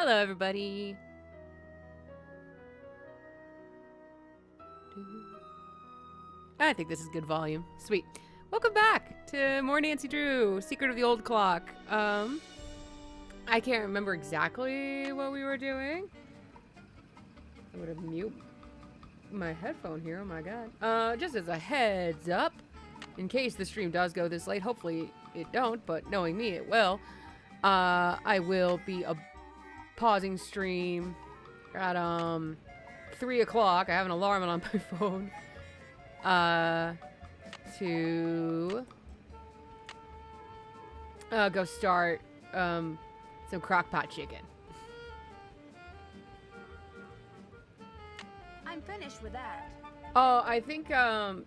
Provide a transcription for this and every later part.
Hello, everybody. I think this is good volume. Sweet. Welcome back to more Nancy Drew, Secret of the Old Clock. I can't remember exactly what we were doing. I'm gonna mute my headphone here. Oh my god. Just as a heads up, in case the stream does go this late, hopefully it don't, but knowing me, it will. I will be pausing stream at 3 o'clock. I have an alarm on my phone. To go start some crockpot chicken. I'm finished with that. Oh, I think the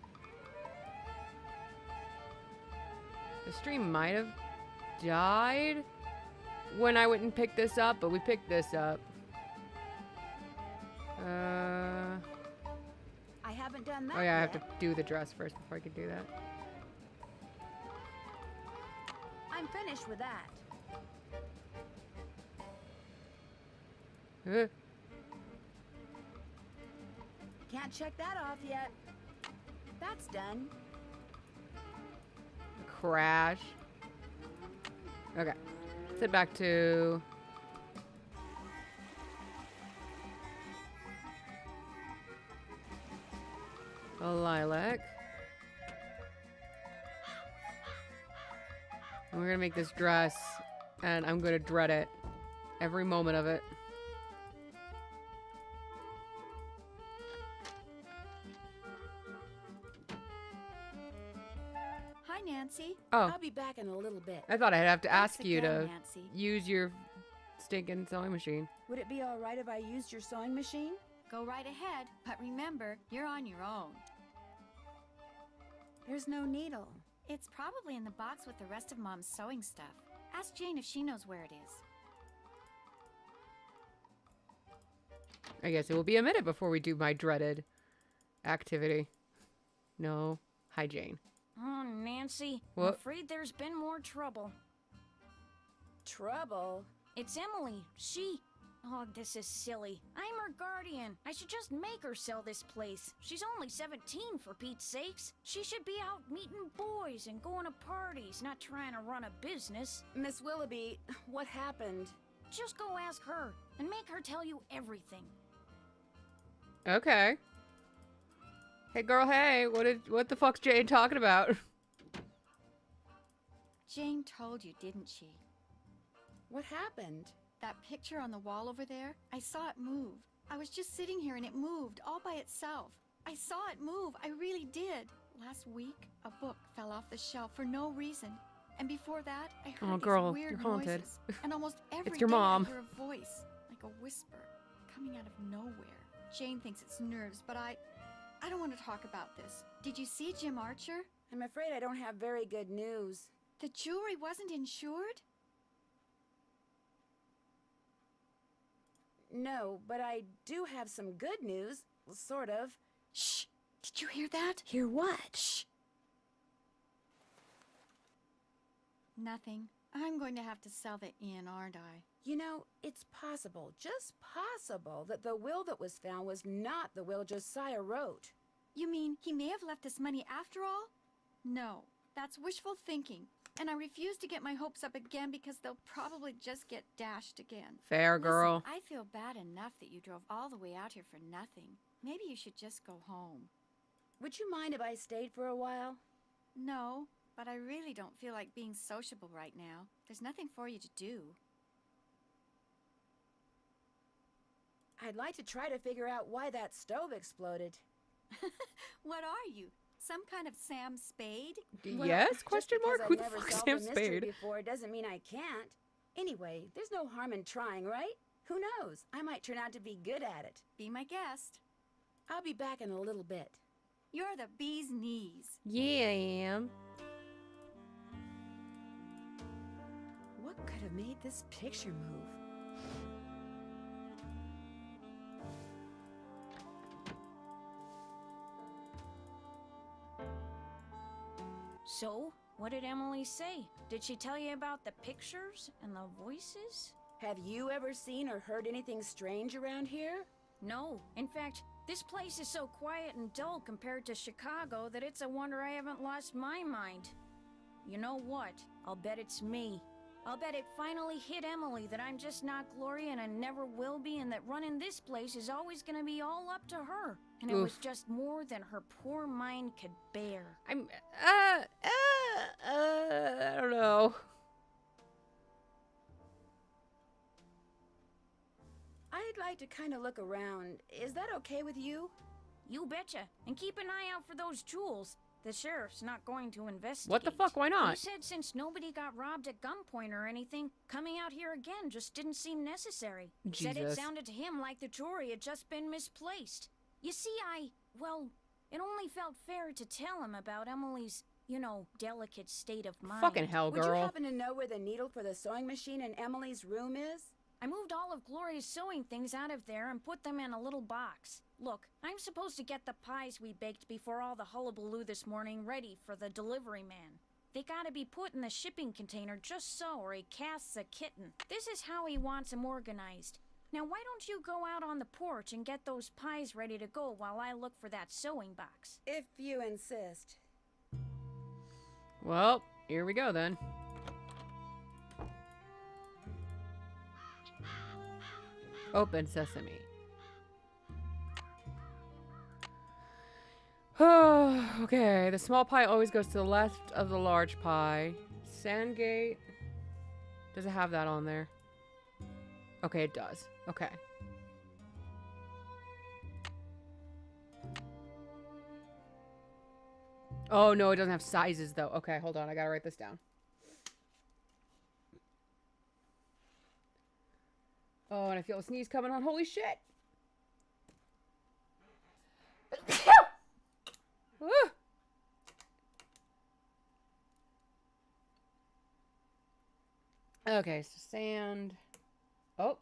stream might have died when I went and picked this up, but we picked this up. I haven't done that. Oh yeah, I yet. have to do the dress first before I can do that. I'm finished with that. Can't check that off yet. That's done. Crash. Okay. Let's head back to... a lilac. And we're gonna make this dress, and I'm gonna dread it. Every moment of it. Hi, Nancy. Oh. I'll be back in a little bit. I thought I'd have to Thanks ask you again, to Nancy. use your stinking sewing machine. Would it be all right if I used your sewing machine? Go right ahead, but remember, you're on your own. There's no needle. It's probably in the box with the rest of Mom's sewing stuff. Ask Jane if she knows where it is. I guess it will be a minute before we do my dreaded activity. No. Hi, Jane. Oh, Nancy, What? I'm afraid there's been more trouble. Trouble? It's Emily. She... Oh, this is silly. I'm her guardian. I should just make her sell this place. She's only 17, for Pete's sakes. She should be out meeting boys and going to parties, not trying to run a business. Miss Willoughby, what happened? Just go ask her, and make her tell you everything. Okay. Hey, girl, hey. What the fuck's Jane talking about? Jane told you, didn't she? What happened? That picture on the wall over there, I saw it move. I was just sitting here and it moved all by itself. I saw it move, I really did. Last week, a book fell off the shelf for no reason. And before that, I heard Oh, these girl, weird you're haunted. noises. And almost every your day mom. I hear a voice, like a whisper, coming out of nowhere. Jane thinks it's nerves, but I don't want to talk about this. Did you see Jim Archer? I'm afraid I don't have very good news. The jewelry wasn't insured? No, but I do have some good news. Sort of. Shh! Did you hear that? Hear what? Shh. Nothing. I'm going to have to sell the inn, aren't I? You know, it's possible, just possible, that the will that was found was not the will Josiah wrote. You mean he may have left us money after all? No, that's wishful thinking. And I refuse to get my hopes up again because they'll probably just get dashed again. Fair, girl. Listen, I feel bad enough that you drove all the way out here for nothing. Maybe you should just go home. Would you mind if I stayed for a while? No, but I really don't feel like being sociable right now. There's nothing for you to do. I'd like to try to figure out why that stove exploded. What are you? Some kind of Sam Spade? Well, Yes? just Question because mark? I've Who the never fuck is solved Sam a mystery Spade? before doesn't mean I can't. Anyway, there's no harm in trying, right? Who knows? I might turn out to be good at it. Be my guest. I'll be back in a little bit. You're the bee's knees. Yeah, I am. What could have made this picture move? So, what did Emily say? Did she tell you about the pictures and the voices? Have you ever seen or heard anything strange around here? No. In fact, this place is so quiet and dull compared to Chicago that it's a wonder I haven't lost my mind. You know what? I'll bet it's me. I'll bet it finally hit Emily that I'm just not Gloria and I never will be, and that running this place is always gonna be all up to her. And it was just more than her poor mind could bear. I don't know. I'd like to kind of look around. Is that okay with you? You betcha. And keep an eye out for those jewels. The sheriff's not going to investigate. What the fuck? Why not? He said since nobody got robbed at gunpoint or anything, coming out here again just didn't seem necessary. Said it Jesus. sounded to him like the jewelry had just been misplaced. You see, well, it only felt fair to tell him about Emily's, delicate state of mind. Fucking hell, Would you girl. happen to know where the needle for the sewing machine in Emily's room is? I moved all of Gloria's sewing things out of there and put them in a little box. Look, I'm supposed to get the pies we baked before all the hullabaloo this morning ready for the delivery man. They gotta be put in the shipping container just so, or he casts a kitten. This is how he wants them organized. Now why don't you go out on the porch and get those pies ready to go while I look for that sewing box? If you insist. Well, here we go then. Open sesame. Oh, okay. The small pie always goes to the left of the large pie. Sandgate. Does it have that on there? Okay, it does. Okay. Oh, no, it doesn't have sizes, though. Okay, hold on. I gotta write this down. Oh, and I feel a sneeze coming on. Holy shit! Woo! Okay, so sand. Oh.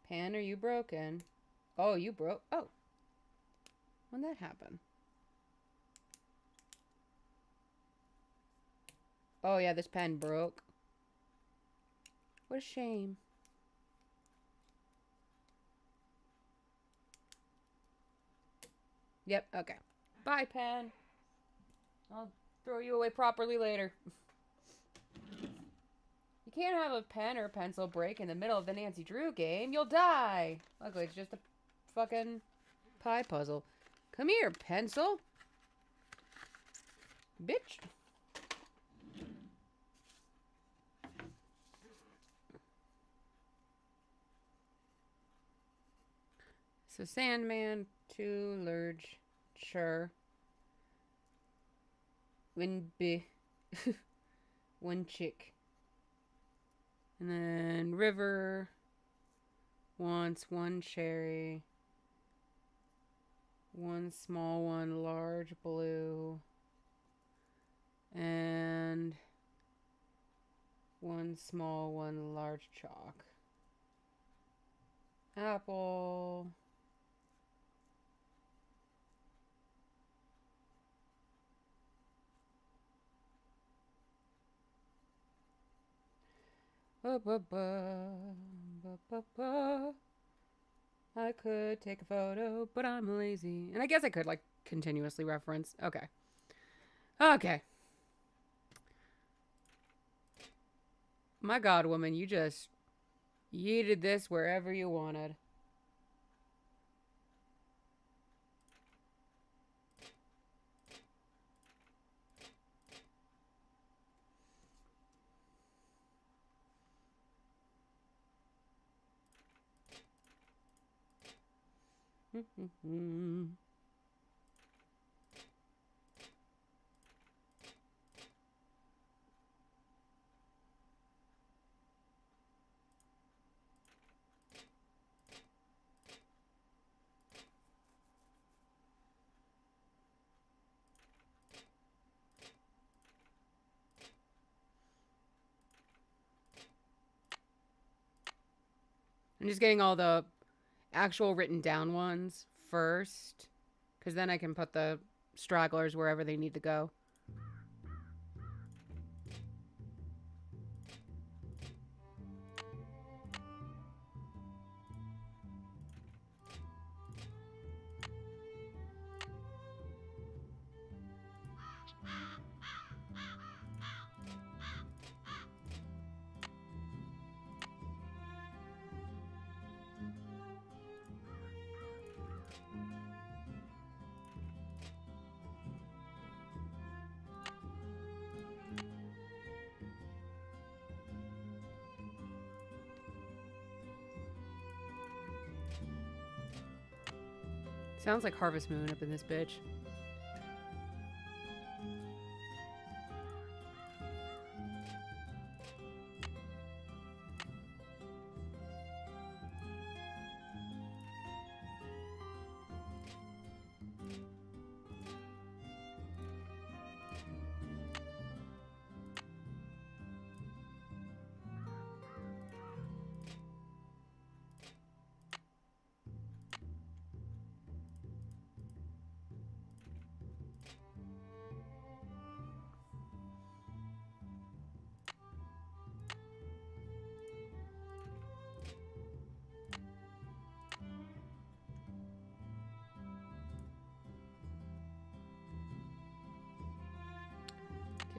Pan, are you broken? Oh, you broke. Oh. When that happened? Oh, yeah, this pen broke. What a shame. Yep, okay. Bye, pen. I'll throw you away properly later. You can't have a pen or pencil break in the middle of the Nancy Drew game. You'll die. Luckily, it's just a fucking pie puzzle. Come here, pencil. Bitch. So Sandman, two large, sure. One be, one chick. And then River wants one cherry, one small one, large blue, and one small one, large chalk. Apple. I could take a photo, but I'm lazy. And I guess I could, like, continuously reference. Okay. Okay. My God, woman, you just yeeted this wherever you wanted. I'm just getting all the actual written down ones first, because then I can put the stragglers wherever they need to go. Sounds like Harvest Moon up in this bitch.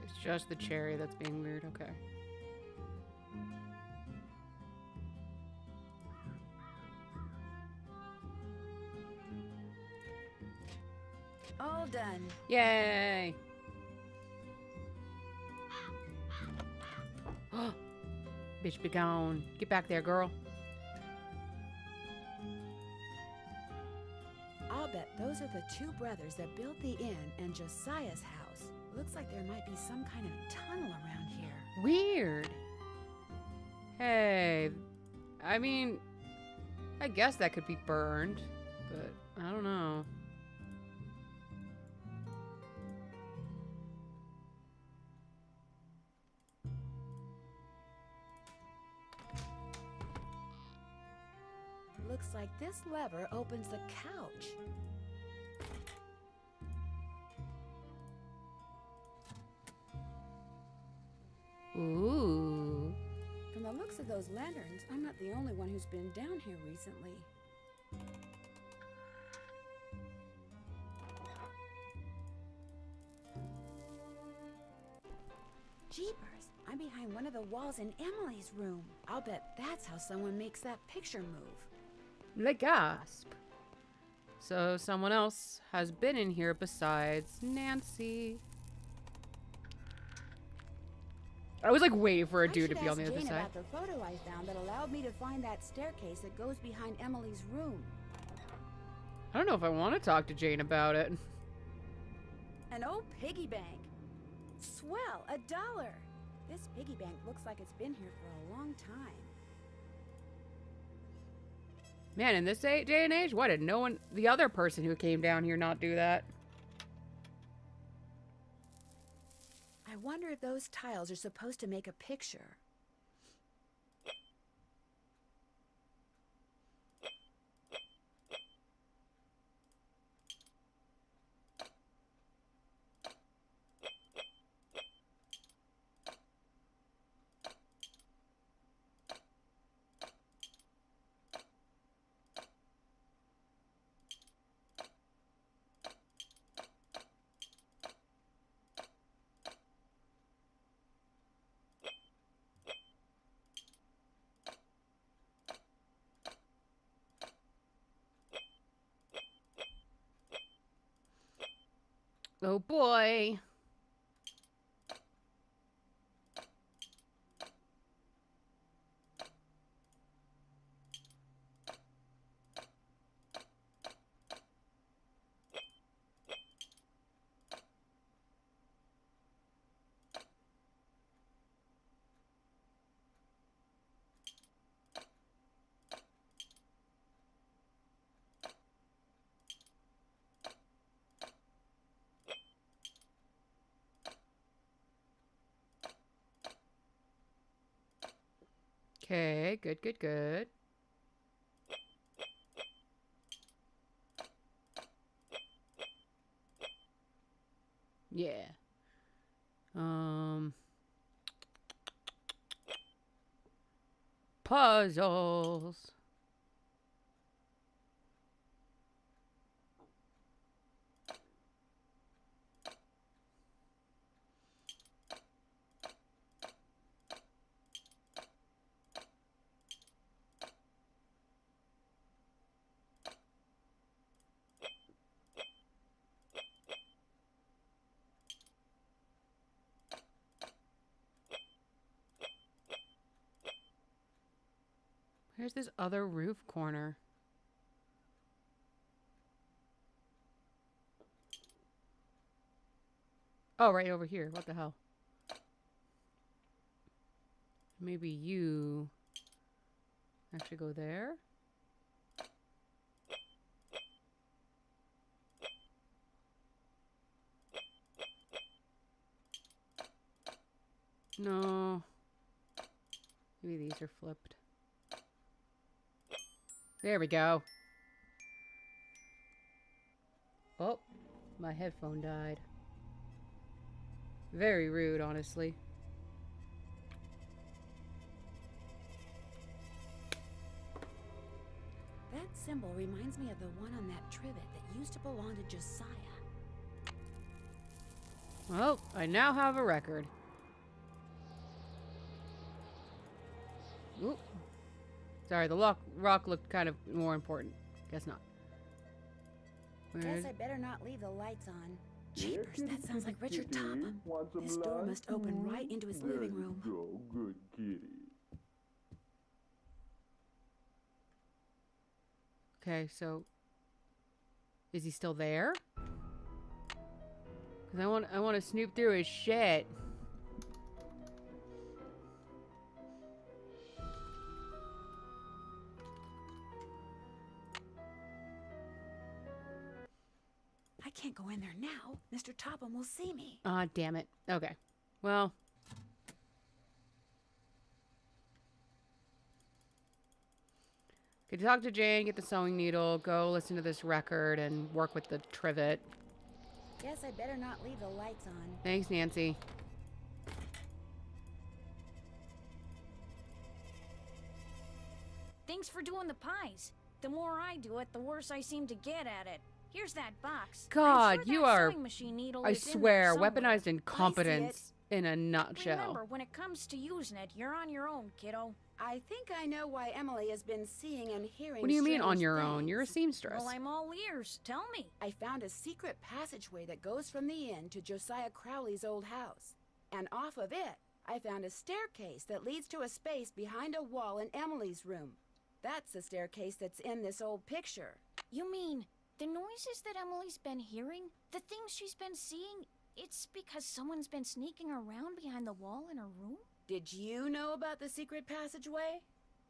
It's just the cherry that's being weird. Okay. All done. Yay! Bitch, be gone. Get back there, girl. I'll bet those are the two brothers that built the inn and Josiah's house. Looks like there might be some kind of tunnel around here. Weird. Hey, I mean, I guess that could be burned, but I don't know. Looks like this lever opens the couch. Ooh. From the looks of those lanterns, I'm not the only one who's been down here recently. Jeepers, I'm behind one of the walls in Emily's room. I'll bet that's how someone makes that picture move. Le gasp. So someone else has been in here besides Nancy. I was like waiting for a dude to be on the other Jane side. about the photo I found that allowed me to find that staircase that goes behind Emily's room. I don't know if I want to talk to Jane about it. An old piggy bank. Swell, $1. This piggy bank looks like it's been here for a long time. Man, in this day and age, why did no one, the other person who came down here, not do that? I wonder if those tiles are supposed to make a picture. Oh boy. Okay, good, good, good. Yeah. Puzzles. Where's this other roof corner? Oh, right over here. What the hell? Maybe you actually go there? No. Maybe these are flipped. There we go. Oh, my headphone died. Very rude, honestly. That symbol reminds me of the one on that trivet that used to belong to Josiah. Well, I now have a record. Oop. Sorry, the rock looked kind of more important. Guess not. Guess I better not leave the lights on. Jeepers, that sounds like Richard Topham. This door must open right into his living room. Go, good kitty. Okay, so is he still there? Cause I want to snoop through his shit. I can't go in there now. Mr. Topham will see me. Ah, damn it. Okay. Well. Could talk to Jane, get the sewing needle, go listen to this record, and work with the trivet. Guess I better not leave the lights on. Thanks, Nancy. Thanks for doing the pies. The more I do it, the worse I seem to get at it. Here's that box. God, I'm sure you that are, sewing machine needle I is in swear, there somewhere. weaponized incompetence in a nutshell. Remember, when it comes to using it, you're on your own, kiddo. I think I know why Emily has been seeing and hearing. What do you mean on strange your own? things. You're a seamstress. Well, I'm all ears. Tell me. I found a secret passageway that goes from the inn to Josiah Crowley's old house. And off of it, I found a staircase that leads to a space behind a wall in Emily's room. That's the staircase that's in this old picture. You mean the noises that Emily's been hearing? The things she's been seeing? It's because someone's been sneaking around behind the wall in her room? Did you know about the secret passageway?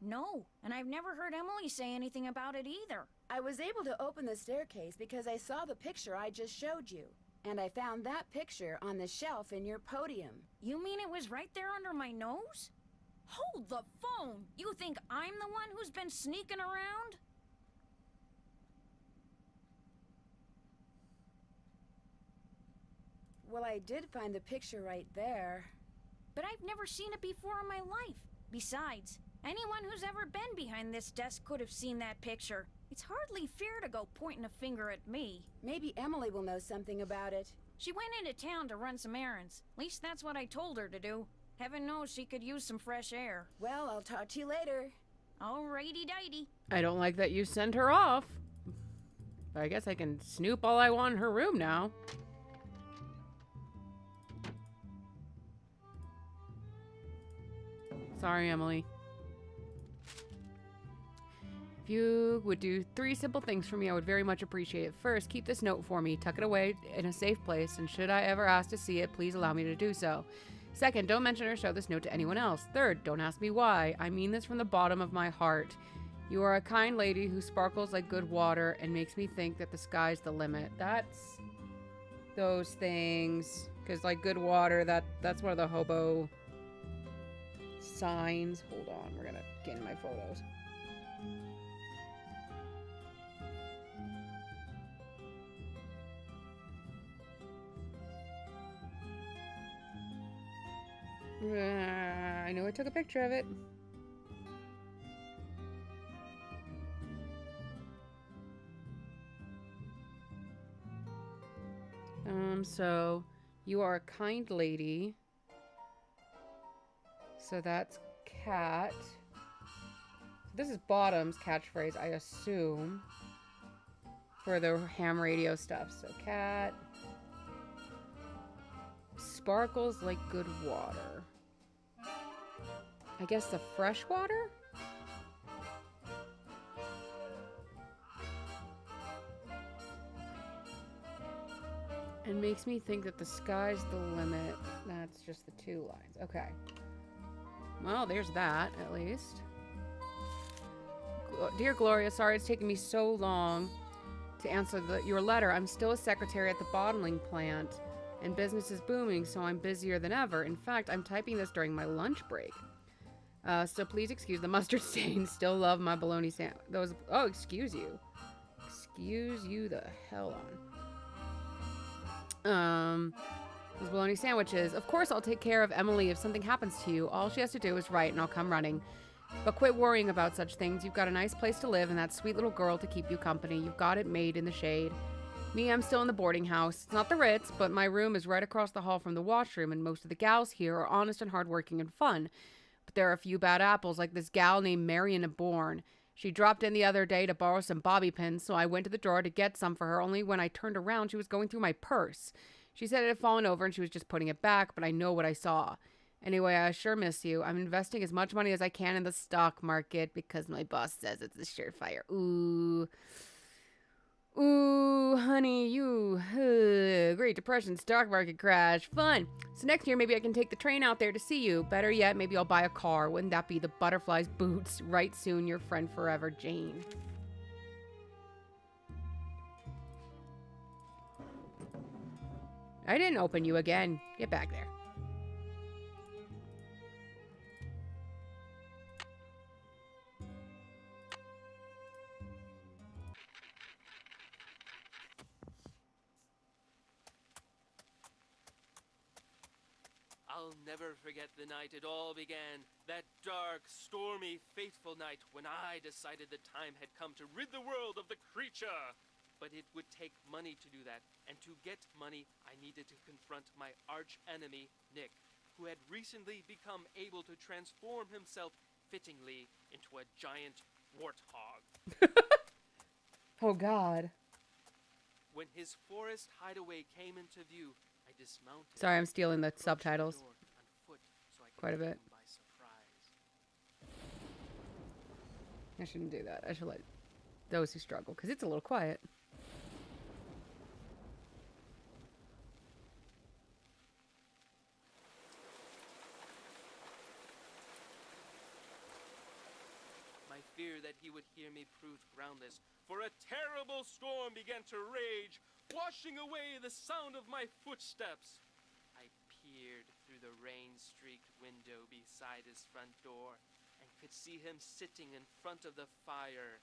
No, and I've never heard Emily say anything about it either. I was able to open the staircase because I saw the picture I just showed you. And I found that picture on the shelf in your podium. You mean it was right there under my nose? Hold the phone! You think I'm the one who's been sneaking around? Well, I did find the picture right there. But I've never seen it before in my life. Besides, anyone who's ever been behind this desk could have seen that picture. It's hardly fair to go pointing a finger at me. Maybe Emily will know something about it. She went into town to run some errands. At least that's what I told her to do. Heaven knows she could use some fresh air. Well, I'll talk to you later. Alrighty-dighty. I don't like that you sent her off. But I guess I can snoop all I want in her room now. Sorry, Emily. If you would do 3 simple things for me, I would very much appreciate it. First, keep this note for me. Tuck it away in a safe place, and should I ever ask to see it, please allow me to do so. Second, don't mention or show this note to anyone else. Third, don't ask me why. I mean this from the bottom of my heart. You are a kind lady who sparkles like good water and makes me think that the sky's the limit. That's those things. Because like good water, that's one of the hobo signs. Hold on, we're gonna get in my photos. I know I took a picture of it. So you are a kind lady. So that's cat. This is Bottom's catchphrase, I assume, for the ham radio stuff. So cat sparkles like good water. I guess the fresh water? It makes me think that the sky's the limit. That's just the 2 lines. Okay. Well, there's that, at least. Dear Gloria, sorry it's taken me so long to answer your letter. I'm still a secretary at the bottling plant, and business is booming, so I'm busier than ever. In fact, I'm typing this during my lunch break. So please excuse the mustard stain. Still love my bologna sandwich. Oh, excuse you. Excuse you the hell on. Those bologna sandwiches. Of course, I'll take care of Emily if something happens to you. All she has to do is write, and I'll come running. But quit worrying about such things. You've got a nice place to live and that sweet little girl to keep you company. You've got it made in the shade. Me, I'm still in the boarding house. It's not the Ritz, but my room is right across the hall from the washroom, and most of the gals here are honest and hardworking and fun. But there are a few bad apples, like this gal named Marion Bourne. She dropped in the other day to borrow some bobby pins, so I went to the drawer to get some for her, only when I turned around, she was going through my purse. She said it had fallen over and she was just putting it back, but I know what I saw. Anyway, I sure miss you. I'm investing as much money as I can in the stock market because my boss says it's a surefire. Ooh. Ooh, honey, you. Great Depression, stock market crash. Fun. So next year, maybe I can take the train out there to see you. Better yet, maybe I'll buy a car. Wouldn't that be the butterfly's boots? Right soon, your friend forever, Jane. I didn't open you again. Get back there. I'll never forget the night it all began. That dark, stormy, fateful night when I decided the time had come to rid the world of the creature. But it would take money to do that, and to get money, I needed to confront my arch-enemy, Nick, who had recently become able to transform himself fittingly into a giant warthog. Oh, God. When his forest hideaway came into view, I dismounted. Sorry, I'm stealing the and approached subtitles. door on foot so I could Quite a take bit. him by surprise. I shouldn't do that. I should let those who struggle, because it's a little quiet. My fear that he would hear me proved groundless, for a terrible storm began to rage, washing away the sound of my footsteps. I peered through the rain-streaked window beside his front door and could see him sitting in front of the fire.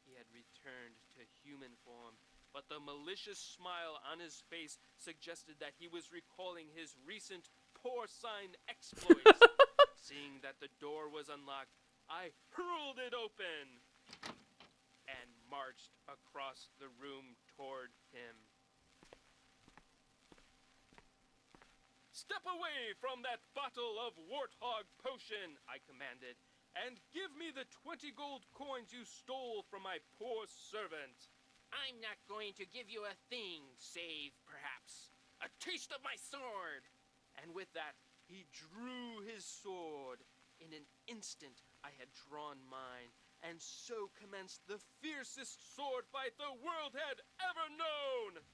He had returned to human form, but the malicious smile on his face suggested that he was recalling his recent porcine exploits. Seeing that the door was unlocked, I hurled it open and marched across the room toward him. Step away from that bottle of warthog potion, I commanded, and give me the 20 gold coins you stole from my poor servant. I'm not going to give you a thing, save, perhaps, a taste of my sword. And with that, he drew his sword. In an instant, I had drawn mine, and so commenced the fiercest sword fight the world had ever known.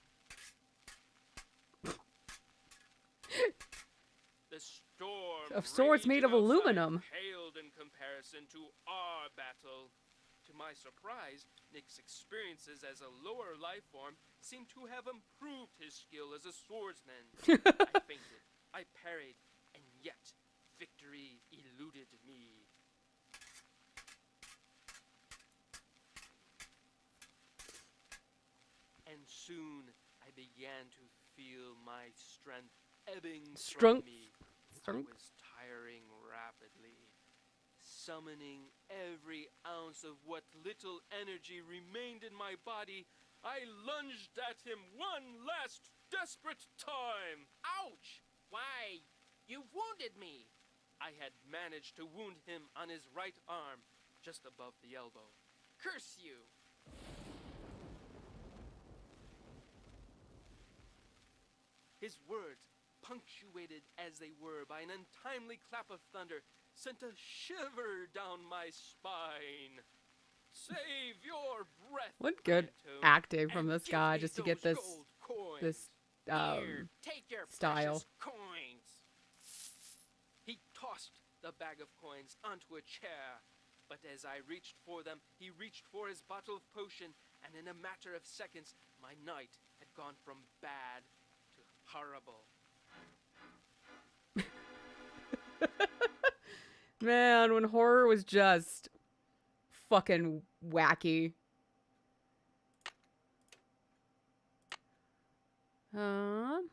The storm Of swords made of raging outside aluminum. paled in comparison to our battle. To my surprise, Nick's experiences as a lower life form seemed to have improved his skill as a swordsman. I feinted, I parried, and yet victory eluded me. And soon I began to feel my strength ebbing from me. I was tiring rapidly. Summoning every ounce of what little energy remained in my body, I lunged at him one last desperate time. Ouch! Why, you wounded me! I had managed to wound him on his right arm, just above the elbow. Curse you! His words, punctuated as they were by an untimely clap of thunder, sent a shiver down my spine. Save your breath. What good I intoned, acting from and this give guy me just to get those this gold coins. this Here, take your style. precious coins. He tossed the bag of coins onto a chair, but as I reached for them, he reached for his bottle of potion, and in a matter of seconds, my night had gone from bad to horrible. Man, when horror was just fucking wacky.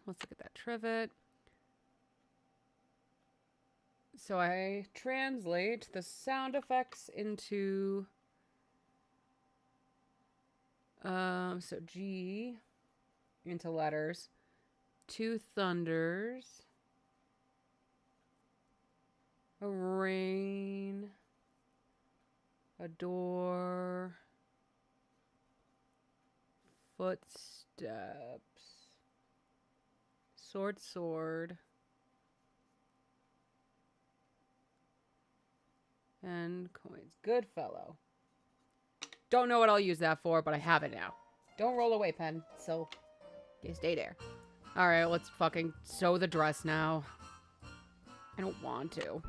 Let's look at that trivet. So I translate the sound effects into so G into letters. 2 thunders. A rain. A door. Footsteps. Sword. And coins. Good fellow. Don't know what I'll use that for, but I have it now. Don't roll away, pen. So, you stay there. Alright, let's fucking sew the dress now. I don't want to.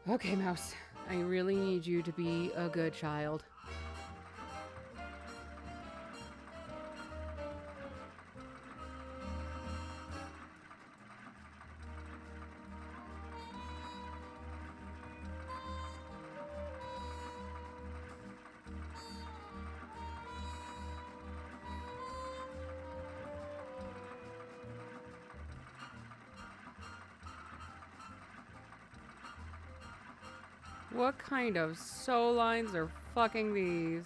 Okay, Mouse. I really need you to be a good child. What kind of sew lines are fucking these?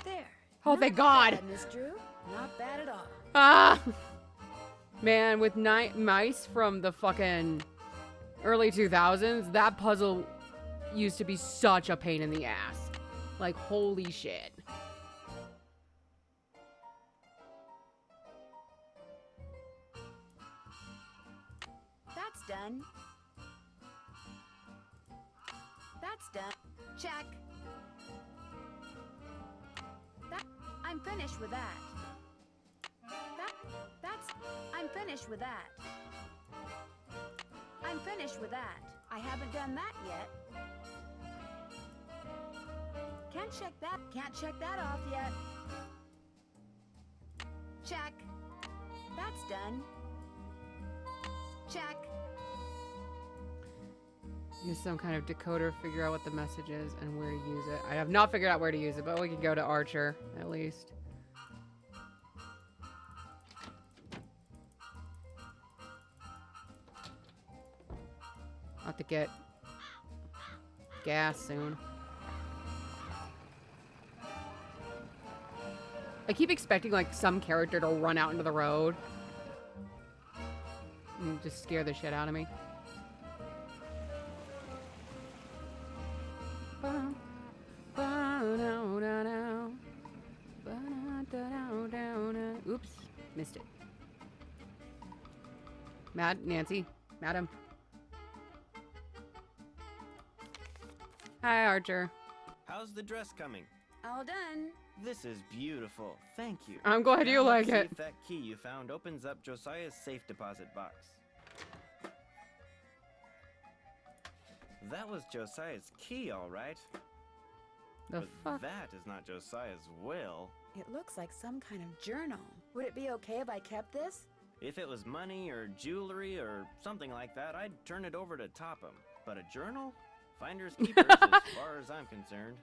There. Oh, thank Not God. bad, Miss Drew. Not bad at all. Ah! Man, with mice from the fucking early 2000s, that puzzle used to be such a pain in the ass. Like, holy shit. That's done. That's done. Check. I'm finished with that. I'm finished with that. I'm finished with that. I haven't done that yet. Can't check that off yet. Check. That's done. Check. Use some kind of decoder, figure out what the message is and where to use it. I have not figured out where to use it, but we can go to Archer, at least. I'll have to get gas soon. I keep expecting, like, some character to run out into the road and just scare the shit out of me. Oops, missed it. Nancy, Madam. Hi, Archer. How's the dress coming? All done. This is beautiful. Thank you. I'm glad you Now like let's see it. if that key you found opens up Josiah's safe deposit box. That was Josiah's key, all right. The But fuck? that is not Josiah's will. It looks like some kind of journal. Would it be okay if I kept this? If it was money or jewelry or something like that, I'd turn it over to Topham. But a journal? Finders keepers, as far as I'm concerned.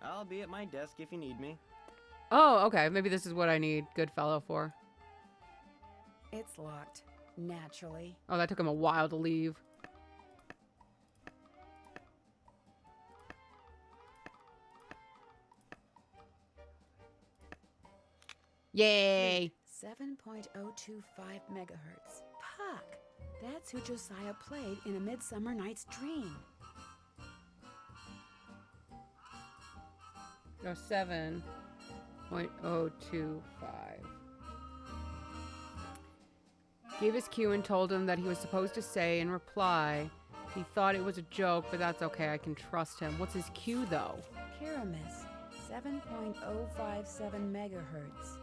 I'll be at my desk if you need me. Oh, okay. Maybe this is what I need Goodfellow for. It's locked. Naturally. Oh, that took him a while to leave. Yay! 7.025 megahertz. Puck. That's who Josiah played in A Midsummer Night's Dream. Oh, 7.025. Gave his cue and told him that he was supposed to say in reply. He thought it was a joke, but that's okay. I can trust him. What's his cue, though? Pyramus, 7.057 megahertz.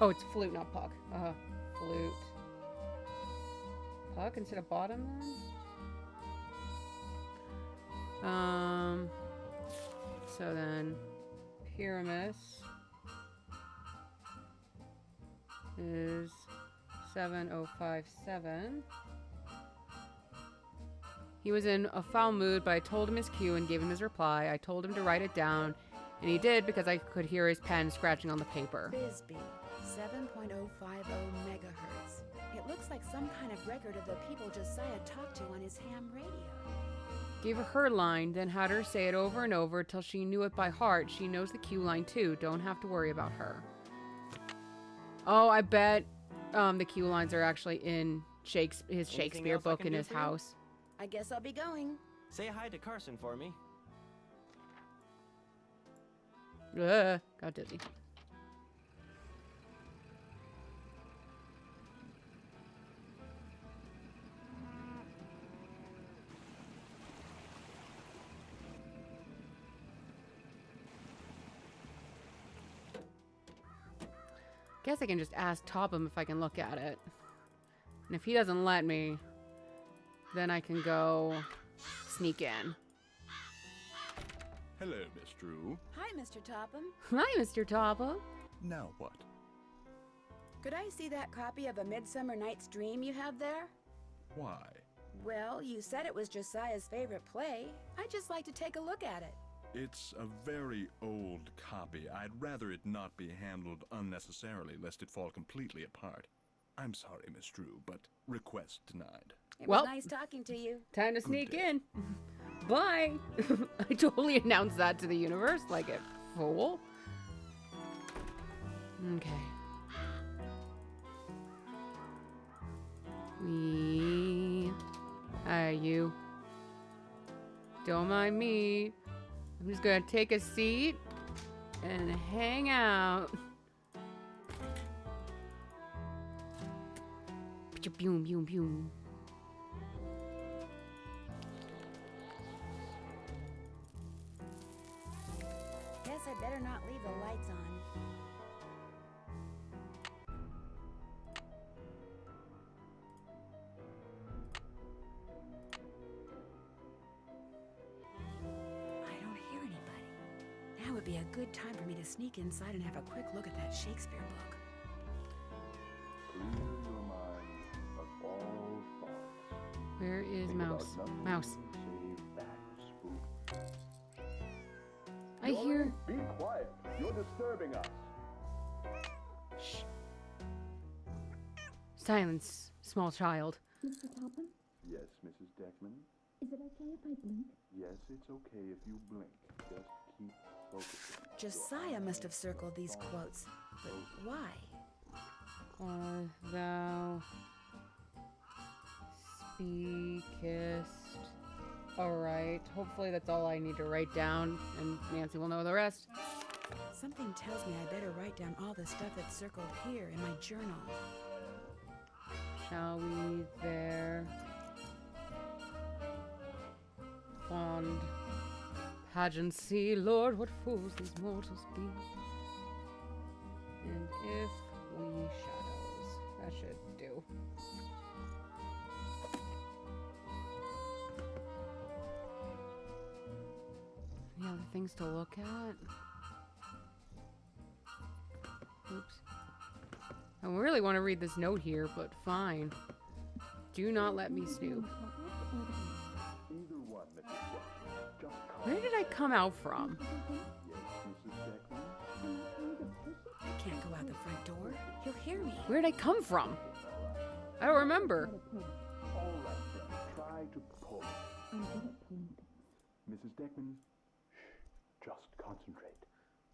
Oh, it's flute, not puck. Flute. Puck instead of bottom, then? So then, Pyramus is 7057. He was in a foul mood, but I told him his cue and gave him his reply. I told him to write it down, and he did because I could hear his pen scratching on the paper. Bisbee, 7.050 megahertz. It looks like some kind of record of the people Josiah talked to on his ham radio. Gave her her line, then had her say it over and over till she knew it by heart. She knows the cue line too. Don't have to worry about her. Oh, I bet the cue lines are actually in his Shakespeare else I book can in do his for you? house. I guess I'll be going. Say hi to Carson for me. Got dizzy. Guess I can just ask Topham if I can look at it. And if he doesn't let me, then I can go sneak in. Hello, Miss Drew. Hi, Mr. Topham. Hi, Mr. Topham. Now what? Could I see that copy of A Midsummer Night's Dream you have there? Why? Well, you said it was Josiah's favorite play. I'd just like to take a look at it. It's a very old copy. I'd rather it not be handled unnecessarily, lest it fall completely apart. I'm sorry, Miss Drew, but request denied. It Well- was nice talking to you. Time to sneak day. in. Bye. I totally announced that to the universe like a fool. Okay. Hi, you. Don't mind me. I'm just gonna take a seat and hang out. Boom, boom, boom. Guess I better not leave the lights on. I don't hear anybody. Now would be a good time for me to sneak inside and have a quick look at that Shakespeare book. Clear your mind of all thoughts. Where is Think Mouse? about nothing Mouse. save that spook. I hear. Be quiet. You're disturbing us. Shh. Silence, small child. Mr. Topham, Yes, Mrs. Deckman. is it okay if I blink? Yes, it's okay if you blink. Just keep focusing. Josiah must have circled these quotes. But why? Thou speakest. Alright, hopefully that's all I need to write down, and Nancy will know the rest. Something tells me I better write down all the stuff that's circled here in my journal. Shall we there fond pageancy, Lord, what fools these mortals be. And if we shadows, that should do. Any other things to look at? Oops. I really want to read this note here, but fine. Do not let me snoop. Either one, Mrs. Deckman. Just Where did I come out from? Yes, Mrs. Deckman. I can't go out the front door. He'll hear me. Where did I come from? I don't remember. All right, then. Try to pull. I'm good at pulling things. Mrs. Deckman, shh. Just concentrate.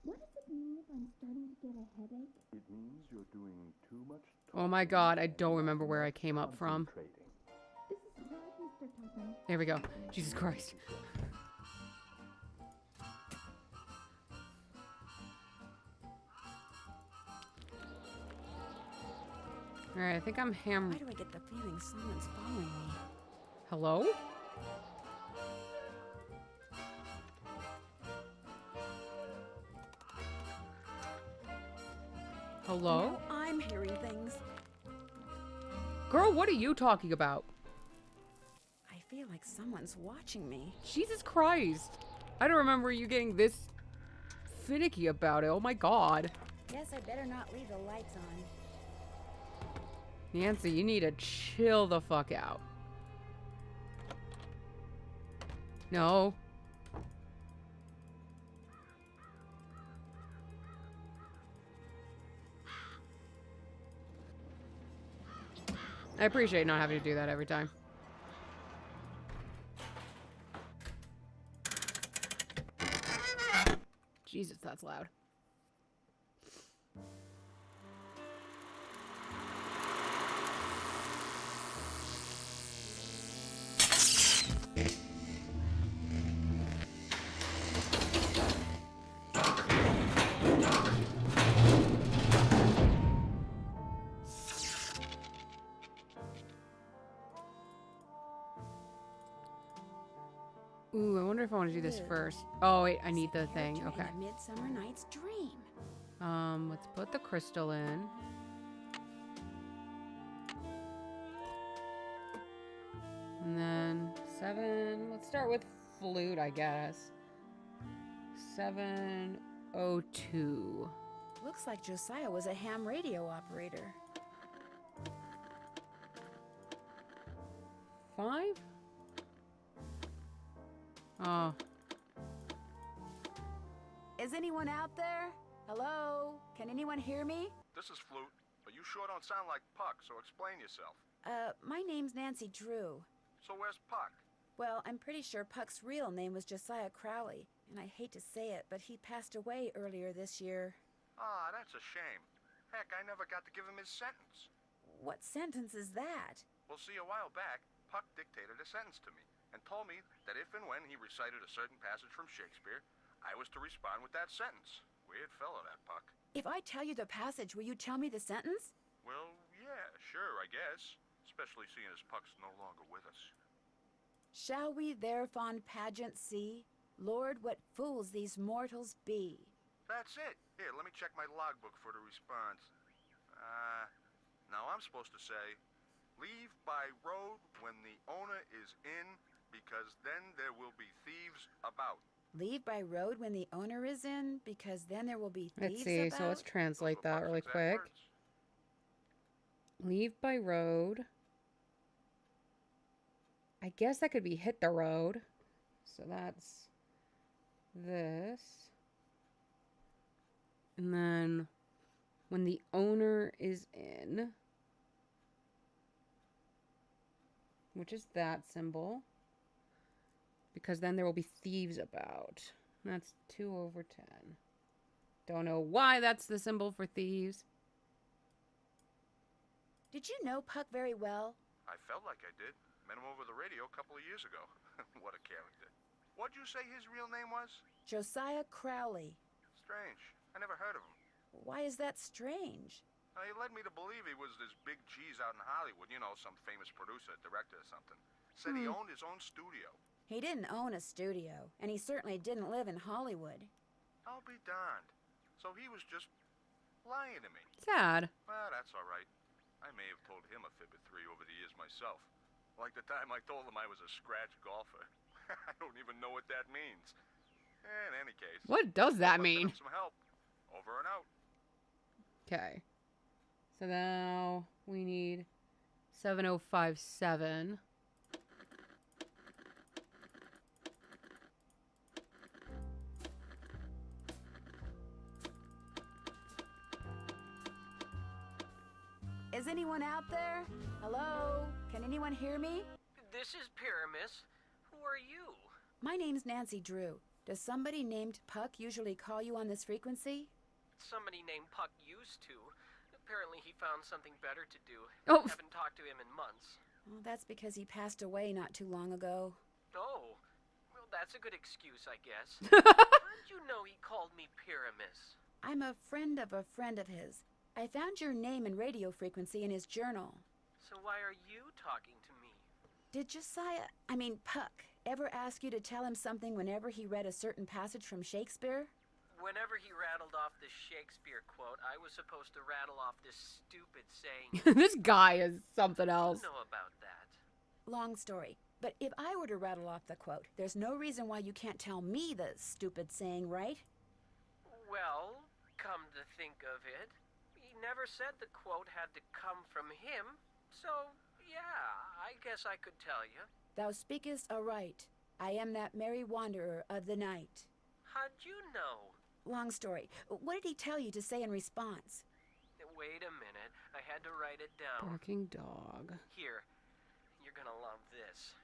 What does it me if I'm starting to get a headache? It means you're doing too much Oh my talking god, I and don't not remember where I enough came up from. concentrating. This is hard, Mr. Topham. There we go. Jesus Christ. Alright, I think I'm Why do I get the feeling someone's following me? Hello? Hello? Now I'm hearing things. Girl, what are you talking about? I feel like someone's watching me. Jesus Christ. I don't remember you getting this finicky about it. Oh my god. Guess I better not leave the lights on. Nancy, you need to chill the fuck out. No. I appreciate not having to do that every time. Jesus, that's loud. Ooh, I wonder if I want to do this first. Oh, wait, I need the thing. Character Okay. in A Midsummer Night's Dream. Let's put the crystal in. And then 7. Let's start with flute, I guess. 702. Looks like Josiah was a ham radio operator. 5? Oh. Is anyone out there? Hello? Can anyone hear me? This is Flute, but you sure don't sound like Puck, so explain yourself. My name's Nancy Drew. So where's Puck? Well, I'm pretty sure Puck's real name was Josiah Crowley, and I hate to say it, but he passed away earlier this year. Ah, that's a shame. Heck, I never got to give him his sentence. What sentence is that? Well, see, a while back, Puck dictated a sentence to me and told me that if and when he recited a certain passage from Shakespeare, I was to respond with that sentence. Weird fellow, that Puck. If I tell you the passage, will you tell me the sentence? Well, yeah, sure, I guess. Especially seeing as Puck's no longer with us. Shall we their fond pageant see? Lord, what fools these mortals be. That's it. Here, let me check my logbook for the response. Now I'm supposed to say, leave by road when the owner is in, because then there will be thieves about. Leave by road when the owner is in, because then there will be thieves Let's see. about? So let's translate Those were that Puck's really exact quick. words. Leave by road. I guess that could be hit the road. So that's this. And then when the owner is in, which is that symbol, because then there will be thieves about. That's 2/10. Don't know why that's the symbol for thieves. Did you know Puck very well? I felt like I did. Met him over the radio a couple of years ago. What a character. What'd you say his real name was? Josiah Crowley. Strange. I never heard of him. Why is that strange? He led me to believe he was this big cheese out in Hollywood. You know, some famous producer, director or something. Said he owned his own studio. He didn't own a studio, and he certainly didn't live in Hollywood. I'll be darned. So he was just lying to me. Sad. Well, that's all right. I may have told him a fib or three over the years myself. Like the time I told him I was a scratch golfer. I don't even know what that means. In any case. What does that I'll send mean? him some help. Over and out. Okay. So now we need 7057. Is anyone out there? Hello? Can anyone hear me? This is Pyramus. Who are you? My name's Nancy Drew. Does somebody named Puck usually call you on this frequency? somebody named Puck used to. Apparently he found something better to do. Oh. Haven't talked to him in months. Well, that's because he passed away not too long ago. Oh, well, that's a good excuse, I guess. How'd you know he called me Pyramus? I'm a friend of his. I found your name and radio frequency in his journal. So why are you talking to me? Did Puck, ever ask you to tell him something whenever he read a certain passage from Shakespeare? Whenever he rattled off this Shakespeare quote, I was supposed to rattle off this stupid saying. This guy is something else. You know about that. Long story. But if I were to rattle off the quote, there's no reason why you can't tell me the stupid saying, right? Well, come to think of it, he never said the quote had to come from him. So, yeah, I guess I could tell you. Thou speakest aright. I am that merry wanderer of the night. How'd you know? Long story. What did he tell you to say in response? Wait a minute, I had to write it down. Barking dog. Here, you're gonna love this.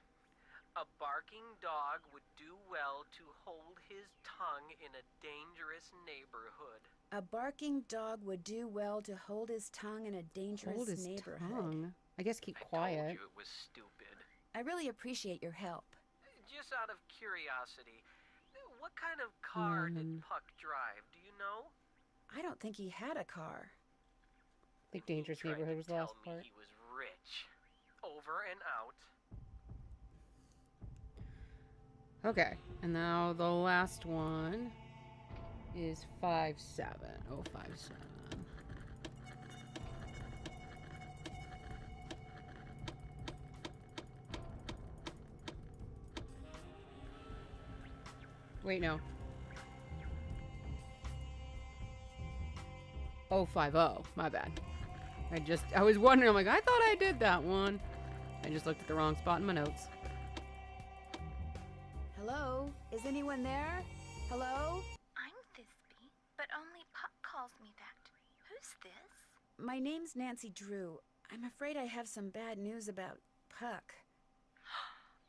A barking dog would do well to hold his tongue in a dangerous neighborhood. A barking dog would do well to hold his tongue in a dangerous Hold his neighborhood. tongue. I guess keep I quiet. told you it was stupid. I really appreciate your help. Just out of curiosity, what kind of car did Puck drive? Do you know? I don't think he had a car. I think Dangerous He tried Neighborhood to was the last tell me part. he was rich. Over and out. Okay, and now the last one is 5-7. Oh, 5-7. Wait, no. 050. My bad. I was wondering, I'm like, I thought I did that one. I just looked at the wrong spot in my notes. Hello? Is anyone there? Hello? I'm Thisbe, but only Puck calls me that. Who's this? My name's Nancy Drew. I'm afraid I have some bad news about Puck.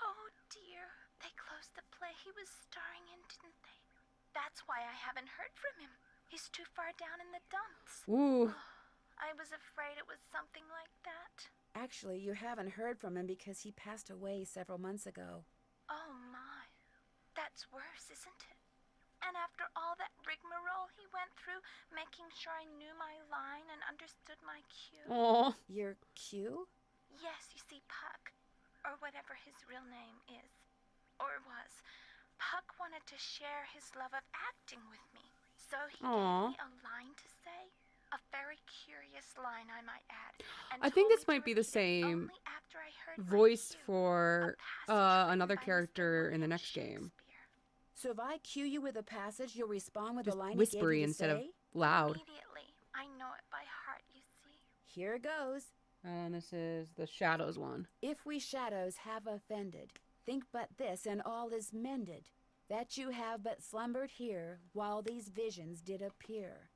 Oh dear, they closed the play he was starring in, didn't they? That's why I haven't heard from him. He's too far down in the dumps. Ooh. I was afraid it was something like that. Actually, you haven't heard from him because he passed away several months ago. Oh my. That's worse, isn't it? And after all that rigmarole he went through, making sure I knew my line and understood my cue. Aw. Your cue? Yes, you see, Puck, or whatever his real name is, or was, Puck wanted to share his love of acting with me. So he gave me a line to say. A very curious line, I might add. And I think told this me to might be the repeat it same only after I heard my voice cue. for A passage another written by Mr. character in the William next game. Shakespeare. So if I cue you with a passage, you'll respond with Just a line whispery he gave you to instead of say? loud. Immediately. I know it by heart, you see. Here goes. And this is the Shadows one. If we shadows have offended, think but this, and all is mended, that you have but slumbered here, while these visions did appear.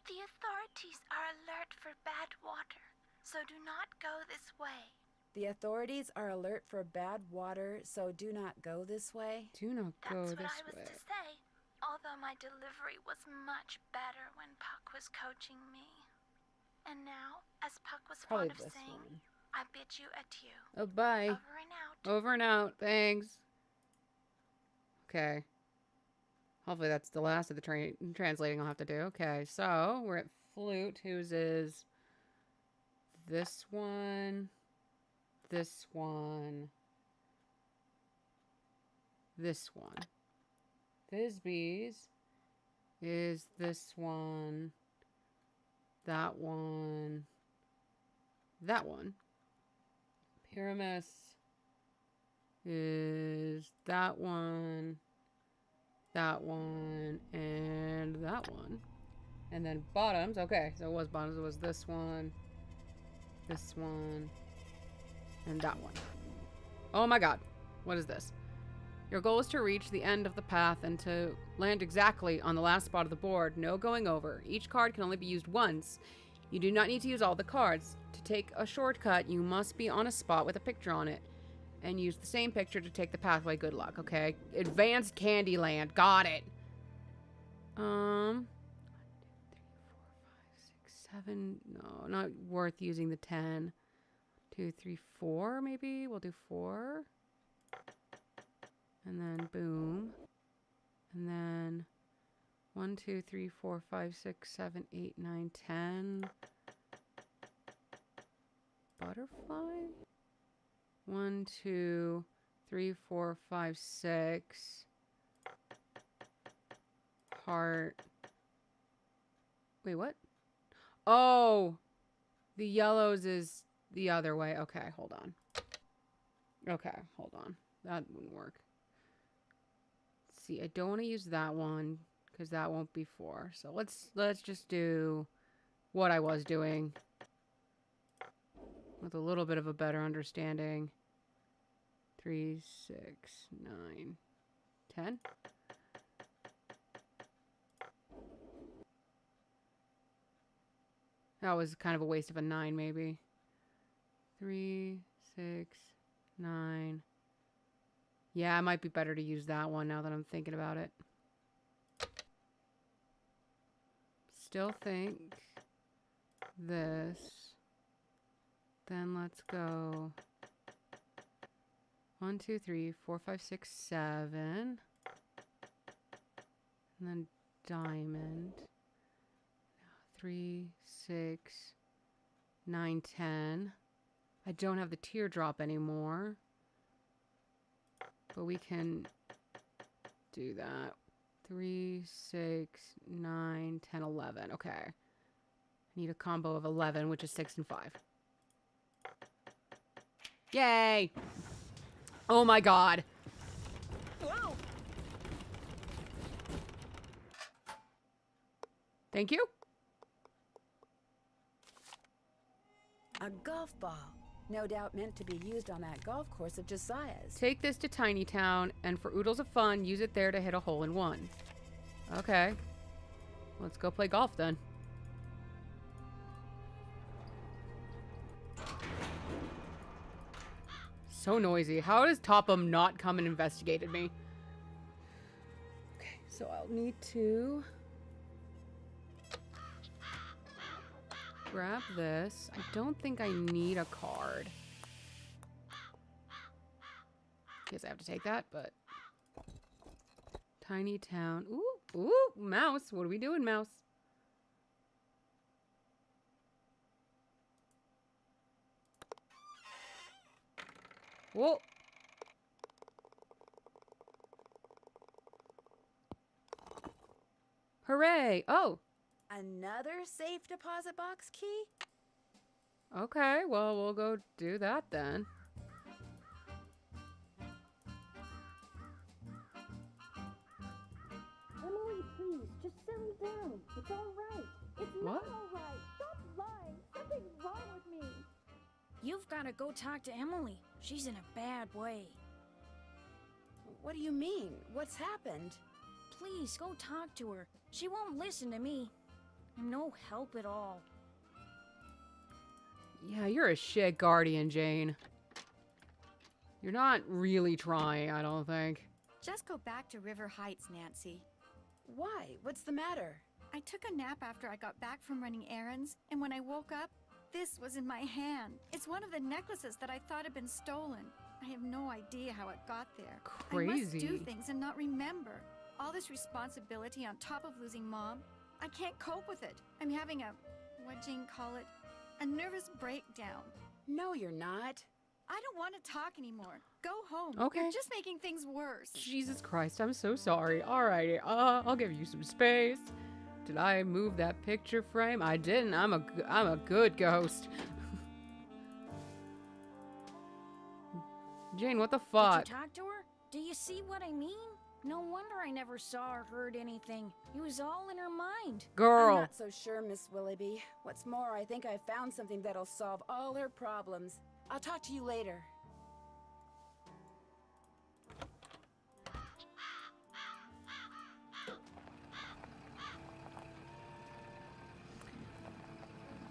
The authorities are alert for bad water, so do not go this way. The authorities are alert for bad water, so do not go this way. Do not go That's what this I was way. to say, although my delivery was much better when Puck was coaching me. And now, as Puck was Probably fond of this saying, one. I bid you adieu. Oh, bye. Over and out. Over and out. Thanks. Okay. Hopefully that's the last of the translating I'll have to do. Okay, so we're at Flute, whose is this one, this one, this one. Thisbe's is this one, that one, that one. Pyramus is that one, and that one. And then Bottoms, okay, so it was Bottoms, it was this one, and that one. Oh my god, what is this? Your goal is to reach the end of the path and to land exactly on the last spot of the board. No going over. Each card can only be used once. You do not need to use all the cards. To take a shortcut, you must be on a spot with a picture on it. And use the same picture to take the pathway. Good luck, okay? Advanced Candyland. Got it. 1, 2, 3, 4, 5, 6, 7. No, not worth using the 10. 2, 3, 4, maybe? We'll do 4. And then boom. And then 1, 2, 3, 4, 5, 6, 7, 8, 9, 10. Butterfly? 1, 2, 3, 4, 5, 6. Heart. Wait, what? Oh! The yellows is the other way. Okay, hold on. Okay, hold on. That wouldn't work. See, I don't want to use that one because that won't be 4. So let's just do what I was doing with a little bit of a better understanding. 3, 6, 9, 10. That was kind of a waste of a 9, maybe. 3, 6, 9. Yeah, it might be better to use that one now that I'm thinking about it. Still think this. Then let's go 1, 2, 3, 4, 5, 6, 7. And then diamond. 3, 6, 9, 10. I don't have the teardrop anymore. But we can do that. 3, 6, 9, 10, 11. Okay. I need a combo of 11, which is 6 and 5. Yay! Oh my god. Whoa! Thank you. A golf ball. No doubt meant to be used on that golf course of Josiah's. Take this to Tiny Town, and for oodles of fun, use it there to hit a hole in one. Okay. Let's go play golf then. So noisy. How does Topham not come and investigated me? Okay, so I'll need to grab this. I don't think I need a card. Guess I have to take that, but Tiny Town. Ooh, ooh, mouse. What are we doing, mouse? Whoa. Hooray. Oh. Another safe deposit box key? Okay, well, we'll go do that then. Emily, please, just settle down. It's all right. It's What? not all right. Stop lying. Something's wrong with me. You've got to go talk to Emily. She's in a bad way. What do you mean? What's happened? Please, go talk to her. She won't listen to me. I'm no help at all. Yeah, you're a shit guardian, Jane. You're not really trying, I don't think. Just go back to River Heights, Nancy. Why? What's the matter? I took a nap after I got back from running errands, and when I woke up, this was in my hand. It's one of the necklaces that I thought had been stolen. I have no idea how it got there. Crazy. I must do things and not remember. All this responsibility on top of losing Mom. I can't cope with it. I'm having a, what Jane call it, a nervous breakdown. No, you're not. I don't want to talk anymore. Go home. Okay. You're just making things worse. Jesus Christ, I'm so sorry. Alrighty, I'll give you some space. Did I move that picture frame? I didn't. I'm a good ghost. Jane, what the fuck? Did you talk to her? Do you see what I mean? No wonder I never saw or heard anything. It was all in her mind. Girl. I'm not so sure, Miss Willoughby. What's more, I think I found something that'll solve all her problems. I'll talk to you later.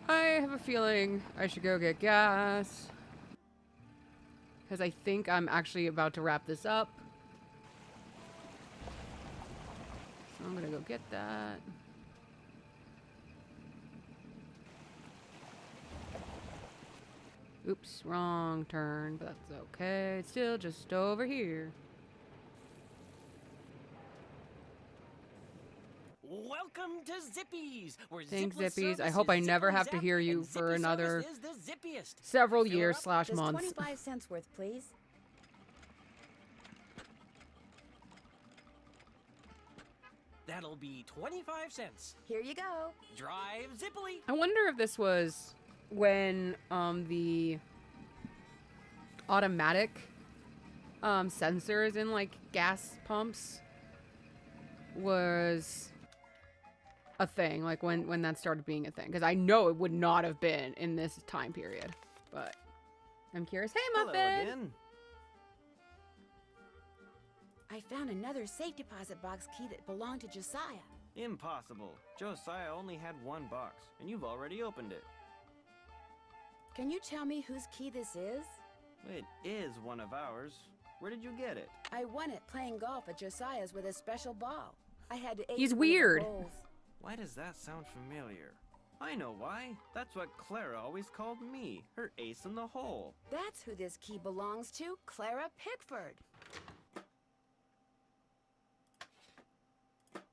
I have a feeling I should go get gas. Because I think I'm actually about to wrap this up. I'm gonna go get that. Oops, wrong turn, but that's okay. It's still just over here. Welcome to Zippy's, where Thanks, zipless Zippies. I service hope is I never have zippers to up, hear you and for zippy another service is the zippiest. several Fill years up? slash Just months. 25 cents worth, please. That'll be 25 cents. Here you go. Drive zippily. I wonder if this was when the automatic sensors in like gas pumps was a thing, like when that started being a thing, because I know it would not have been in this time period, but I'm curious. Hey, Hello Muffin! again. I found another safe deposit box key that belonged to Josiah. Impossible. Josiah only had one box, and you've already opened it. Can you tell me whose key this is? It is one of ours. Where did you get it? I won it playing golf at Josiah's with a special ball. I had to ace He's one of the weird. holes. Why does that sound familiar? I know why. That's what Clara always called me, her ace in the hole. That's who this key belongs to, Clara Pickford.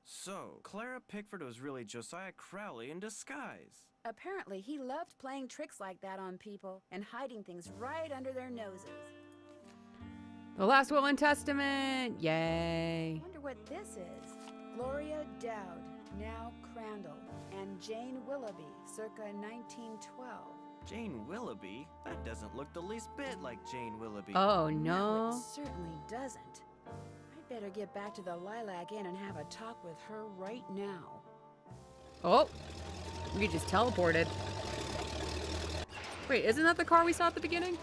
So, Clara Pickford was really Josiah Crowley in disguise. Apparently, he loved playing tricks like that on people and hiding things right under their noses. The last will and testament! Yay! I wonder what this is. Gloria Dowd, now Crandall, and Jane Willoughby, circa 1912. Jane Willoughby? That doesn't look the least bit like Jane Willoughby. Oh No, no. it certainly doesn't. I'd better get back to the Lilac Inn and have a talk with her right now. Oh! We just teleported. Wait, isn't that the car we saw at the beginning?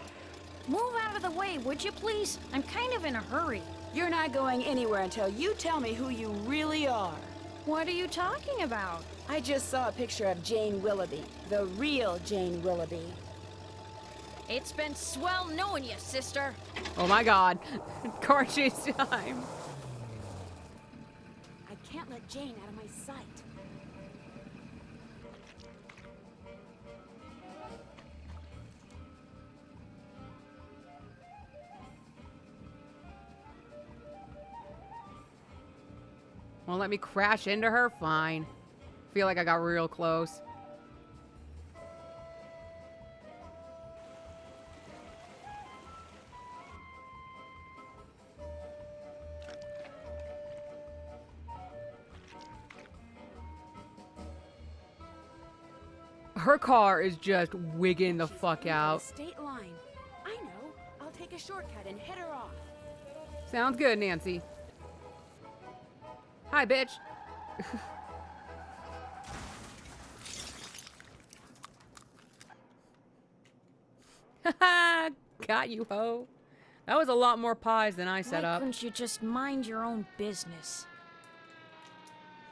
Move out of the way, would you please? I'm kind of in a hurry. You're not going anywhere until you tell me who you really are. What are you talking about? I just saw a picture of Jane Willoughby, the real Jane Willoughby. It's been swell knowing you, sister. Oh my god. Car chase time. I can't let Jane out of my sight. Won't let me crash into her? Fine. Feel like I got real close. Her car is just wigging the fuck out. State line. I know. I'll take a shortcut and head her off. Sounds good, Nancy. Hi, bitch. Haha, got you, ho. That was a lot more pies than I set Why up. couldn't you just mind your own business?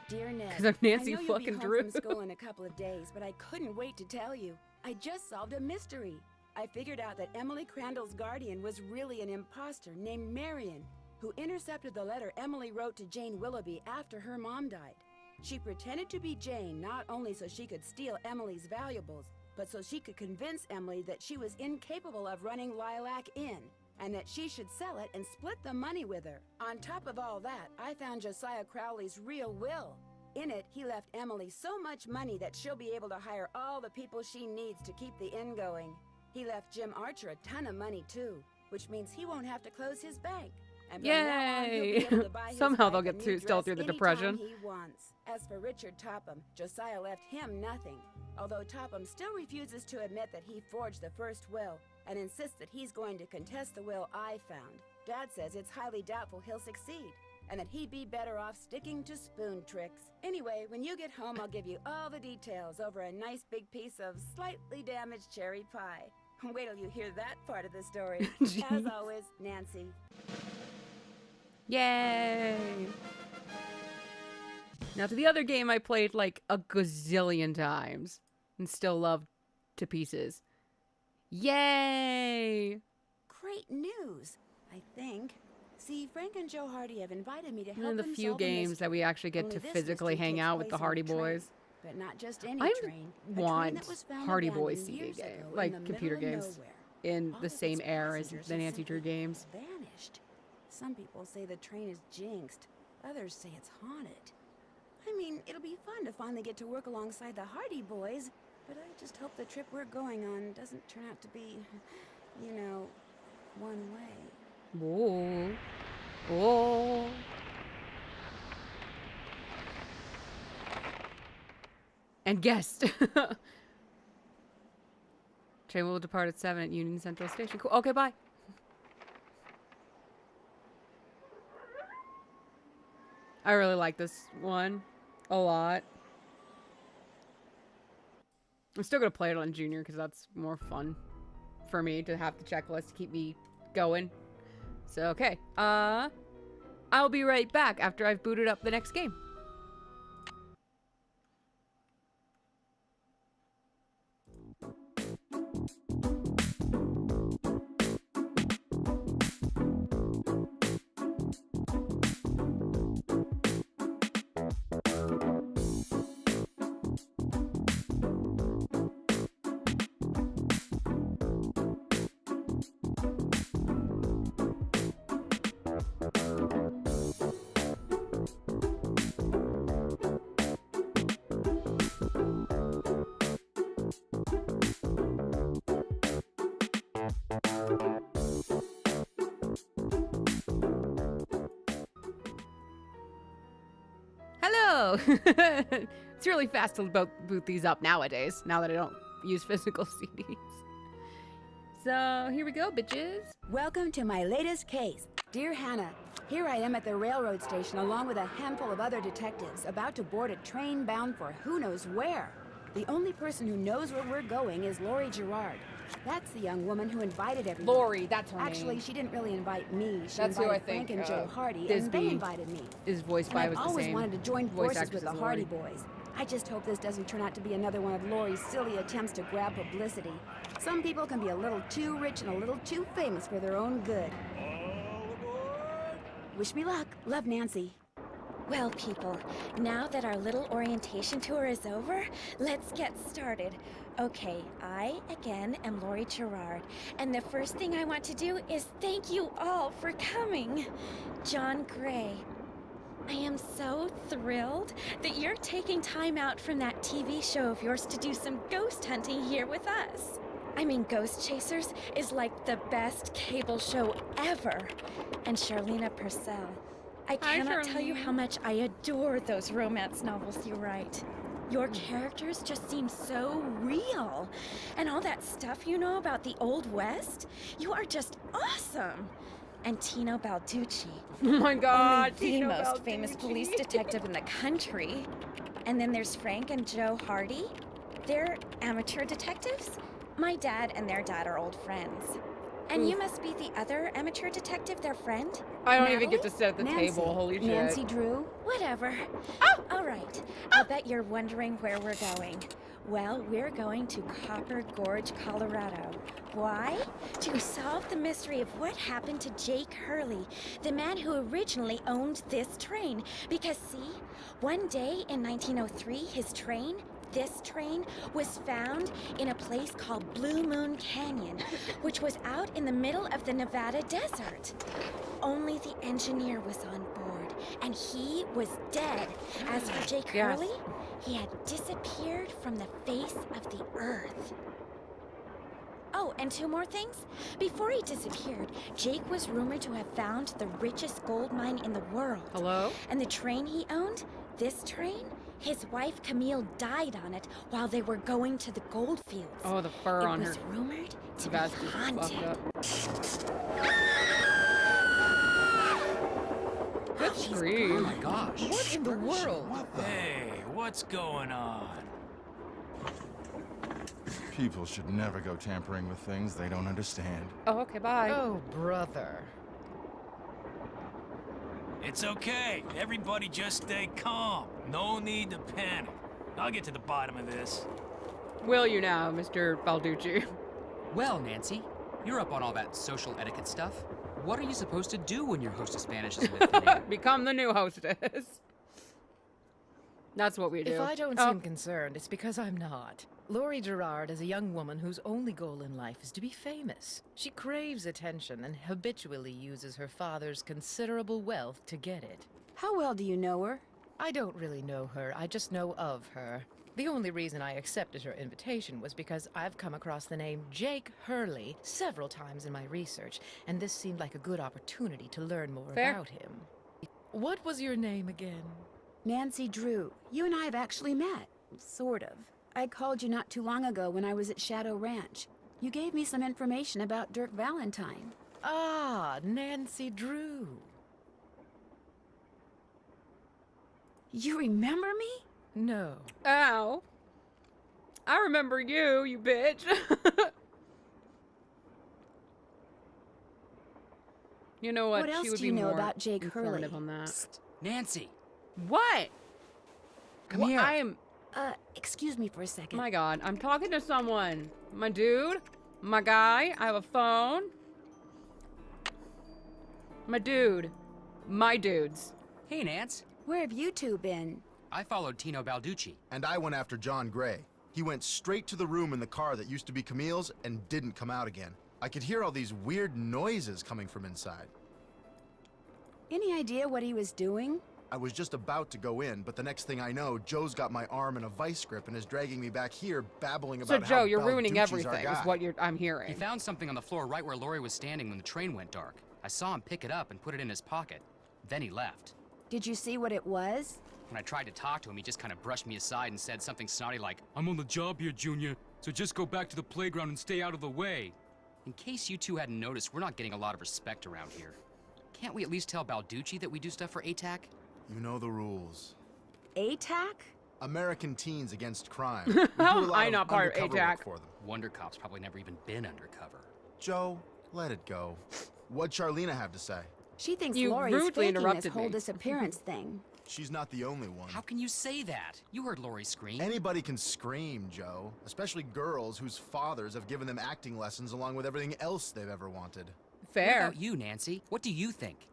Dear Ned, 'Cause I'm Nancy I know you'll fucking be home Drew. from school in a couple of days, but I couldn't wait to tell you. I just solved a mystery. I figured out that Emily Crandall's guardian was really an imposter named Marion, who intercepted the letter Emily wrote to Jane Willoughby after her mom died. She pretended to be Jane not only so she could steal Emily's valuables, but so she could convince Emily that she was incapable of running Lilac Inn, and that she should sell it and split the money with her. On top of all that, I found Josiah Crowley's real will. In it, he left Emily so much money that she'll be able to hire all the people she needs to keep the inn going. He left Jim Archer a ton of money too, which means he won't have to close his bank. And from now on, he'll be Yay! able to buy his Somehow wife they'll a get new through, still dress through the anytime depression. he wants. As for Richard Topham, Josiah left him nothing. Although Topham still refuses to admit that he forged the first will and insists that he's going to contest the will I found. Dad says it's highly doubtful he'll succeed, and that he'd be better off sticking to spoon tricks. Anyway, when you get home, I'll give you all the details over a nice big piece of slightly damaged cherry pie. Wait till you hear that part of the story. As always, Nancy. Yay! Now to the other game I played like a gazillion times and still loved to pieces. Yay! Great news, I think. See, Frank and Joe Hardy have invited me to help And the them few solve a games mystery. that we actually get Only to this physically mystery hang takes out with the place on Hardy a train, Boys. but not just any I train. A want train that was found Hardy Boys abandoned CD years game, ago in like the computer middle of games, nowhere. in All the of same its era as passengers the have Nancy Drew simply games. vanished. Some people say the train is jinxed. Others say it's haunted. I mean, it'll be fun to finally get to work alongside the Hardy Boys, but I just hope the trip we're going on doesn't turn out to be, you know, one way. Whoa. Whoa. And guest. Train will depart at 7 at Union Central Station. Cool. Okay, bye. I really like this one a lot. I'm still gonna play it on Junior because that's more fun for me to have the checklist to keep me going. So okay, I'll be right back after I've booted up the next game. Hello! It's really fast to boot these up nowadays, now that I don't use physical CDs. So, here we go, bitches. Welcome to my latest case. Dear Hannah, here I am at the railroad station along with a handful of other detectives about to board a train bound for who knows where. The only person who knows where we're going is Lori Gerard. That's the young woman who invited everyone. Lori, that's her Actually, name. she didn't really invite me. She That's who invited I think, Frank and Joe Hardy, Thisbe and they invited me. is voiced And by I've was the always same wanted to join voice forces with actress the as Hardy Lori. Boys. I just hope this doesn't turn out to be another one of Lori's silly attempts to grab publicity. Some people can be a little too rich and a little too famous for their own good. Wish me luck. Love, Nancy. Well, people, now that our little orientation tour is over, let's get started. Okay, I, again, am Lori Gerard, and the first thing I want to do is thank you all for coming. John Gray, I am so thrilled that you're taking time out from that TV show of yours to do some ghost hunting here with us. I mean, Ghost Chasers is like the best cable show ever. And Charlena Purcell, I cannot tell you how much I adore those romance novels you write. Your characters just seem so real. And all that stuff you know about the Old West, you are just awesome. And Tino Balducci. Oh my God, only Tino the most Balducci. famous police detective in the country. And then there's Frank and Joe Hardy. They're amateur detectives. My dad and their dad are old friends. And you must be the other amateur detective, their friend? I don't even Natalie? get to sit at the table, holy shit. Nancy Drew? Whatever. Oh! All right. I'll bet you're wondering where we're going. Well, we're going to Copper Gorge, Colorado. Why? To solve the mystery of what happened to Jake Hurley, the man who originally owned this train. Because, see, one day in 1903, his train, this train, was found in a place called Blue Moon Canyon, which was out in the middle of the Nevada desert. Only the engineer was on board, and he was dead. As for Jake Hurley, he had disappeared from the face of the earth. Oh, and two more things. Before he disappeared, Jake was rumored to have found the richest gold mine in the world. Hello? And the train he owned, this train, his wife Camille died on it while they were going to the gold fields. Oh, the fur on her. It was rumored to be Vest is haunted. fucked up. Good scream. Oh my gosh. What in the world? Hey, what's going on? People should never go tampering with things they don't understand. Oh, okay, bye. Oh, brother. It's okay. Everybody just stay calm. No need to panic. I'll get to the bottom of this. Will you now, Mr. Balducci? Well, Nancy, you're up on all that social etiquette stuff. What are you supposed to do when your hostess vanishes with the name? Become the new hostess. That's what we do. If I don't seem concerned, it's because I'm not. Laurie Gerard is a young woman whose only goal in life is to be famous. She craves attention and habitually uses her father's considerable wealth to get it. How well do you know her? I don't really know her, I just know of her. The only reason I accepted her invitation was because I've come across the name Jake Hurley several times in my research, and this seemed like a good opportunity to learn more about him. What was your name again? Nancy Drew. You and I have actually met. Sort of. I called you not too long ago when I was at Shadow Ranch. You gave me some information about Dirk Valentine. Ah, Nancy Drew. You remember me? No. Ow. I remember you, you bitch. You know what? What else She would do be you know more about Jake Hurley? informative on that. Nancy. What? Come here. I am. Excuse me for a second. My God, I'm talking to someone. My dude, my guy. I have a phone. My dude, my dudes. Hey, Nance. Where have you two been? I followed Tino Balducci. And I went after John Gray. He went straight to the room in the car that used to be Camille's and didn't come out again. I could hear all these weird noises coming from inside. Any idea what he was doing? I was just about to go in, but the next thing I know, Joe's got my arm in a vice grip and is dragging me back here, babbling about how So Joe, you're ruining Balducci's our everything. guy. Is what I'm hearing. He found something on the floor right where Laurie was standing when the train went dark. I saw him pick it up and put it in his pocket. Then he left. Did you see what it was? When I tried to talk to him, he just kind of brushed me aside and said something snotty like, "I'm on the job here, Junior, so just go back to the playground and stay out of the way." In case you two hadn't noticed, we're not getting a lot of respect around here. Can't we at least tell Balducci that we do stuff for ATAC? You know the rules. ATAC? American Teens Against Crime. We do a lot I'm of not part of undercover work ATAC. for them. Wonder Cop's probably never even been undercover. Joe, let it go. What'd Charlena have to say? She thinks You Laurie's rudely faking this interrupted whole me. disappearance thing. She's not the only one. How can you say that? You heard Laurie scream. Anybody can scream, Joe. Especially girls whose fathers have given them acting lessons along with everything else they've ever wanted. Fair. What about you, Nancy? What do you think?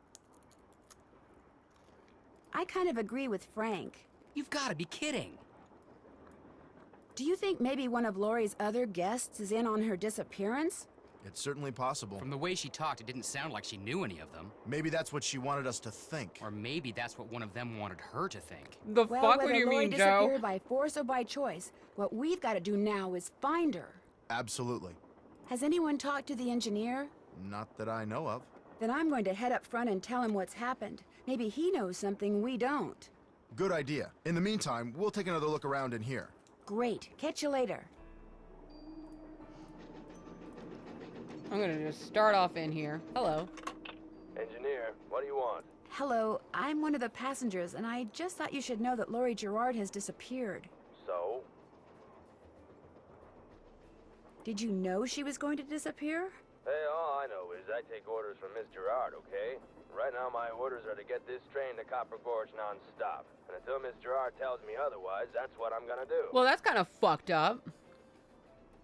I kind of agree with Frank. You've got to be kidding. Do you think maybe one of Laurie's other guests is in on her disappearance? It's certainly possible. From the way she talked, it didn't sound like she knew any of them. Maybe that's what she wanted us to think. Or maybe that's what one of them wanted her to think. The Well, fuck? whether What do you Laurie mean, Joe? disappeared by force or by choice, what we've got to do now is find her. Absolutely. Has anyone talked to the engineer? Not that I know of. Then I'm going to head up front and tell him what's happened. Maybe he knows something we don't. Good idea. In the meantime, we'll take another look around in here. Great. Catch you later. I'm gonna just start off in here. Hello. Engineer, what do you want? Hello, I'm one of the passengers, and I just thought you should know that Laurie Gerard has disappeared. So? Did you know she was going to disappear? Hey, all I know is I take orders from Miss Gerard, okay? Right now my orders are to get this train to Copper Gorge non-stop. And until Miss Gerard tells me otherwise, that's what I'm gonna do. Well, that's kind of fucked up.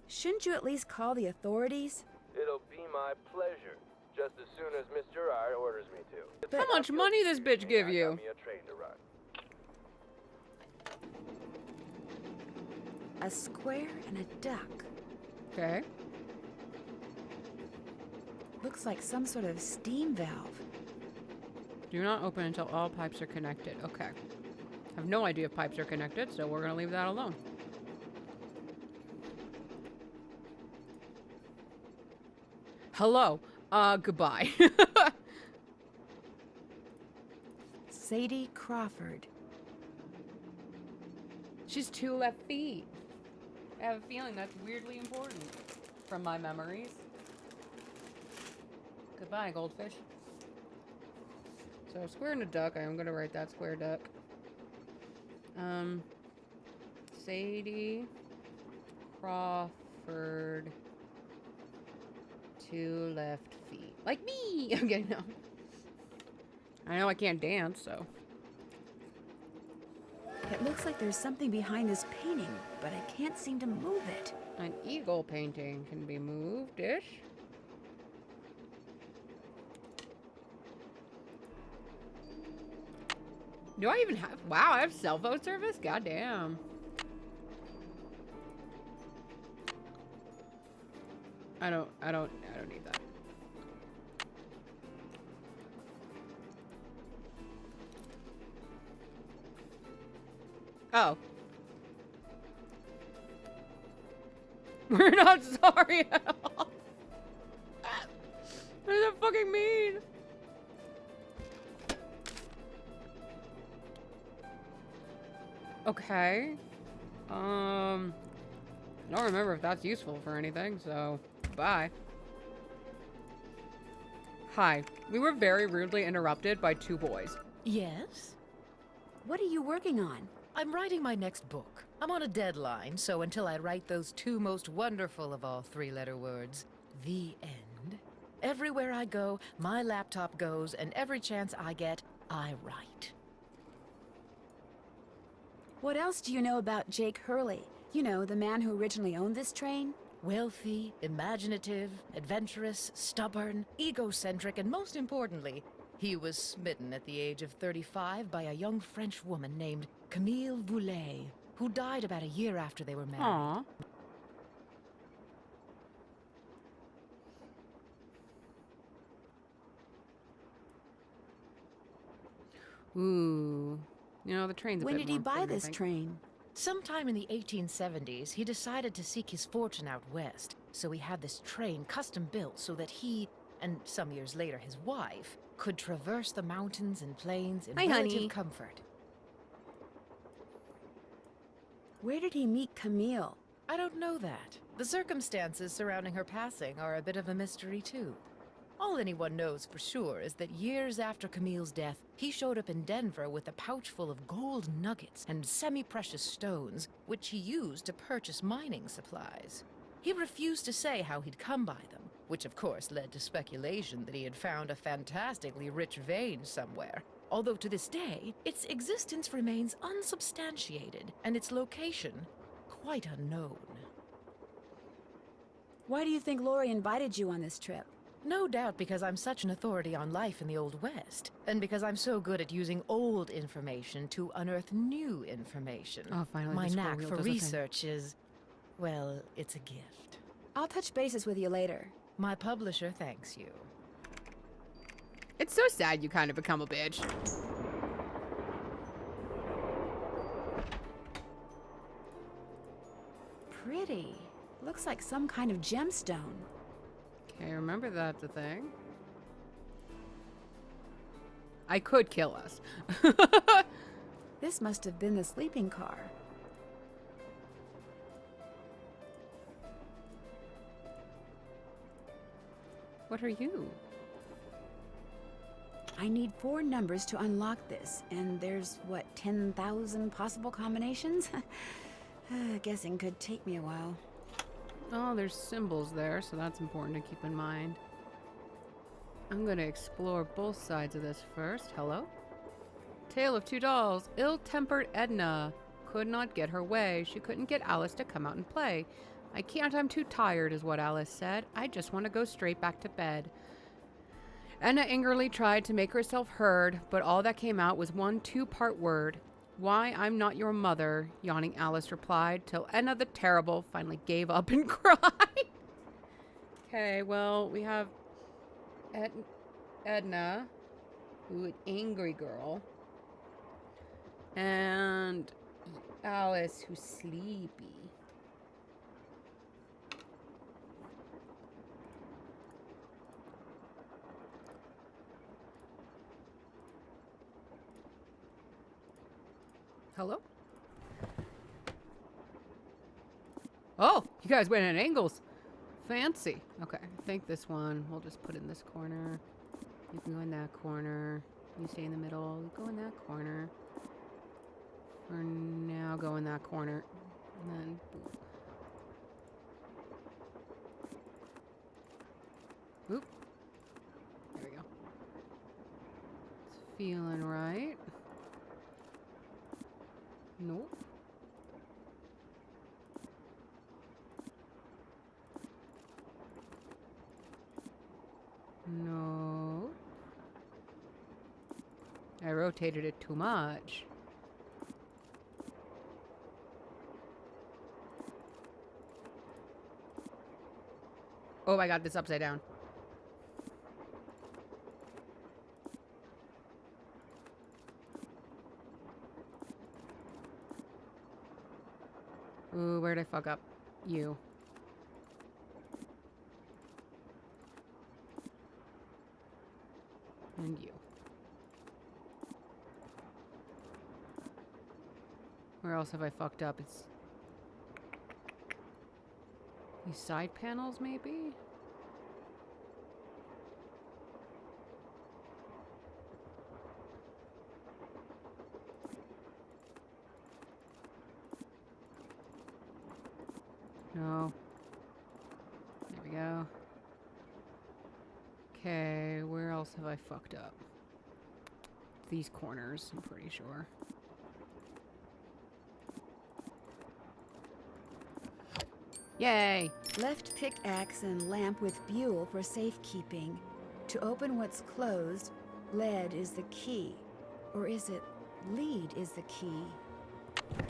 Shouldn't you at least call the authorities? It'll be my pleasure, just as soon as Miss Gerard orders me to. How much money this bitch give I you? got me a train to run. A square and a duck. Okay. Looks like some sort of steam valve. Do not open until all pipes are connected. Okay. I have no idea if pipes are connected, so we're gonna leave that alone. Hello. Goodbye. Sadie Crawford. She's 2 left feet. I have a feeling that's weirdly important from my memories. Goodbye, goldfish. So square and a duck. I am gonna write that square duck. Sadie Crawford. 2 left feet. Like me! Okay, no. I know I can't dance, so. It looks like there's something behind this painting, but I can't seem to move it. An eagle painting can be moved-ish. Do I even have? Wow, I have cell phone service. Goddamn. I don't need that. Oh. We're not sorry at all. What does that fucking mean? Okay. I don't remember if that's useful for anything, so bye. Hi. We were very rudely interrupted by two boys. Yes? What are you working on? I'm writing my next book. I'm on a deadline, so until I write those two most wonderful of all three-letter words, the end, everywhere I go, my laptop goes, and every chance I get, I write. What else do you know about Jake Hurley? You know, the man who originally owned this train? Wealthy, imaginative, adventurous, stubborn, egocentric, and most importantly, he was smitten at the age of 35 by a young French woman named Camille Boulet, who died about a year after they were married. Aww. Ooh. You know, the train's a When bit did he more buy important, I this think. train? Sometime in the 1870s, he decided to seek his fortune out west, so he had this train custom built so that he, and some years later his wife, could traverse the mountains and plains in Hi, relative honey. comfort. Where did he meet Camille? I don't know that. The circumstances surrounding her passing are a bit of a mystery, too. All anyone knows for sure is that years after Camille's death, he showed up in Denver with a pouch full of gold nuggets and semi-precious stones, which he used to purchase mining supplies. He refused to say how he'd come by them, which of course led to speculation that he had found a fantastically rich vein somewhere. Although to this day, its existence remains unsubstantiated, and its location quite unknown. Why do you think Lori invited you on this trip? No doubt because I'm such an authority on life in the Old West, and because I'm so good at using old information to unearth new information. Oh, finally, My the scroll knack wheel for does a thing. research is, well, it's a gift. I'll touch bases with you later. My publisher thanks you. It's so sad you kind of become a bitch. Pretty. Looks like some kind of gemstone. Okay, remember that's a thing. I could kill us. This must have been the sleeping car. What are you? I need 4 numbers to unlock this, and there's, what, 10,000 possible combinations? Guessing could take me a while. Oh, there's symbols there, so that's important to keep in mind. I'm gonna explore both sides of this first. Hello? Tale of Two Dolls. Ill-tempered Edna could not get her way. She couldn't get Alice to come out and play. I can't, I'm too tired, is what Alice said. I just want to go straight back to bed. Edna angrily tried to make herself heard, but all that came out was one 2-part word. Why, I'm not your mother, yawning Alice replied, till Edna the Terrible finally gave up and cried. Okay, well, we have Edna, who an angry girl, and Alice, who's sleepy. Hello? Oh, you guys went at angles. Fancy. Okay, I think this one, we'll just put in this corner. You can go in that corner. You stay in the middle. You go in that corner. For now, go in that corner. And then, boop. Oop. There we go. It's feeling right. Nope. No. I rotated it too much. Oh, I got this upside down. Ooh, where'd I fuck up? You. And you. Where else have I fucked up? It's... these side panels, maybe? No. There we go. Okay, where else have I fucked up? These corners, I'm pretty sure. Yay! Left pickaxe and lamp with buhl for safekeeping. To open what's closed, lead is the key. Or is it lead is the key?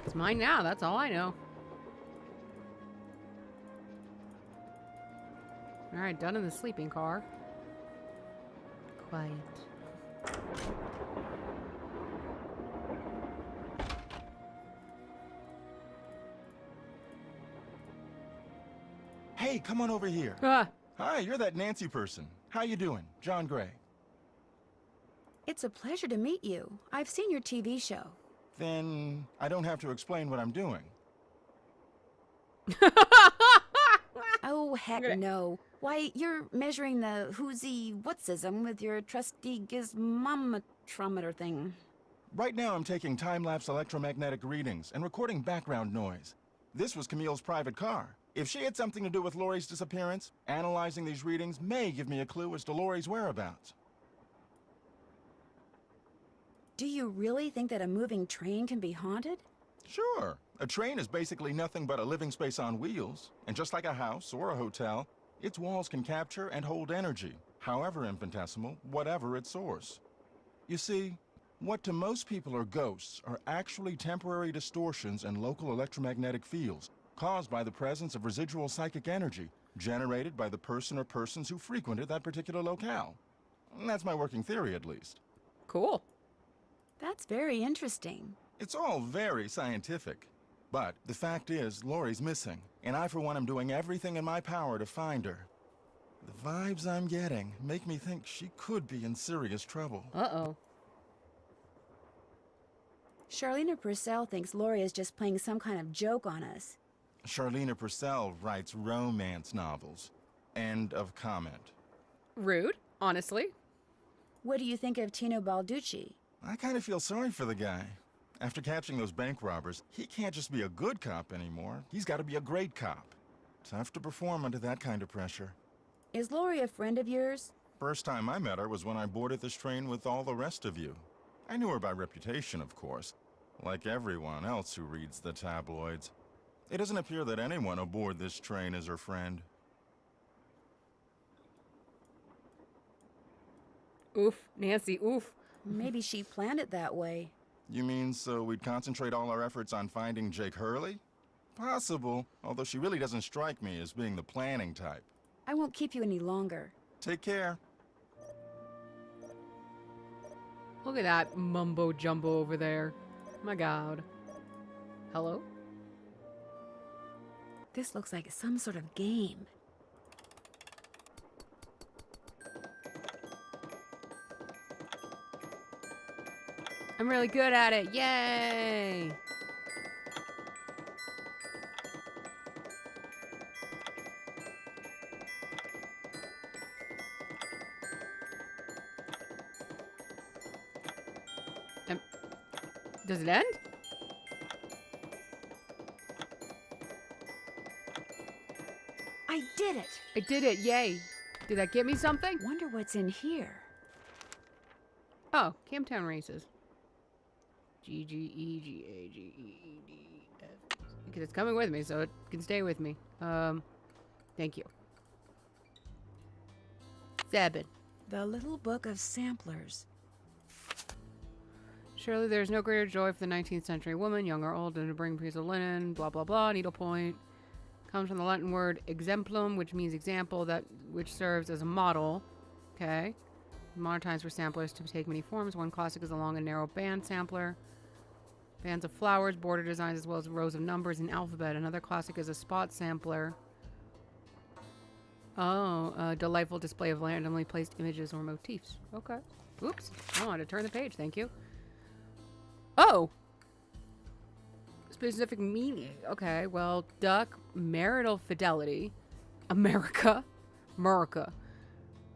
It's mine now, that's all I know. Alright, done in the sleeping car. Quiet. Hey, come on over here. Ah. Hi, you're that Nancy person. How you doing? John Gray. It's a pleasure to meet you. I've seen your TV show. Then I don't have to explain what I'm doing. Oh, heck no. Why, you're measuring the whoozy whatsism with your trusty gizmometrometer thing. Right now I'm taking time-lapse electromagnetic readings and recording background noise. This was Camille's private car. If she had something to do with Laurie's disappearance, analyzing these readings may give me a clue as to Laurie's whereabouts. Do you really think that a moving train can be haunted? Sure. A train is basically nothing but a living space on wheels. And just like a house or a hotel, its walls can capture and hold energy, however infinitesimal, whatever its source. You see, what to most people are ghosts are actually temporary distortions in local electromagnetic fields caused by the presence of residual psychic energy generated by the person or persons who frequented that particular locale. That's my working theory, at least. Cool. That's very interesting. It's all very scientific. But the fact is, Laurie's missing, and I, for one, am doing everything in my power to find her. The vibes I'm getting make me think she could be in serious trouble. Uh-oh. Charlena Purcell thinks Laurie is just playing some kind of joke on us. Charlena Purcell writes romance novels. End of comment. Rude, honestly. What do you think of Tino Balducci? I kind of feel sorry for the guy. After catching those bank robbers, he can't just be a good cop anymore. He's got to be a great cop. Tough to perform under that kind of pressure. Is Laurie a friend of yours? First time I met her was when I boarded this train with all the rest of you. I knew her by reputation, of course, like everyone else who reads the tabloids. It doesn't appear that anyone aboard this train is her friend. Oof, Nancy, oof. Maybe she planned it that way. You mean so we'd concentrate all our efforts on finding Jake Hurley? Possible, although she really doesn't strike me as being the planning type. I won't keep you any longer. Take care. Look at that mumbo jumbo over there. My God. Hello? This looks like some sort of game. I'm really good at it. Yay! Does it end? I did it! I did it, yay. Did that get me something? Wonder what's in here. Oh, Camptown races. G-G-E-G-A-G-E-E-D-F. Because it's coming with me, so it can stay with me. Thank you. 7. The Little Book of Samplers. Surely there's no greater joy for the 19th century woman, young or old, than to bring a piece of linen, blah, blah, blah, needlepoint. Comes from the Latin word exemplum, which means example, which serves as a model. Okay. In modern times for samplers to take many forms. One classic is a long and narrow band sampler. Bands of flowers, border designs, as well as rows of numbers and alphabet. Another classic is a spot sampler. Oh, a delightful display of randomly placed images or motifs. Okay. Oops. I wanted to turn the page. Thank you. Oh! Specific meaning. Okay, well, duck, marital fidelity, America,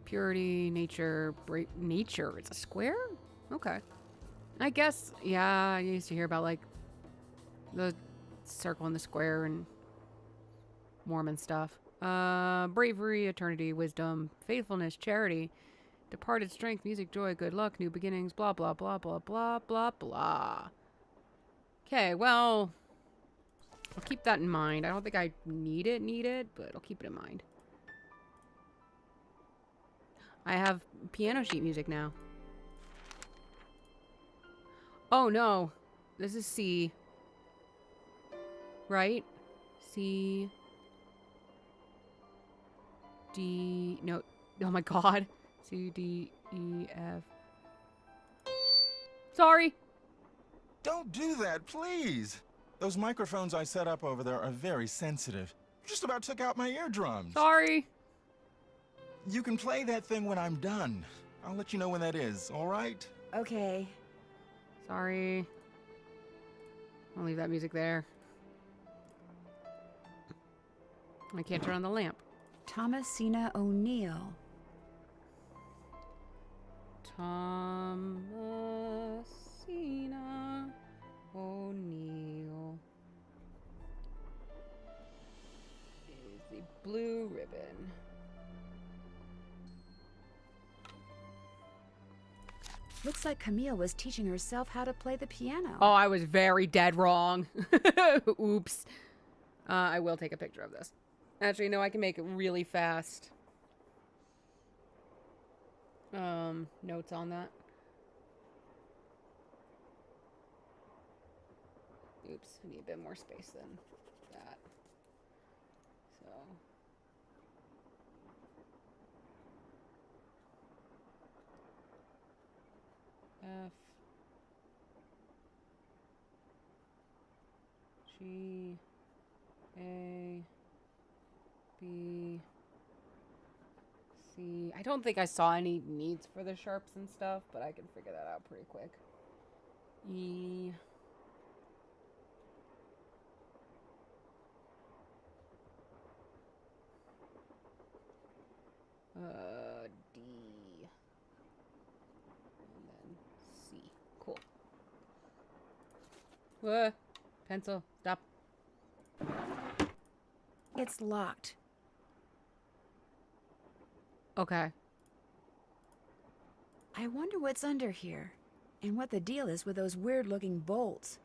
purity, nature, nature. It's a square? Okay. I guess, yeah, I used to hear about, like, the circle and the square and Mormon stuff. Bravery, eternity, wisdom, faithfulness, charity, departed strength, music, joy, good luck, new beginnings, blah, blah, blah, blah, blah, blah, blah. Okay, well, I'll keep that in mind. I don't think I need it, but I'll keep it in mind. I have piano sheet music now. Oh, no. This is C. Right? C. D. No. Oh, my God. C, D, E, F. Sorry. Don't do that, please. Those microphones I set up over there are very sensitive. Just about took out my eardrums. Sorry. You can play that thing when I'm done. I'll let you know when that is, all right? Okay. Sorry. I'll leave that music there. I can't turn on the lamp. Thomasina O'Neill. Thomasina O'Neill is the blue ribbon. Looks like Camille was teaching herself how to play the piano. Oh, I was very dead wrong. Oops. I will take a picture of this. Actually, no, I can make it really fast. Notes on that. Oops, I need a bit more space than that. So. F. G. A. B. C. I don't think I saw any needs for the sharps and stuff, but I can figure that out pretty quick. E. D. And then C. Cool. Pencil. Stop. It's locked. Okay. I wonder what's under here, and what the deal is with those weird-looking bolts.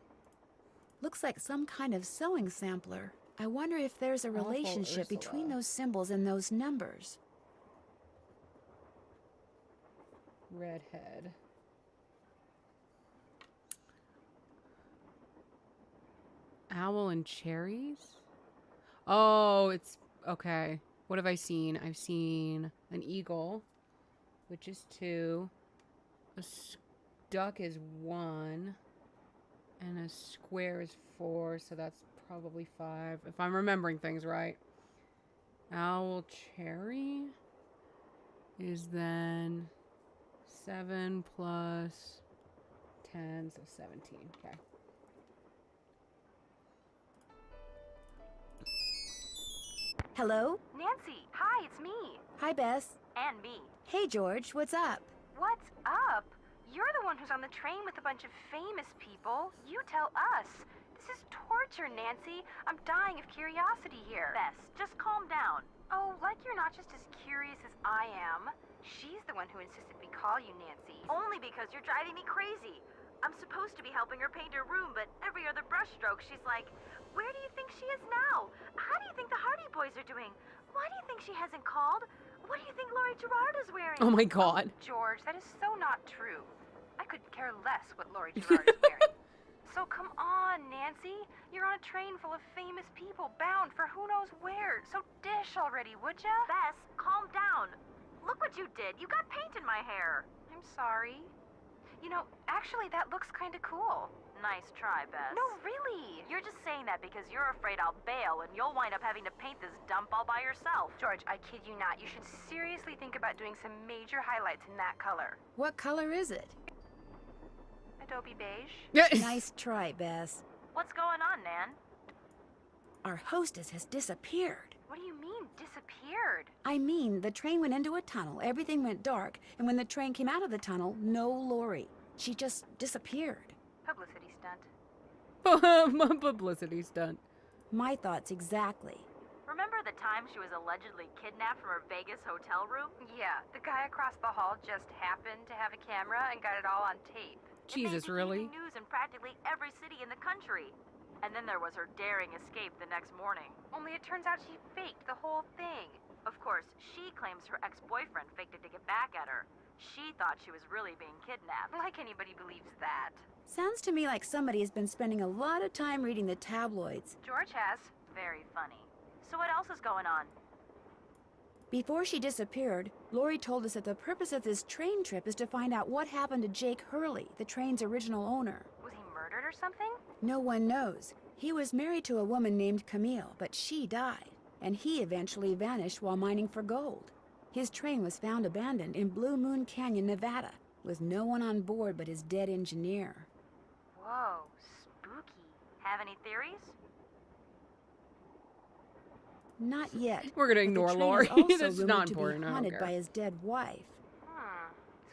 Looks like some kind of sewing sampler. I wonder if there's a relationship between those symbols and those numbers. Redhead. Owl and cherries? Oh, it's... Okay. What have I seen? I've seen an eagle, which is 2. A duck is 1. And a square is 4, so that's probably 5. If I'm remembering things right. Owl cherry is then 7 plus 10, so 17. Okay. Hello? Nancy, hi, it's me. Hi, Bess. And me. Hey, George, what's up? What's up? You're the one who's on the train with a bunch of famous people. You tell us. This is torture, Nancy. I'm dying of curiosity here. Bess, just calm down. Oh, like you're not just as curious as I am. She's the one who insisted we call you Nancy. Only because you're driving me crazy. I'm supposed to be helping her paint her room, but every other brushstroke, she's like, where do you think she is now? How do you think the Hardy Boys are doing? Why do you think she hasn't called? What do you think Laurie Gerard is wearing? Oh my God. George, that is so not true. I could care less what Lori Gerard is wearing. So come on, Nancy. You're on a train full of famous people bound for who knows where. So dish already, would ya? Bess, calm down. Look what you did. You got paint in my hair. I'm sorry. You know, actually, that looks kind of cool. Nice try, Bess. No, really. You're just saying that because you're afraid I'll bail and you'll wind up having to paint this dump all by yourself. George, I kid you not. You should seriously think about doing some major highlights in that color. What color is it? Adobe beige. Nice try, Bess. What's going on, Nan? Our hostess has disappeared. What do you mean, disappeared? I mean, the train went into a tunnel, everything went dark, and when the train came out of the tunnel, no Lori. She just disappeared. Publicity stunt. Publicity stunt. My thoughts exactly. Remember the time she was allegedly kidnapped from her Vegas hotel room? Yeah, the guy across the hall just happened to have a camera and got it all on tape. Jesus, really? News in practically every city in the country. And then there was her daring escape the next morning. Only it turns out she faked the whole thing. Of course, she claims her ex-boyfriend faked it to get back at her. She thought she was really being kidnapped. Like anybody believes that. Sounds to me like somebody has been spending a lot of time reading the tabloids. George has. Very funny. So what else is going on? Before she disappeared, Lori told us that the purpose of this train trip is to find out what happened to Jake Hurley, the train's original owner. Was he murdered or something? No one knows. He was married to a woman named Camille, but she died, and he eventually vanished while mining for gold. His train was found abandoned in Blue Moon Canyon, Nevada, with no one on board but his dead engineer. Whoa, spooky. Have any theories? Not yet. We're gonna ignore Lori. Also That's rumored not to be important. I don't haunted care. by his dead wife.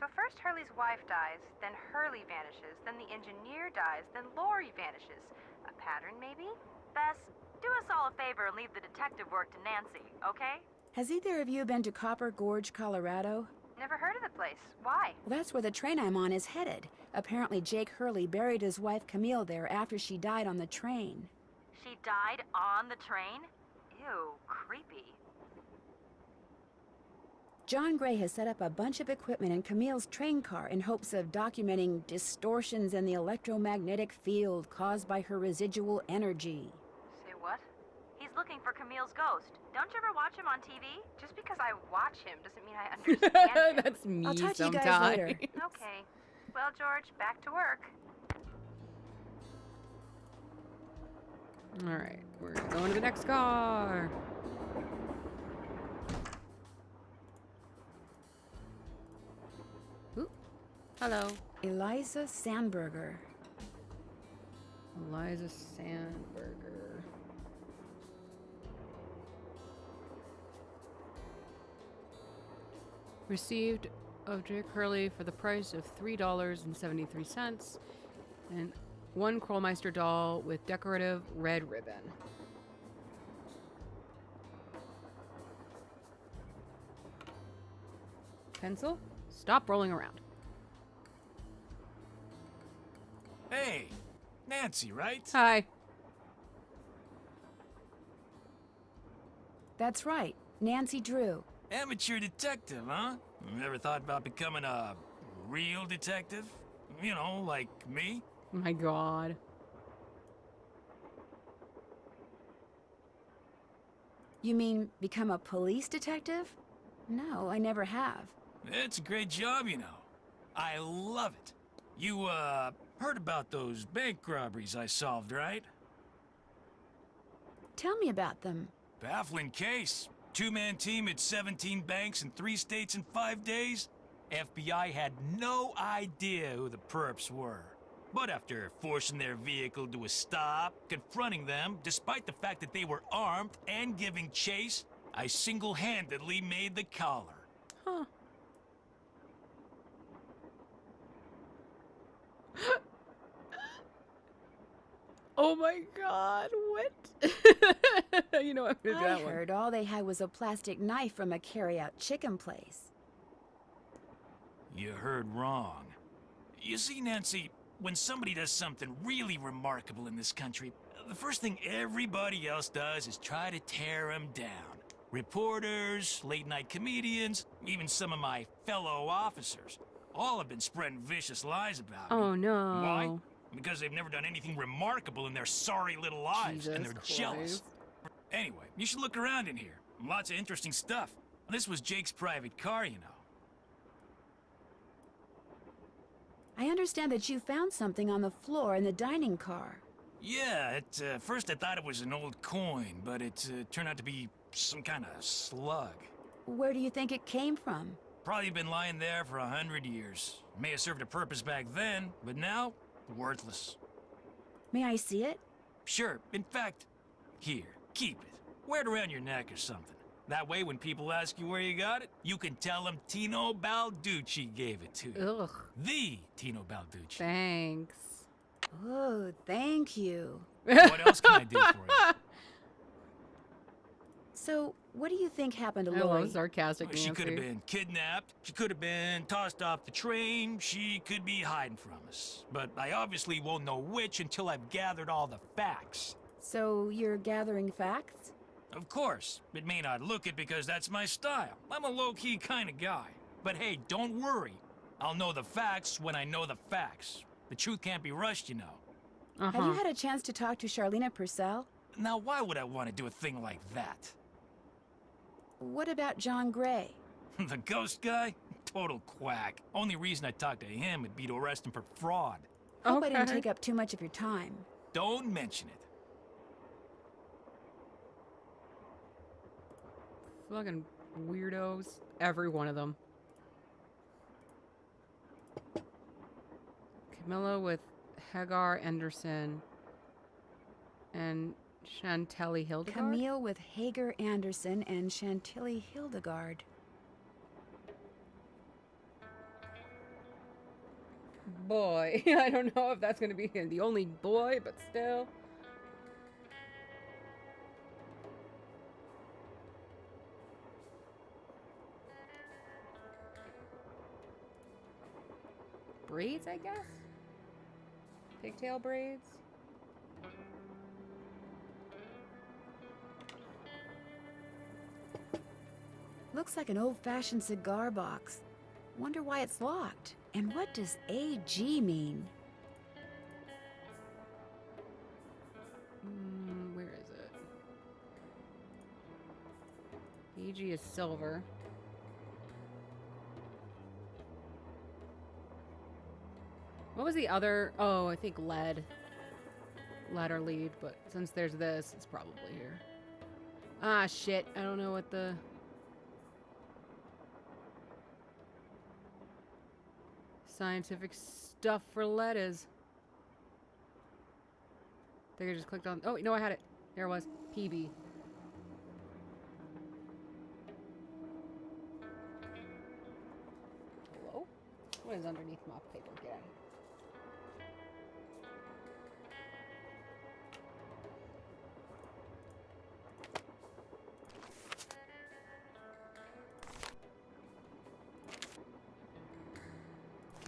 So first Hurley's wife dies, then Hurley vanishes, then the engineer dies, then Lori vanishes. A pattern, maybe? Bess, do us all a favor and leave the detective work to Nancy, okay? Has either of you been to Copper Gorge, Colorado? Never heard of the place. Why? Well, that's where the train I'm on is headed. Apparently Jake Hurley buried his wife Camille there after she died on the train. She died on the train? Ew, creepy. John Gray has set up a bunch of equipment in Camille's train car in hopes of documenting distortions in the electromagnetic field caused by her residual energy. Say what? He's looking for Camille's ghost. Don't you ever watch him on TV? Just because I watch him doesn't mean I understand him. That's me I'll talk to you sometimes. guys later. Okay. Well, George, back to work. All right, we're going to the next car. Ooh, hello. Eliza Sandberger. Eliza Sandberger. Received of Jake Hurley for the price of $3.73 and one Krollmeister doll with decorative red ribbon. Pencil? Stop rolling around. Hey, Nancy, right? Hi. That's right, Nancy Drew. Amateur detective, huh? Never thought about becoming a real detective? You know, like me? Oh my god. You mean become a police detective? No, I never have. It's a great job, you know. I love it. You, heard about those bank robberies I solved, right? Tell me about them. Baffling case. Two-man team at 17 banks in 3 states in 5 days. FBI had no idea who the perps were. But after forcing their vehicle to a stop, confronting them, despite the fact that they were armed and giving chase, I single-handedly made the collar. Huh. Oh my god, what? You know, I'm gonna do I that one. heard all they had was a plastic knife from a carry-out chicken place. You heard wrong. You see, Nancy, when somebody does something really remarkable in this country, the first thing everybody else does is try to tear them down. Reporters, late-night comedians, even some of my fellow officers. All have been spreading vicious lies about Oh, me. no. Why? Because they've never done anything remarkable in their sorry little lives, and they're Jesus jealous. Anyway, you should look around in here. Lots of interesting stuff. This was Jake's private car, you know. I understand that you found something on the floor in the dining car. Yeah, at first I thought it was an old coin, but it turned out to be some kind of slug. Where do you think it came from? Probably been lying there for 100 years. May have served a purpose back then, but now, worthless. May I see it? Sure. In fact, here, keep it. Wear it around your neck or something. That way, when people ask you where you got it, you can tell them Tino Balducci gave it to you. Ugh. The Tino Balducci. Thanks. Oh, thank you. What else can I do for you? So, what do you think happened to I Lori? love sarcastic She Nancy. could have been kidnapped. She could have been tossed off the train. She could be hiding from us. But I obviously won't know which until I've gathered all the facts. So, you're gathering facts? Of course. It may not look it because that's my style. I'm a low-key kind of guy. But hey, don't worry. I'll know the facts when I know the facts. The truth can't be rushed, you know. Have you had a chance to talk to Charlena Purcell? Now, why would I want to do a thing like that? What about John Gray? The ghost guy? Total quack. Only reason I talked to him would be to arrest him for fraud. Hope I didn't take up too much of your time. Don't mention it. Fucking weirdos. Every one of them. Camilla with Hagar Anderson and Chantilly Hildegard. Camille with Hagar Anderson and Chantilly Hildegard. Boy. I don't know if that's going to be the only boy, but still. Braids, I guess? Pigtail braids? Looks like an old-fashioned cigar box. Wonder why it's locked. And what does AG mean? Where is it? AG is silver. What was the other? Oh, I think lead. Lead or lead, but since there's this, it's probably here. Ah, shit. I don't know what the... scientific stuff for lead is. I think I just clicked on... Oh, no, I had it. There it was. PB. Hello? What is underneath my paper? Get out of here.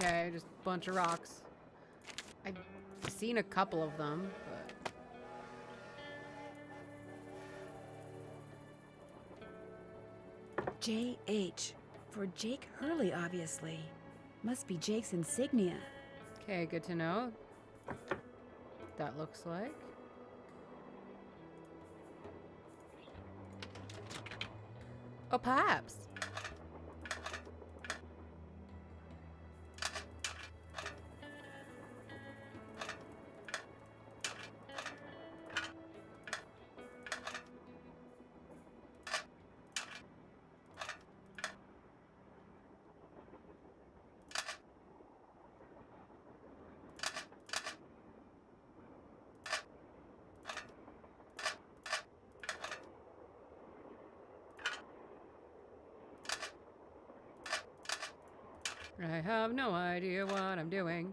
Okay, just a bunch of rocks. I've seen a couple of them, but... JH. For Jake Hurley, obviously. Must be Jake's insignia. Okay, good to know. That looks like. Oh, perhaps. I have no idea what I'm doing.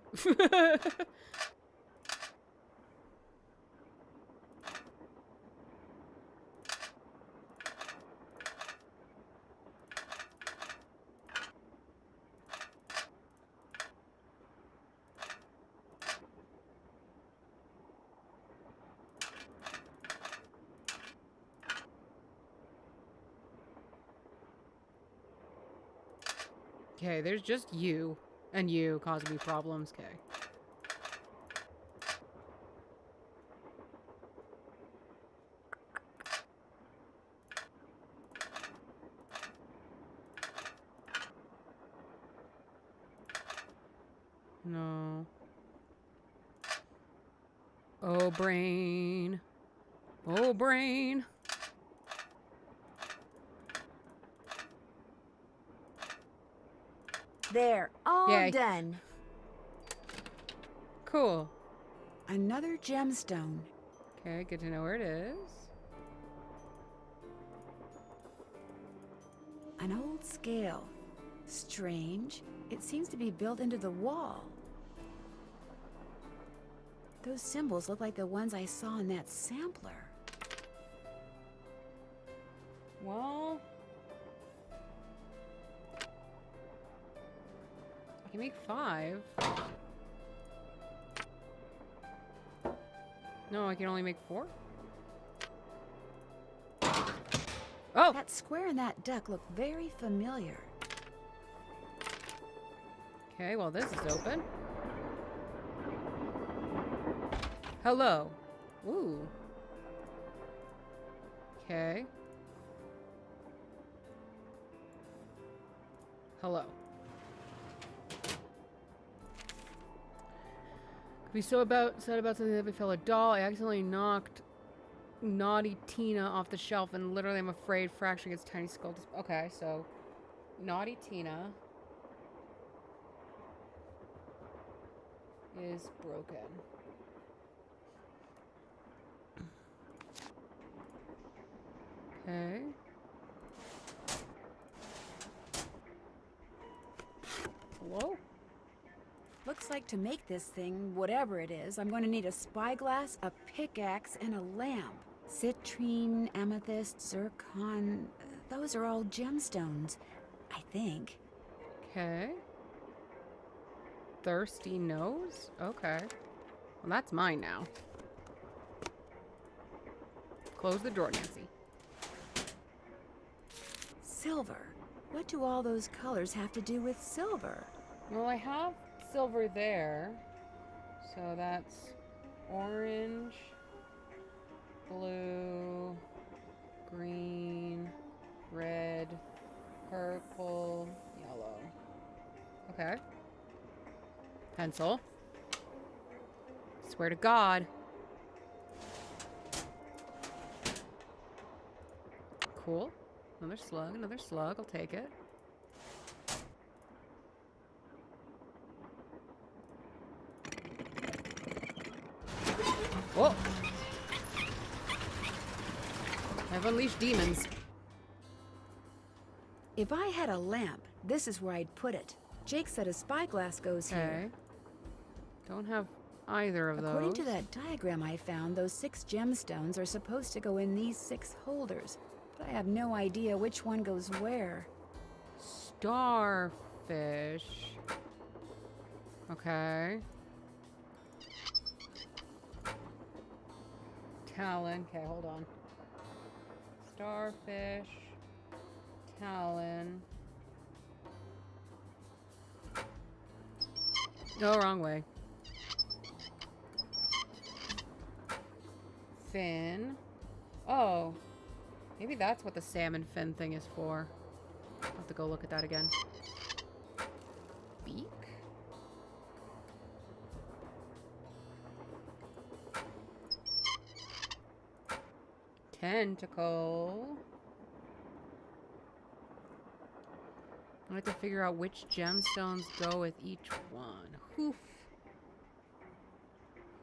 Okay, there's just you. And you causing me problems, okay. No. Oh, brain. Oh, brain. There, all Yay. done. Cool. Another gemstone. Okay, good to know where it is. An old scale. Strange. It seems to be built into the wall. Those symbols look like the ones I saw in that sampler. Well, I can make 5. No, I can only make 4. Oh! That square and that duck look very familiar. Okay, well, this is open. Hello. Ooh. Okay. Hello. Could be so sad about something that befell a doll. I accidentally knocked Naughty Tina off the shelf, and literally I'm afraid fracturing its tiny skull. Okay, so Naughty Tina is broken. Okay. Hello? Looks like to make this thing, whatever it is, I'm going to need a spyglass, a pickaxe, and a lamp. Citrine, amethyst, zircon, those are all gemstones, I think. Okay. Thirsty nose? Okay. Well, that's mine now. Close the door, Nancy. Silver. What do all those colors have to do with silver? Well, I have silver there. So that's orange, blue, green, red, purple, yellow. Okay. Pencil. Swear to God. Cool. Another slug, another slug. I'll take it. Whoa! I've unleashed demons. If I had a lamp, this is where I'd put it. Jake said a spyglass goes here. Don't have either of those. According to that diagram I found, those 6 gemstones are supposed to go in these 6 holders. But I have no idea which one goes where. Starfish. Okay. Talon. Okay, hold on. Starfish. Talon. No, wrong way. Fin. Oh. Maybe that's what the salmon fin thing is for. I'll have to go look at that again. Beak? Tentacle. I have to figure out which gemstones go with each one. Hoof.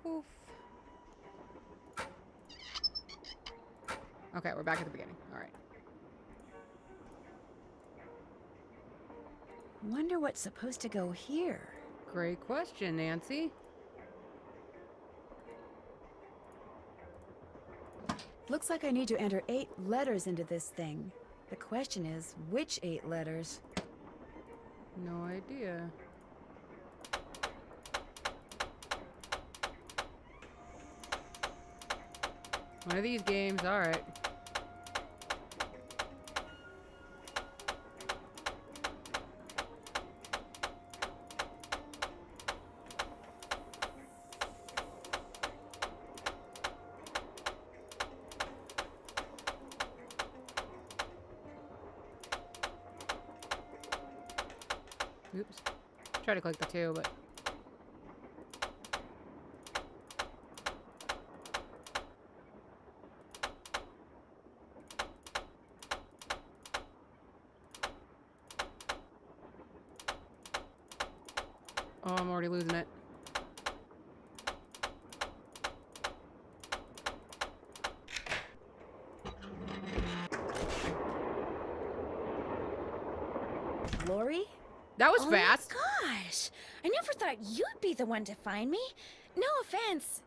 Hoof. Okay, we're back at the beginning. All right. Wonder what's supposed to go here. Great question, Nancy. Looks like I need to enter 8 letters into this thing. The question is, which 8 letters? No idea. One of these games, alright. Oops. Try to click the 2, but... Oh, I'm already losing it. Lori? That was oh fast. My gosh, I never thought you'd be the one to find me. No offense,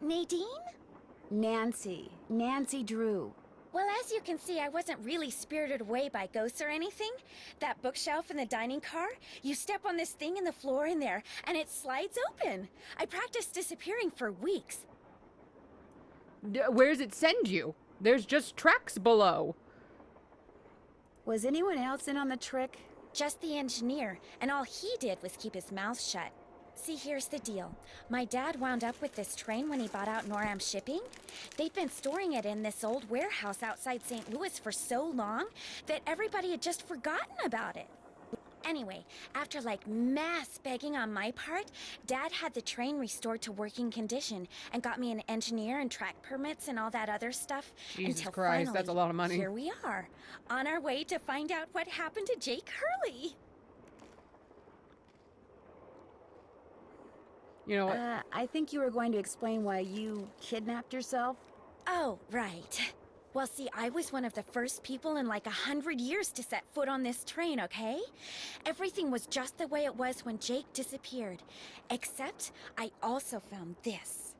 Nadine? Nancy Drew. Well, as you can see, I wasn't really spirited away by ghosts or anything. That bookshelf in the dining car, you step on this thing in the floor in there, and it slides open. I practiced disappearing for weeks. Where does it send you? There's just tracks below. Was anyone else in on the trick? Just the engineer, and all he did was keep his mouth shut. See, here's the deal. My dad wound up with this train when he bought out Noram Shipping. They'd been storing it in this old warehouse outside St. Louis for so long that everybody had just forgotten about it. Anyway, after like mass begging on my part, Dad had the train restored to working condition and got me an engineer and track permits and all that other stuff. Jesus until Christ, finally, that's a lot of money. Here we are, on our way to find out what happened to Jake Hurley. You know what? I think you were going to explain why you kidnapped yourself. Oh, right. Well, see, I was one of the first people in like 100 years to set foot on this train, okay? Everything was just the way it was when Jake disappeared. Except, I also found this.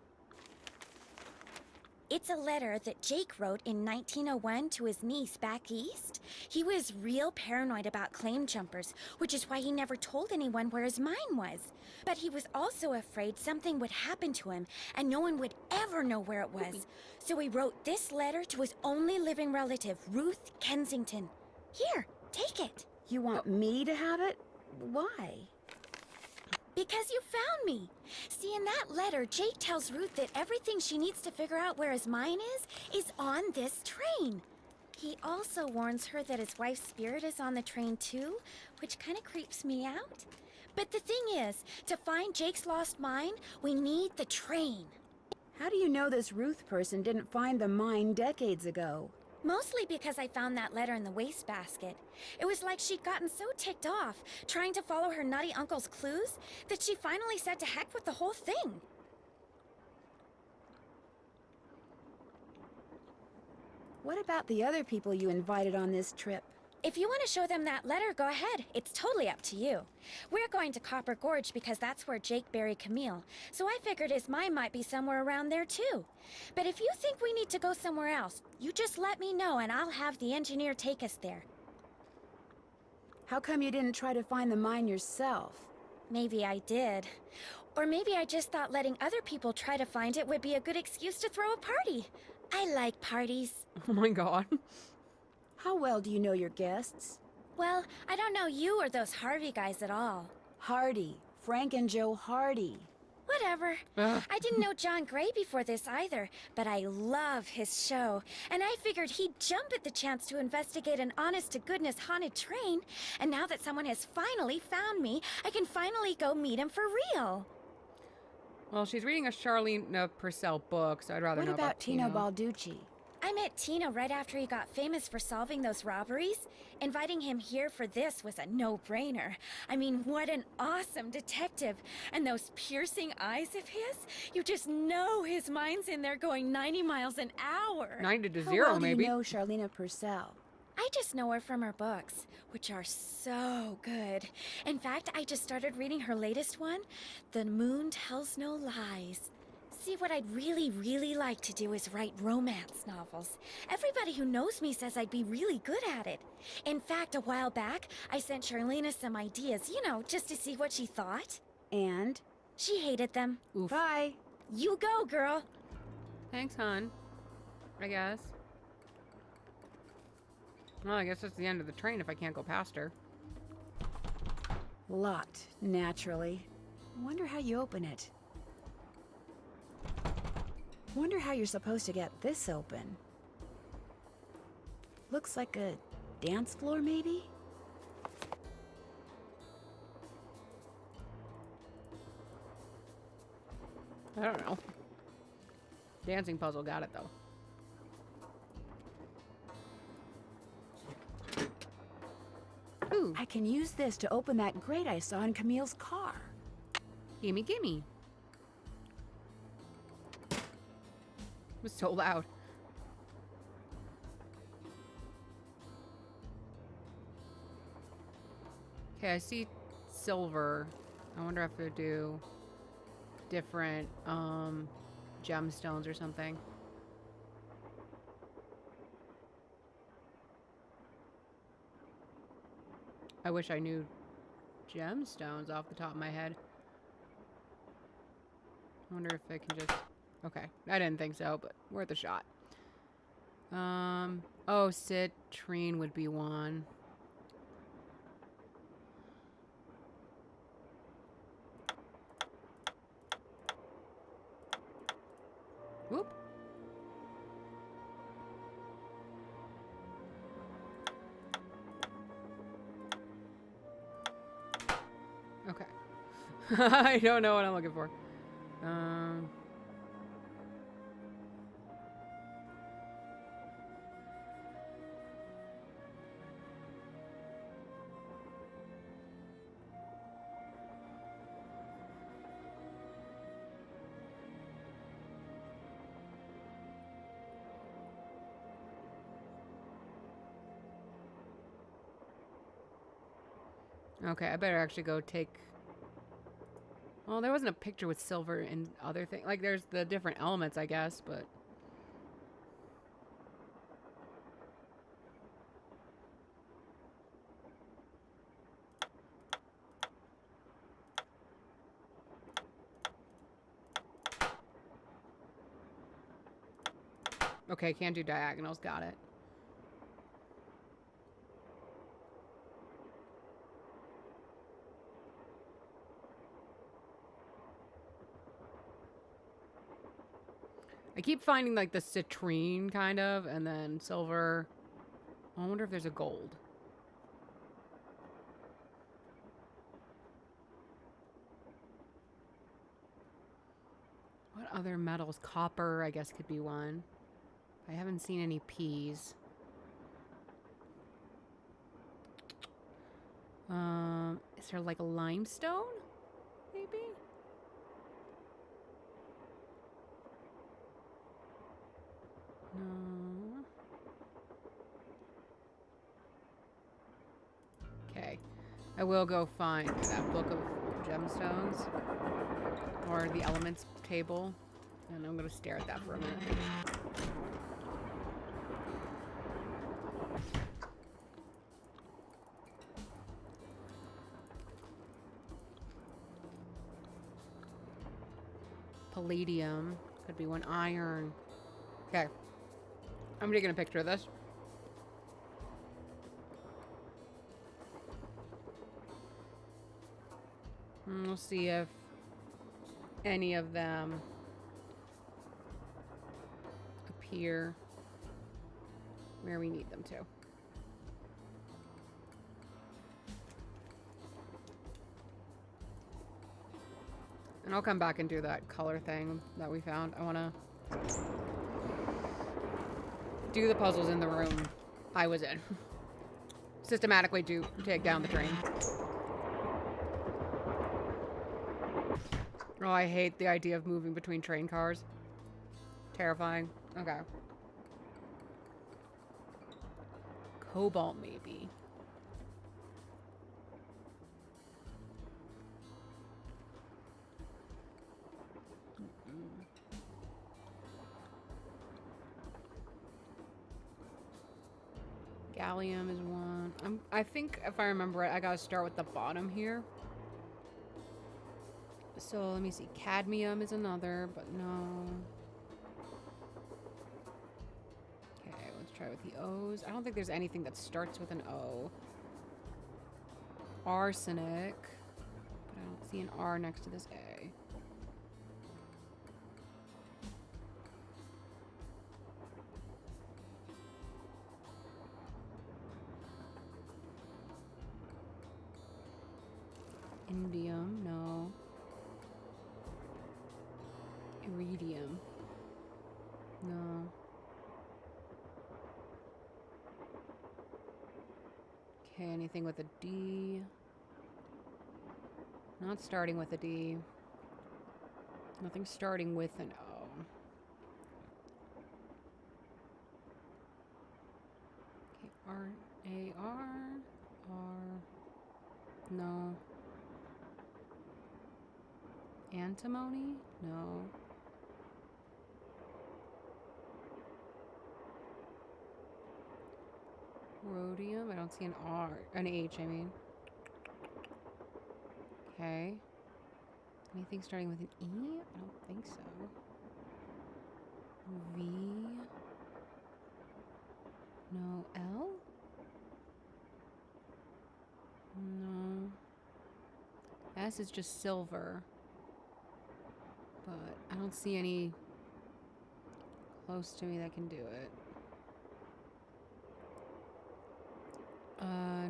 It's a letter that Jake wrote in 1901 to his niece back east. He was real paranoid about claim jumpers, which is why he never told anyone where his mine was. But he was also afraid something would happen to him, and no one would ever know where it was. So he wrote this letter to his only living relative, Ruth Kensington. Here, take it. You want me to have it? Why? Because you found me. See, in that letter, Jake tells Ruth that everything she needs to figure out where his mine is on this train. He also warns her that his wife's spirit is on the train too, which kind of creeps me out. But the thing is, to find Jake's lost mine, we need the train. How do you know this Ruth person didn't find the mine decades ago? Mostly because I found that letter in the wastebasket. It was like she'd gotten so ticked off, trying to follow her nutty uncle's clues, that she finally said to heck with the whole thing. What about the other people you invited on this trip? If you want to show them that letter, go ahead. It's totally up to you. We're going to Copper Gorge because that's where Jake buried Camille, so I figured his mine might be somewhere around there too. But if you think we need to go somewhere else, you just let me know and I'll have the engineer take us there. How come you didn't try to find the mine yourself? Maybe I did. Or maybe I just thought letting other people try to find it would be a good excuse to throw a party. I like parties. Oh my god. How well do you know your guests? Well, I don't know you or those Harvey guys at all. Hardy. Frank and Joe Hardy. Whatever. I didn't know John Gray before this either, but I love his show. And I figured he'd jump at the chance to investigate an honest-to-goodness haunted train. And now that someone has finally found me, I can finally go meet him for real. Well, she's reading a Charlene Purcell book, so I'd rather know about Tino Balducci? I met Tino right after he got famous for solving those robberies. Inviting him here for this was a no-brainer. I mean, what an awesome detective. And those piercing eyes of his, you just know his mind's in there going 90 miles an hour. 90 to 0, How well maybe. Do you know Charlene Purcell? I just know her from her books, which are so good. In fact, I just started reading her latest one, The Moon Tells No Lies. See, what I'd really like to do is write romance novels. Everybody who knows me says I'd be really good at it. In fact, a while back, I sent Charlena some ideas, you know, just to see what she thought. And? She hated them. Oof. Bye. You go, girl. Thanks, hon. I guess. Well, I guess that's the end of the train if I can't go past her. Locked, naturally. Wonder how you open it. Wonder how you're supposed to get this open. Looks like a dance floor, maybe? I don't know. Dancing puzzle got it though. Ooh. I can use this to open that grate I saw in Camille's car. Gimme, gimme. It was so loud. Okay, I see silver. I wonder if they do different gemstones or something. I wish I knew gemstones off the top of my head. I wonder if I can just... Okay, I didn't think so, but worth a shot. Oh, citrine would be one. Whoop. Okay. I don't know what I'm looking for. Okay, I better actually go take... Well, there wasn't a picture with silver and other things. Like, there's the different elements, I guess, but... Okay, can't do diagonals. Got it. I keep finding like the citrine kind of, and then silver. I wonder if there's a gold. What other metals? Copper, I guess, could be one. I haven't seen any P's. Is there like a limestone? Maybe? No. Okay. I will go find that book of gemstones. Or the elements table. And I'm going to stare at that for a minute. Palladium. Could be one. Iron. Okay. I'm taking a picture of this. And we'll see if any of them appear where we need them to. And I'll come back and do that color thing that we found. I want to do the puzzles in the room I was in. Systematically to take down the train. Oh, I hate the idea of moving between train cars. Terrifying. Okay. Cobalt, maybe. Gallium is one. I think if I remember right, I gotta start with the bottom here. So let me see. Cadmium is another, but no. Okay, let's try with the O's. I don't think there's anything that starts with an O. Arsenic. But I don't see an R next to this A. Indium, no. Radium. No. Okay, anything with a D? Not starting with a D. Nothing starting with an O. Okay, R. No. Antimony? No. Rhodium? I don't see an R. An H, I mean. Okay. Anything starting with an E? I don't think so. V? No. L? No. S is just silver. But I don't see any close to me that can do it.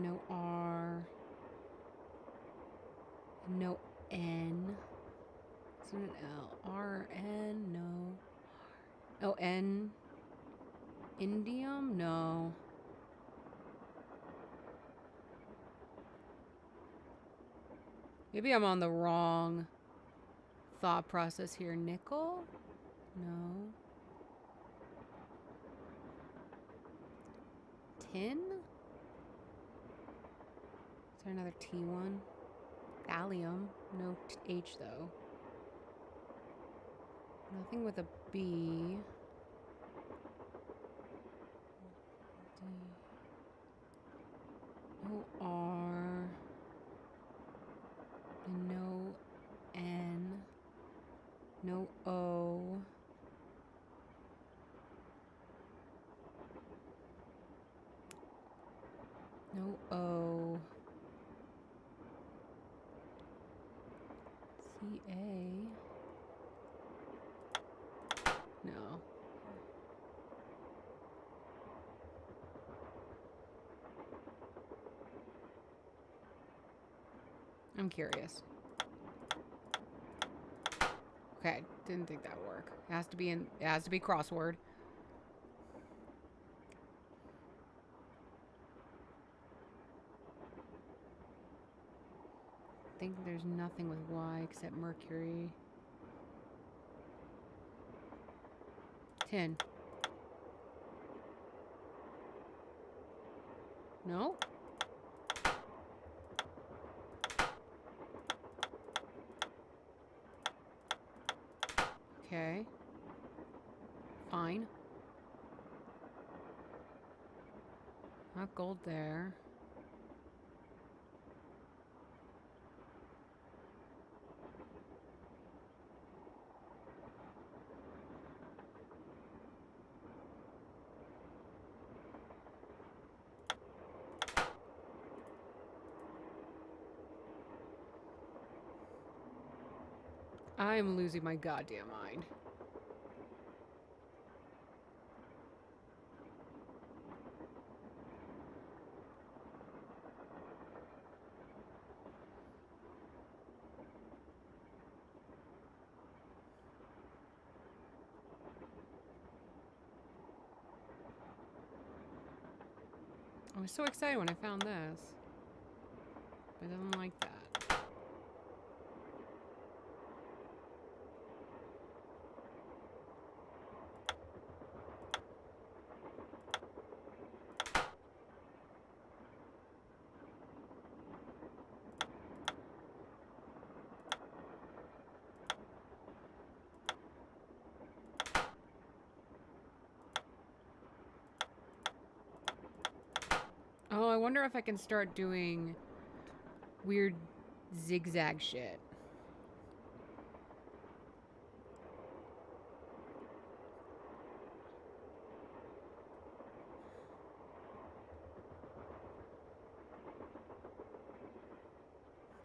No R. No N. It's an L. R, N, no. Oh, N. Indium? No. Maybe I'm on the wrong thought process here. Nickel? No. Tin? Is there another T one? Thallium. No H though. Nothing with a B. D. No R. And no N. No O. No O. C-A. No. I'm curious. Okay, didn't think that would work. It has to be crossword. I think there's nothing with Y except Mercury. Tin. No? Okay. Fine. Not gold there. I am losing my goddamn mind. I was so excited when I found this. But I don't like that. Oh, I wonder if I can start doing weird zigzag shit.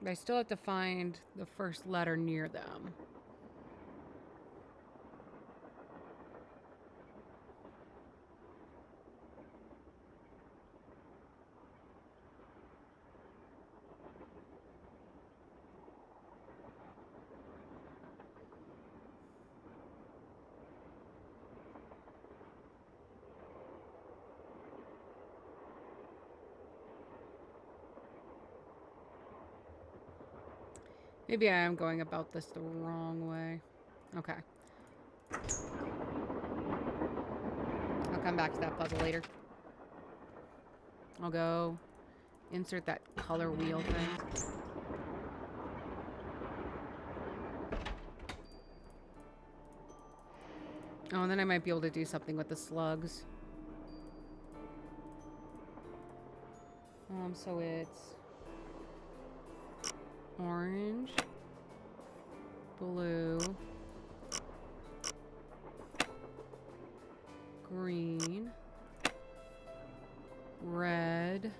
But I still have to find the first letter near them. Maybe I am going about this the wrong way. Okay. I'll come back to that puzzle later. I'll go insert that color wheel thing. Oh, and then I might be able to do something with the slugs. So it's orange, blue, green, red,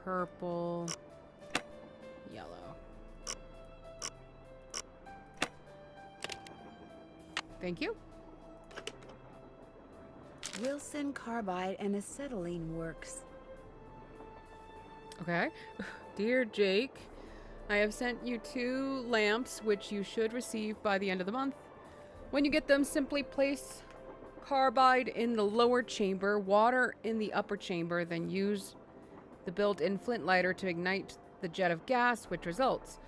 purple, yellow. Thank you. Wilson carbide and acetylene works. Okay. Dear Jake, I have sent you 2 lamps, which you should receive by the end of the month. When you get them, simply place carbide in the lower chamber, water in the upper chamber, then use the built-in flint lighter to ignite the jet of gas, which results.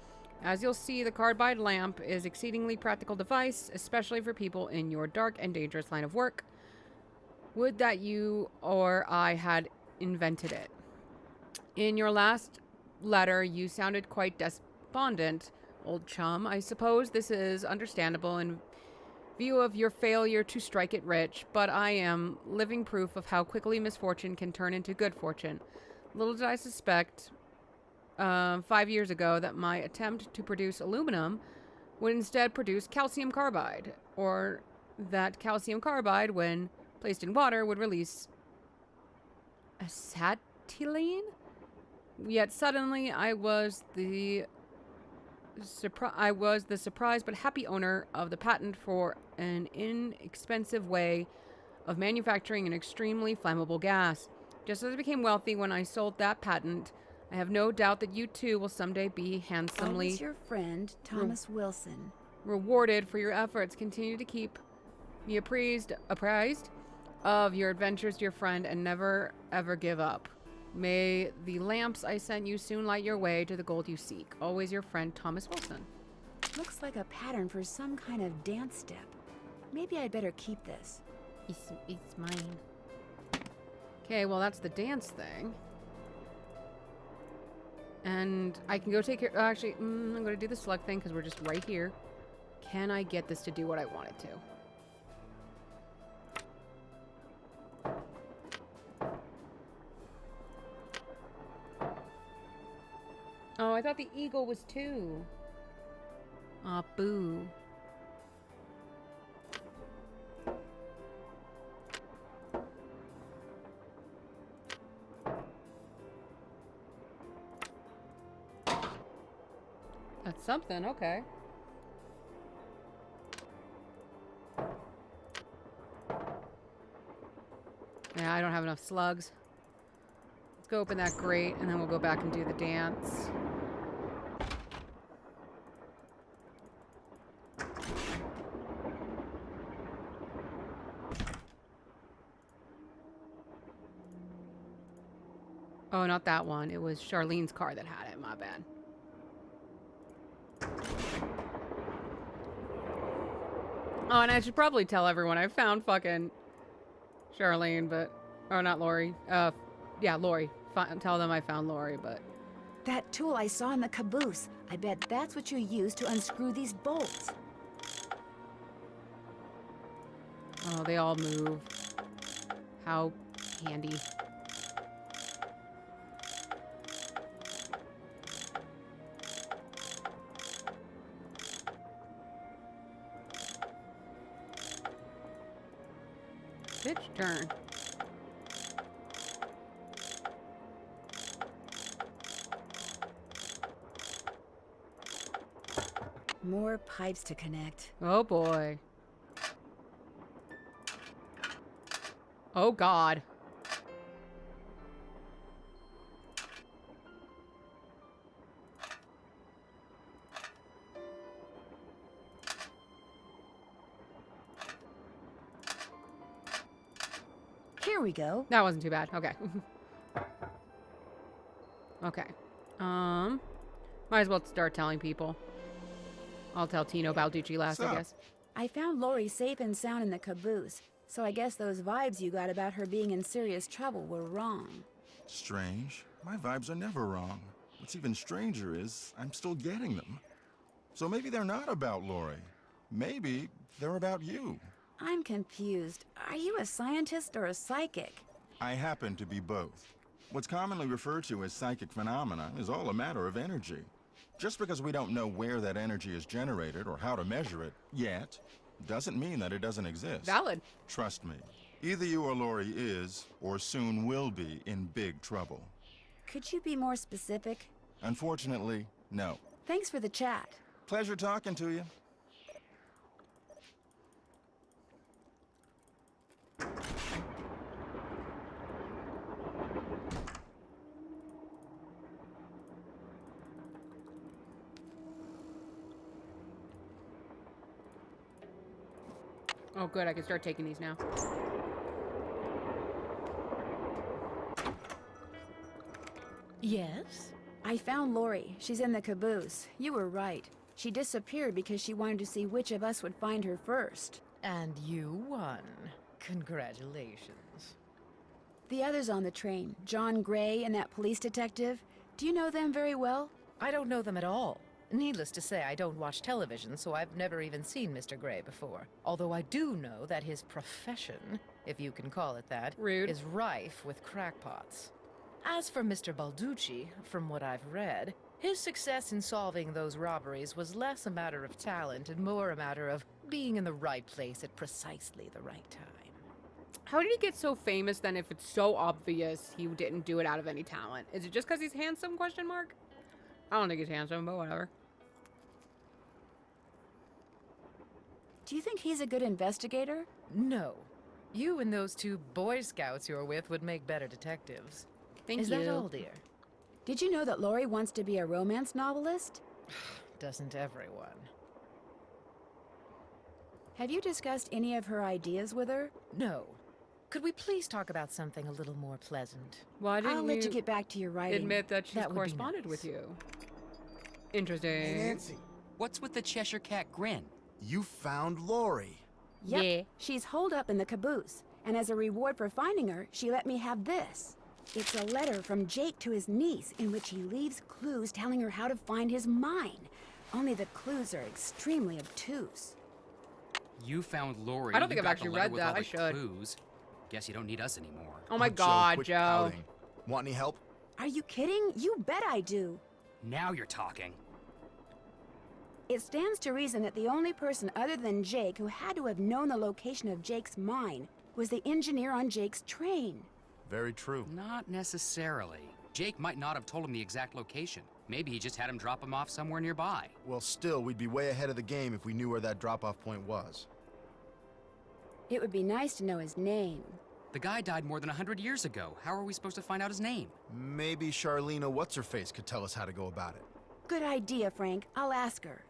As you'll see, the carbide lamp is exceedingly practical device, especially for people in your dark and dangerous line of work. Would that you or I had invented it. In your last letter, you sounded quite despondent, old chum. I suppose this is understandable in view of your failure to strike it rich, but I am living proof of how quickly misfortune can turn into good fortune. Little did I suspect 5 years ago that my attempt to produce aluminum would instead produce calcium carbide, or that calcium carbide, when placed in water, would release acetylene. Yet suddenly I was the surprised but happy owner of the patent for an inexpensive way of manufacturing an extremely flammable gas. Just as I became wealthy when I sold that patent, I have no doubt that you too will someday be handsomely Always your friend, Thomas Wilson. rewarded for your efforts. Continue to keep me apprised of your adventures, dear friend, and never ever give up. May the lamps I sent you soon light your way to the gold you seek. Always your friend, Thomas Wilson. Looks like a pattern for some kind of dance step. Maybe I'd better keep this. It's mine. Okay, well that's the dance thing. And I can go take care... Actually, I'm going to do the slug thing because we're just right here. Can I get this to do what I want it to? Oh, I thought the eagle was 2. Aw, boo. That's something, okay. Yeah, I don't have enough slugs. Let's go open that grate, and then we'll go back and do the dance. Oh, not that one. It was Charlene's car that had it. My bad. Oh, and I should probably tell everyone I found fucking Charlene, but... Oh, not Lori. Yeah, Lori. Tell them I found Lori, but... That tool I saw in the caboose. I bet that's what you use to unscrew these bolts. Oh, they all move. How handy. Pitch turn. More pipes to connect. Oh boy. Oh God. Here we go. That wasn't too bad. Okay. Okay. Might as well start telling people. I'll tell Tino Balducci last, I guess. I found Lori safe and sound in the caboose, so I guess those vibes you got about her being in serious trouble were wrong. Strange. My vibes are never wrong. What's even stranger is I'm still getting them. So maybe they're not about Lori. Maybe they're about you. I'm confused. Are you a scientist or a psychic? I happen to be both. What's commonly referred to as psychic phenomena is all a matter of energy. Just because we don't know where that energy is generated or how to measure it yet, doesn't mean that it doesn't exist. Valid. Trust me, either you or Lori is, or soon will be, in big trouble. Could you be more specific? Unfortunately, no. Thanks for the chat. Pleasure talking to you. Oh, good. I can start taking these now. Yes? I found Lori. She's in the caboose. You were right. She disappeared because she wanted to see which of us would find her first. And you won. Congratulations. The others on the train, John Gray and that police detective, do you know them very well? I don't know them at all. Needless to say, I don't watch television, so I've never even seen Mr. Gray before. Although I do know that his profession, if you can call it that, is rife with crackpots. As for Mr. Balducci, from what I've read, his success in solving those robberies was less a matter of talent and more a matter of being in the right place at precisely the right time. How did he get so famous then if it's so obvious he didn't do it out of any talent? Is it just because he's handsome, question mark? I don't think he's handsome, but whatever. Do you think he's a good investigator? No. You and those two Boy Scouts you're with would make better detectives. Thank you. Is that all, dear? Did you know that Lori wants to be a romance novelist? Doesn't everyone? Have you discussed any of her ideas with her? No. Could we please talk about something a little more pleasant? Why didn't I'll let you get back to your writing. admit that she's That would be corresponded with you? Interesting. Hey, Nancy. What's with the Cheshire Cat grin? You found Lori. Yep. Yeah. She's holed up in the caboose, and as a reward for finding her, she let me have this. It's a letter from Jake to his niece in which he leaves clues telling her how to find his mine. Only the clues are extremely obtuse. You found Lori. I don't think You I've got actually the letter read with that. all I the should. Clues. Guess you don't need us anymore. Oh my God, quit Joe. pouting. Want any help? Are you kidding? You bet I do. Now you're talking. It stands to reason that the only person other than Jake who had to have known the location of Jake's mine was the engineer on Jake's train. Very true. Not necessarily. Jake might not have told him the exact location. Maybe he just had him drop him off somewhere nearby. Well, still, we'd be way ahead of the game if we knew where that drop-off point was. It would be nice to know his name. The guy died more than 100 years ago. How are we supposed to find out his name? Maybe Charlena What's-Her-Face could tell us how to go about it. Good idea, Frank. I'll ask her.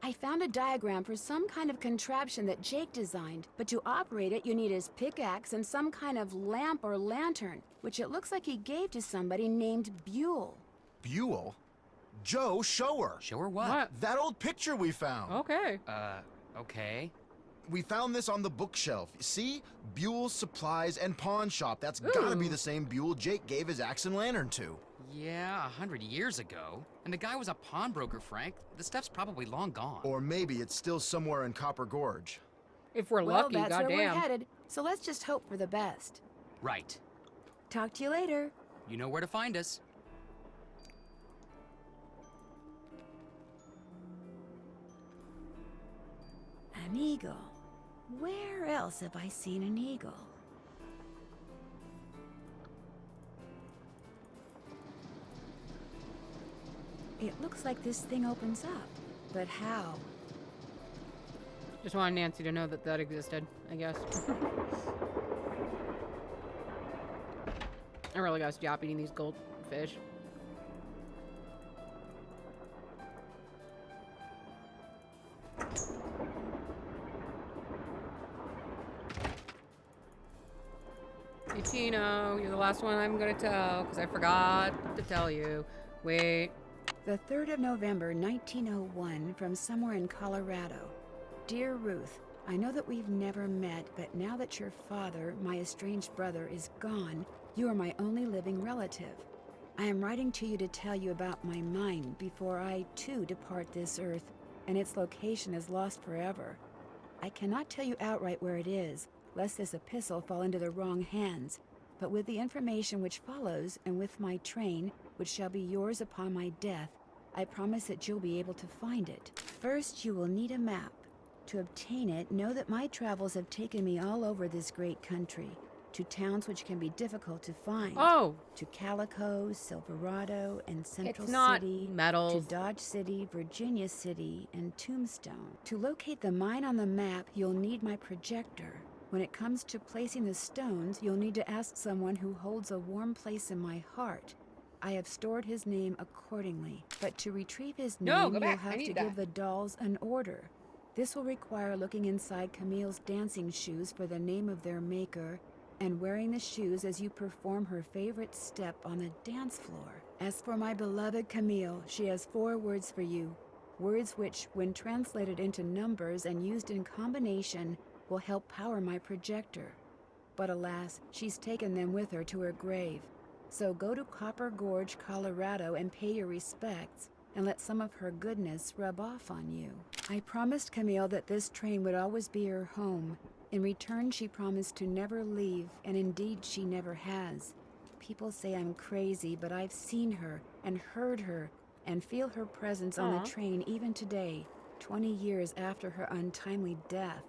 I found a diagram for some kind of contraption that Jake designed, but to operate it you need his pickaxe and some kind of lamp or lantern, which it looks like he gave to somebody named Buell. Buell? Joe, show her! Show her what? That old picture we found! Okay. Okay. We found this on the bookshelf. See? Buell's Supplies and Pawn Shop. That's gotta be the same Buell Jake gave his axe and lantern to. Yeah, 100 years ago. And the guy was a pawnbroker, Frank. The stuff's probably long gone. Or maybe it's still somewhere in Copper Gorge. If we're Well, lucky, that's where we're goddamn. headed, so let's just hope for the best. Right. Talk to you later. You know where to find us. An eagle. Where else have I seen an eagle? It looks like this thing opens up, but how? Just wanted Nancy to know that that existed, I guess. I really gotta stop eating these goldfish. Hey Tino, you're the last one I'm gonna tell, because I forgot to tell you. Wait. The 3rd of November, 1901, from somewhere in Colorado. Dear Ruth, I know that we've never met, but now that your father, my estranged brother, is gone, you are my only living relative. I am writing to you to tell you about my mind before I, too, depart this earth, and its location is lost forever. I cannot tell you outright where it is, lest this epistle fall into the wrong hands, but with the information which follows, and with my train, which shall be yours upon my death, I promise that you'll be able to find it. First, you will need a map. To obtain it, know that my travels have taken me all over this great country, to towns which can be difficult to find. Oh! To Calico, Silverado, and Central It's not City. metals. To Dodge City, Virginia City, and Tombstone. To locate the mine on the map, you'll need my projector. When it comes to placing the stones, you'll need to ask someone who holds a warm place in my heart. I have stored his name accordingly. But to retrieve his name, No, go you'll back. I have need to that. give the dolls an order. This will require looking inside Camille's dancing shoes for the name of their maker, and wearing the shoes as you perform her favorite step on the dance floor. As for my beloved Camille, she has 4 words for you. Words which, when translated into numbers and used in combination, will help power my projector. But alas, she's taken them with her to her grave. So go to Copper Gorge, Colorado, and pay your respects, and let some of her goodness rub off on you. I promised Camille that this train would always be her home. In return, she promised to never leave, and indeed she never has. People say I'm crazy, but I've seen her and heard her and feel her presence on the train even today, 20 years after her untimely death.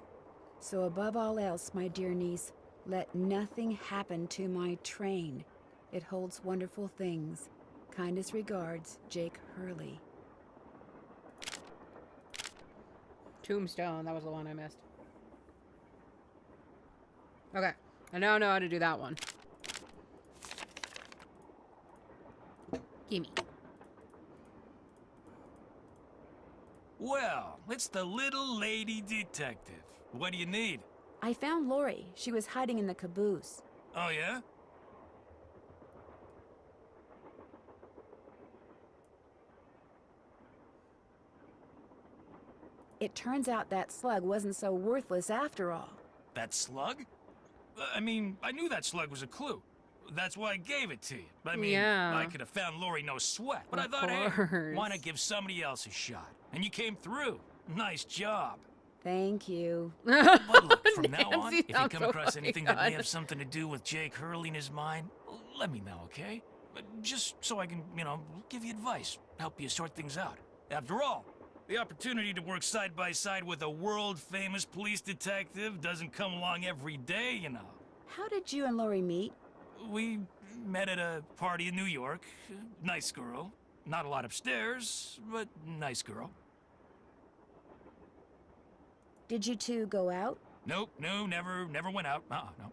So above all else, my dear niece, let nothing happen to my train. It holds wonderful things. Kindest regards, Jake Hurley. Tombstone. That was the one I missed. Okay. I now know how to do that one. Gimme. Well, it's the little lady detective. What do you need? I found Lori. She was hiding in the caboose. Oh, yeah? It turns out that slug wasn't so worthless after all. That slug? I mean, I knew that slug was a clue. That's why I gave it to you. I mean, Yeah. I could have found Lori no sweat. But Of I thought, course. hey, why not give somebody else a shot? And you came through. Nice job. Thank you. But look, from now on, Nancy if you sounds come so across fucking anything that may odd. have something to do with Jake Hurley in his mind, let me know, okay? Just so I can, give you advice, help you sort things out. After all, the opportunity to work side by side with a world-famous police detective doesn't come along every day, you know. How did you and Lori meet? We met at a party in New York. Nice girl. Not a lot upstairs, but nice girl. Did you two go out? Nope, no, never went out. No.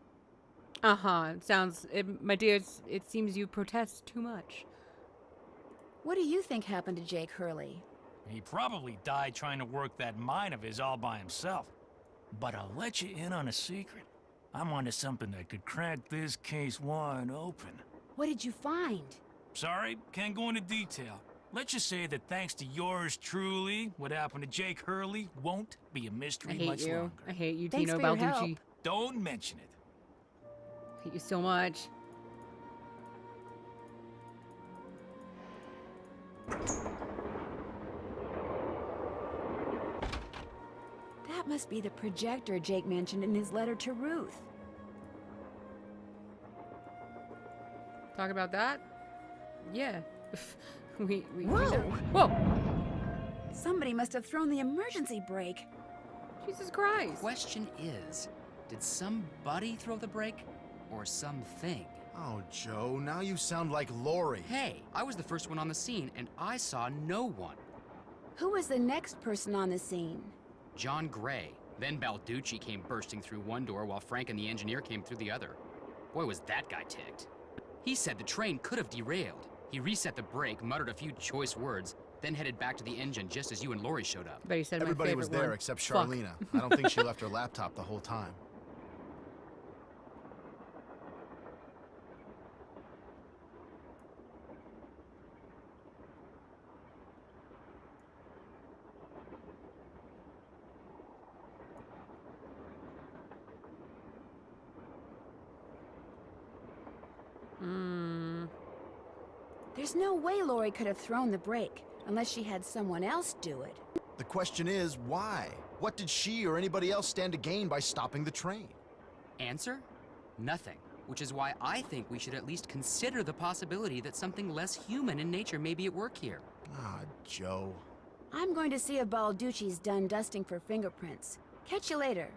My dear, it seems you protest too much. What do you think happened to Jake Hurley? He probably died trying to work that mine of his all by himself. But I'll let you in on a secret. I'm onto something that could crack this case wide open. What did you find? Sorry, can't go into detail. Let's just say that thanks to yours truly, what happened to Jake Hurley won't be a mystery much longer. I hate you, Thanks Tino for your Balducci. help. Don't mention it. Hate you so much. That must be the projector Jake mentioned in his letter to Ruth. Talk about that? Yeah. we Whoa! Whoa! Somebody must have thrown the emergency brake. Jesus Christ. Question is, did somebody throw the brake? Or something? Oh, Joe, now you sound like Lori. Hey, I was the first one on the scene, and I saw no one. Who was the next person on the scene? John Gray. Then Balducci came bursting through one door while Frank and the engineer came through the other. Boy, was that guy ticked. He said the train could have derailed. He reset the brake, muttered a few choice words, then headed back to the engine just as you and Lori showed up. But he said Everybody my was favorite there one. except Fuck. Charlena. I don't think she left her laptop the whole time. There's no way Lori could have thrown the brake, unless she had someone else do it. The question is, why? What did she or anybody else stand to gain by stopping the train? Answer? Nothing. Which is why I think we should at least consider the possibility that something less human in nature may be at work here. Ah, Joe. I'm going to see if Balducci's done dusting for fingerprints. Catch you later.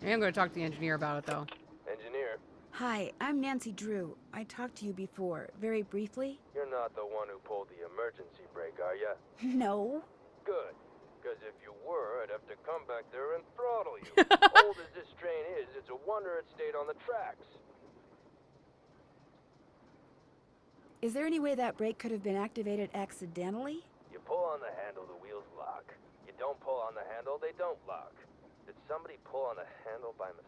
I am going to talk to the engineer about it, though. Engineer, Hi, I'm Nancy Drew. I talked to you before, very briefly. you're not the one who pulled the emergency brake, are ya? No. Good. Because if you were, I'd have to come back there and throttle you. Old as this train is, it's a wonder it stayed on the tracks. Is there any way that brake could have been activated accidentally? You pull on the handle, the wheels lock. You don't pull on the handle, they don't lock. Did somebody pull on the handle by mistake?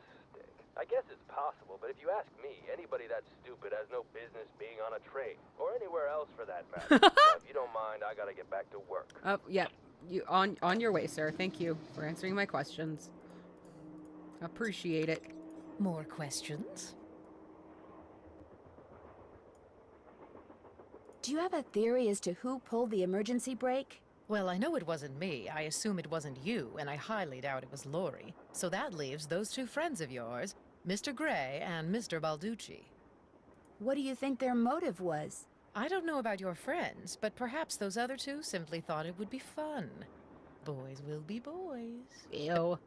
I guess it's possible, but if you ask me, anybody that stupid has no business being on a train, or anywhere else for that matter. Now, if you don't mind, I gotta get back to work. Yeah. You on your way, sir. Thank you for answering my questions. Appreciate it. More questions? Do you have a theory as to who pulled the emergency brake? Well, I know it wasn't me. I assume it wasn't you, and I highly doubt it was Lori. So that leaves those two friends of yours, Mr. Gray and Mr. Balducci. What do you think their motive was? I don't know about your friends, but perhaps those other two simply thought it would be fun. Boys will be boys. Ew.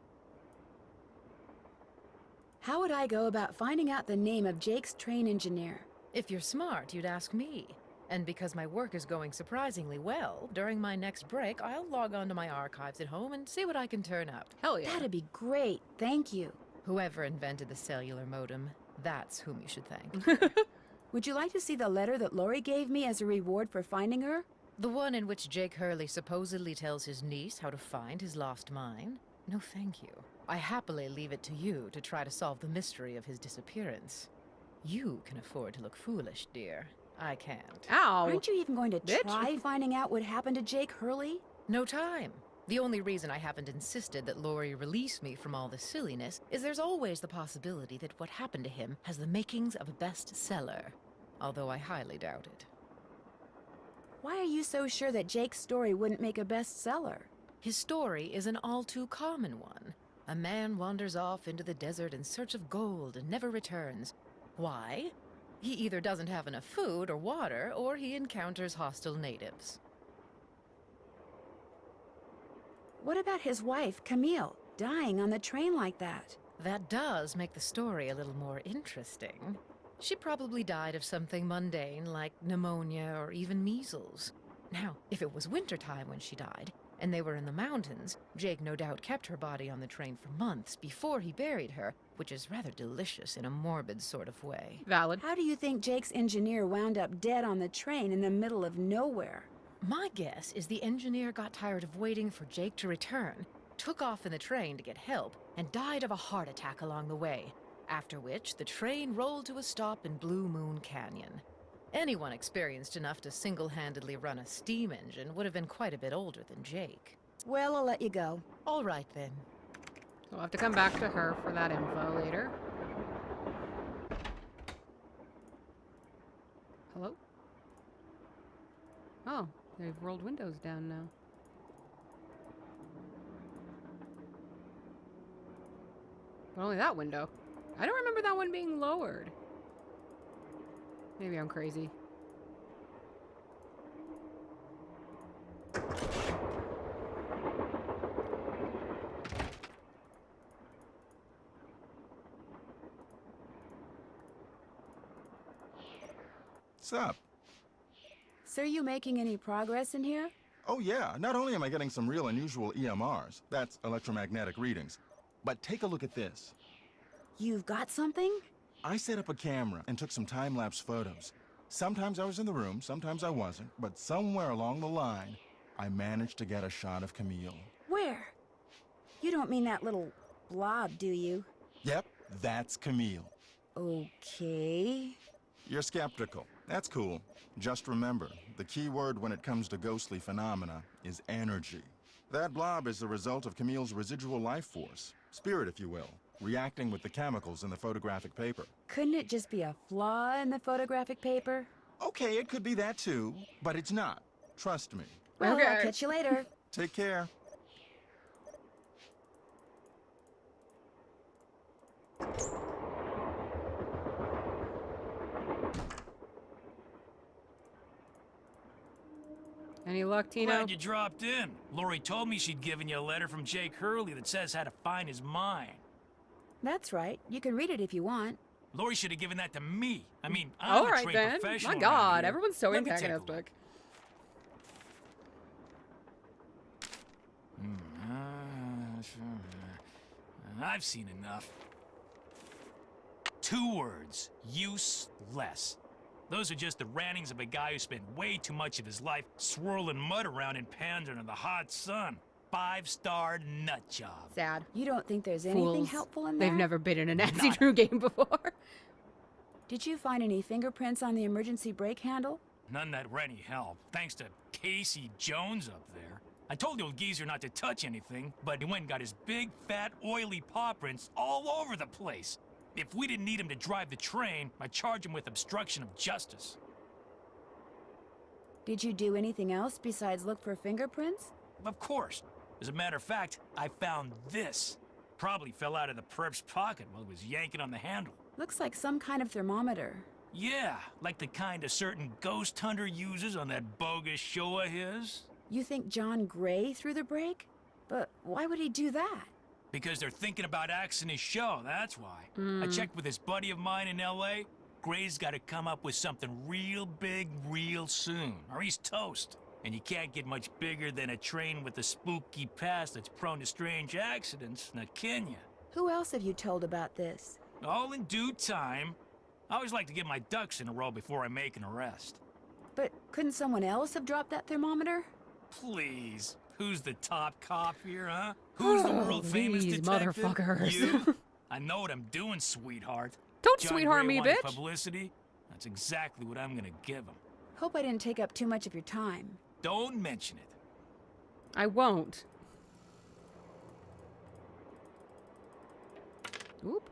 How would I go about finding out the name of Jake's train engineer? If you're smart, you'd ask me. And because my work is going surprisingly well, during my next break, I'll log onto my archives at home and see what I can turn up. Hell yeah. That'd be great, thank you. Whoever invented the cellular modem, that's whom you should thank. Would you like to see the letter that Lori gave me as a reward for finding her? The one in which Jake Hurley supposedly tells his niece how to find his lost mine? No, thank you. I happily leave it to you to try to solve the mystery of his disappearance. You can afford to look foolish, dear. I can't. Ow! Aren't you even going to try finding out what happened to Jake Hurley? No time. The only reason I haven't insisted that Lori release me from all this silliness is there's always the possibility that what happened to him has the makings of a bestseller, although I highly doubt it. Why are you so sure that Jake's story wouldn't make a bestseller? His story is an all too common one. A man wanders off into the desert in search of gold and never returns. Why? He either doesn't have enough food or water, or he encounters hostile natives. What about his wife, Camille, dying on the train like that? That does make the story a little more interesting. She probably died of something mundane like pneumonia or even measles. Now, if it was wintertime when she died, and they were in the mountains, Jake no doubt kept her body on the train for months before he buried her, which is rather delicious in a morbid sort of way. Valid. How do you think Jake's engineer wound up dead on the train in the middle of nowhere? My guess is the engineer got tired of waiting for Jake to return, took off in the train to get help, and died of a heart attack along the way, after which the train rolled to a stop in Blue Moon Canyon. Anyone experienced enough to single-handedly run a steam engine would have been quite a bit older than Jake. Well, I'll let you go. All right, then. We'll have to come back to her for that info later. Hello? Oh, they've rolled windows down now. But only that window. I don't remember that one being lowered. Maybe I'm crazy. What's up? So are you making any progress in here? Oh yeah, not only am I getting some real unusual EMRs, that's electromagnetic readings, but take a look at this. You've got something? I set up a camera and took some time-lapse photos. Sometimes I was in the room, sometimes I wasn't, but somewhere along the line, I managed to get a shot of Camille. Where? You don't mean that little blob, do you? Yep, that's Camille. Okay. You're skeptical. That's cool. Just remember, the key word when it comes to ghostly phenomena is energy. That blob is the result of Camille's residual life force, spirit if you will, reacting with the chemicals in the photographic paper. Couldn't it just be a flaw in the photographic paper? Okay, it could be that too, but it's not. Trust me. Well, I'll catch you later. Take care. Any luck, Tino? Glad you dropped in. Lori told me she'd given you a letter from Jake Hurley that says how to find his mine. That's right. You can read it if you want. Lori should have given that to me. I mean, All I'm a right trained then. professional. My around God, here. everyone's so Let me take a look. antagonistic. I've seen enough. 2 words. Useless. Those are just the rantings of a guy who spent way too much of his life swirling mud around in pans under the hot sun. 5-star nut job. Sad. You don't think there's anything Fools. helpful in there? They've never been in a Nancy Drew game before. Did you find any fingerprints on the emergency brake handle? None that were any help, thanks to Casey Jones up there. I told the old geezer not to touch anything, but he went and got his big, fat, oily paw prints all over the place. If we didn't need him to drive the train, I'd charge him with obstruction of justice. Did you do anything else besides look for fingerprints? Of course. As a matter of fact, I found this. Probably fell out of the perp's pocket while he was yanking on the handle. Looks like some kind of thermometer. Yeah, like the kind a certain ghost hunter uses on that bogus show of his. You think John Gray threw the brake? But why would he do that? Because they're thinking about axing his show, that's why. I checked with this buddy of mine in L.A. Gray's got to come up with something real big real soon, or he's toast. And you can't get much bigger than a train with a spooky past that's prone to strange accidents, now can you? Who else have you told about this? All in due time. I always like to get my ducks in a row before I make an arrest. But couldn't someone else have dropped that thermometer? Please. Who's the top cop here, huh? Who's the world-famous These detective? motherfuckers. You? I know what I'm doing, sweetheart. Don't John sweetheart Gray me, wanted bitch. Publicity? That's exactly what I'm gonna give him. Hope I didn't take up too much of your time. Don't mention it. I won't. Oop.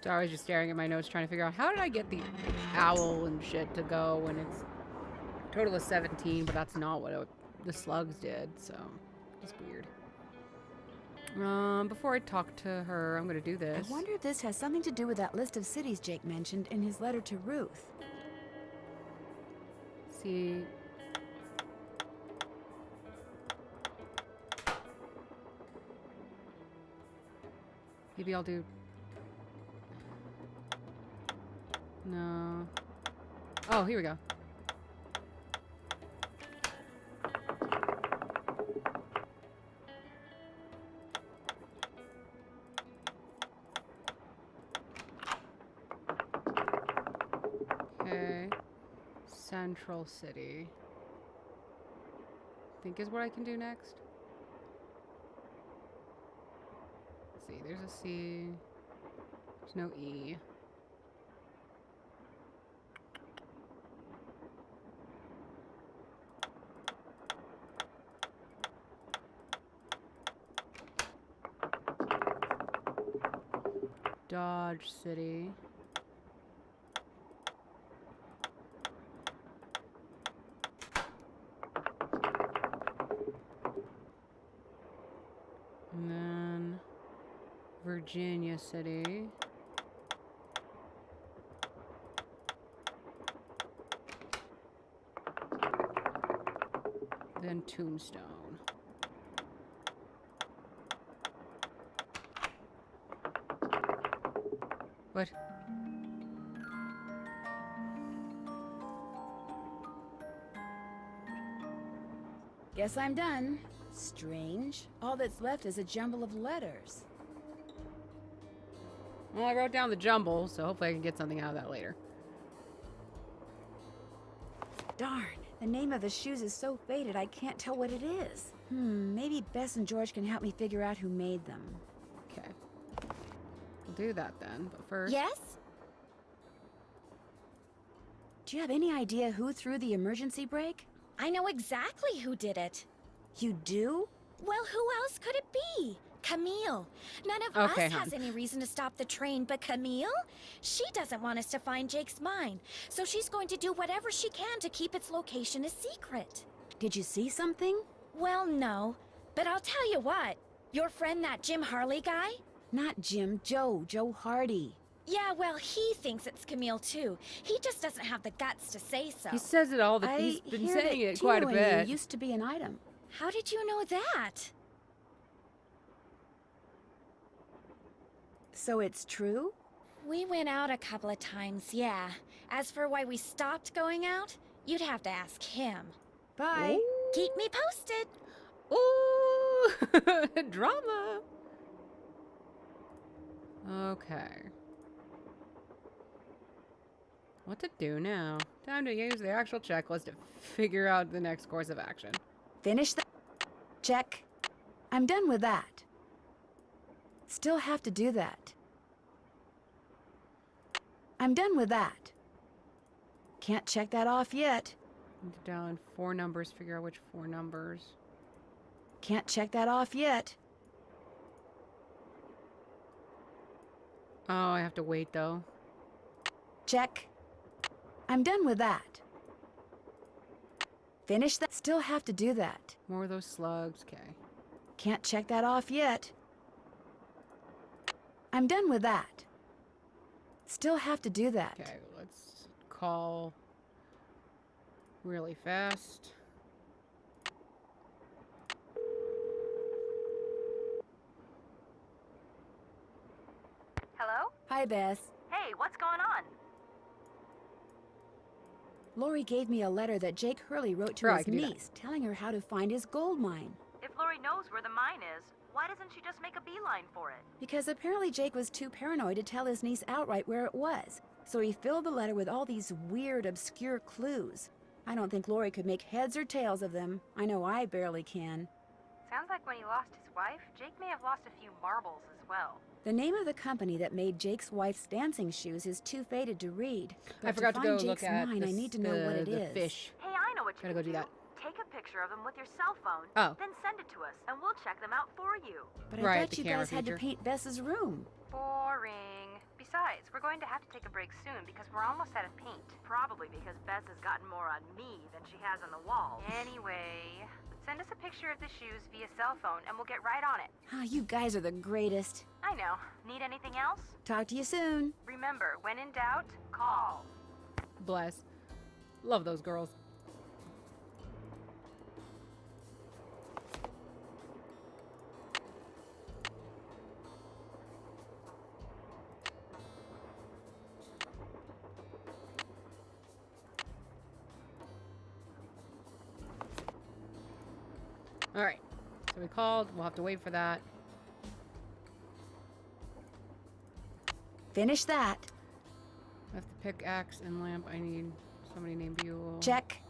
So I was just staring at my notes trying to figure out how did I get the owl and shit to go when it's total of 17, but that's not what the slugs did, so it's weird. Before I talk to her, I'm gonna do this. I wonder if this has something to do with that list of cities Jake mentioned in his letter to Ruth. See. Maybe I'll do... No. Oh, here we go. Okay. Central City. I think is what I can do next. Let's see, there's a C. There's no E. Dodge City. And then Virginia City. Then Tombstone. What? Guess I'm done. Strange. All that's left is a jumble of letters. Well, I wrote down the jumble, so hopefully I can get something out of that later. Darn, the name of the shoes is so faded I can't tell what it is. Maybe Bess and George can help me figure out who made them. Okay. We'll do that then, but first... Yes? Do you have any idea who threw the emergency brake? I know exactly who did it. You do? Well, who else could it be? Camille. None of Okay, us hon. has any reason to stop the train but Camille. She doesn't want us to find Jake's mine, so she's going to do whatever she can to keep its location a secret. Did you see something? Well, no. But I'll tell you what. Your friend, that Jim Harley guy? Not Jim, Joe Hardy. Yeah, well, he thinks it's Camille, too. He just doesn't have the guts to say so. He says it all the he's been saying it quite a bit. Used to be an item. How did you know that? So it's true? We went out a couple of times, yeah. As for why we stopped going out, you'd have to ask him. Bye. Ooh. Keep me posted. Ooh, drama. Okay. What to do now? Time to use the actual checklist to figure out the next course of action. Finish that. Check. I'm done with that. Still have to do that. I'm done with that. Can't check that off yet. Need to dial in 4 numbers, figure out which 4 numbers. Can't check that off yet. Oh, I have to wait though. Check. I'm done with that. Finish that. Still have to do that. More of those slugs, okay. Can't check that off yet. I'm done with that. Still have to do that. Okay, let's call really fast. Hello? Hi, Bess. Hey, what's going on? Lori gave me a letter that Jake Hurley wrote to Bro, I his can do that. niece, telling her how to find his gold mine. If Lori knows where the mine is, why doesn't she just make a beeline for it? Because apparently Jake was too paranoid to tell his niece outright where it was. So he filled the letter with all these weird, obscure clues. I don't think Lori could make heads or tails of them. I know I barely can. Sounds like when he lost his wife, Jake may have lost a few marbles as well. The name of the company that made Jake's wife's dancing shoes is too faded to read. But I forgot to find go Jake's look at mine, I need to know what it the is. fish. Hey, I know what you Gotta can go do that. Take a picture of them with your cell phone, Oh. then send it to us, and we'll check them out for you. But I Right, thought the you camera guys had to feature. paint Bess's room. Boring. Besides, we're going to have to take a break soon because we're almost out of paint. Probably because Bess has gotten more on me than she has on the wall. Anyway, send us a picture of the shoes via cell phone and we'll get right on it. Ah, you guys are the greatest. I know. Need anything else? Talk to you soon. Remember, when in doubt, call. Bless. Love those girls. Alright. So we called. We'll have to wait for that. Finish that. I have the pickaxe and lamp. I need somebody named Buell. Check.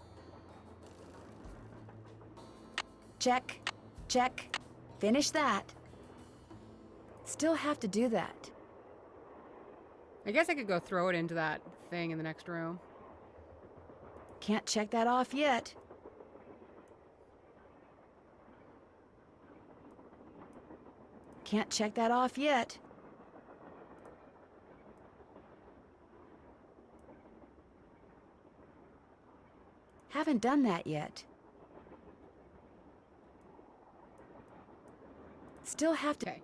Check. Check. Finish that. Still have to do that. I guess I could go throw it into that thing in the next room. Can't check that off yet. Can't check that off yet. Haven't done that yet. Still have to. Okay.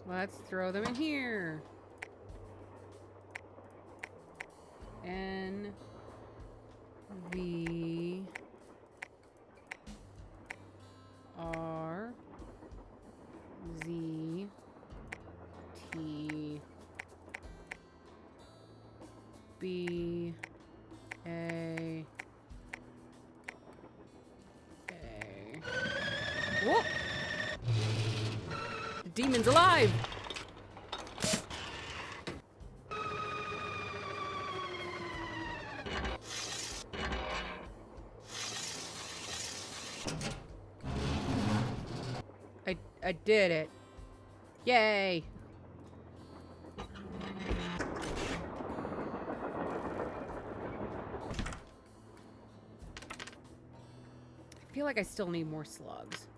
Let's throw them in here. N V R Z T B A A. Whoop! The demon's alive! I did it. I feel like I still need more slugs.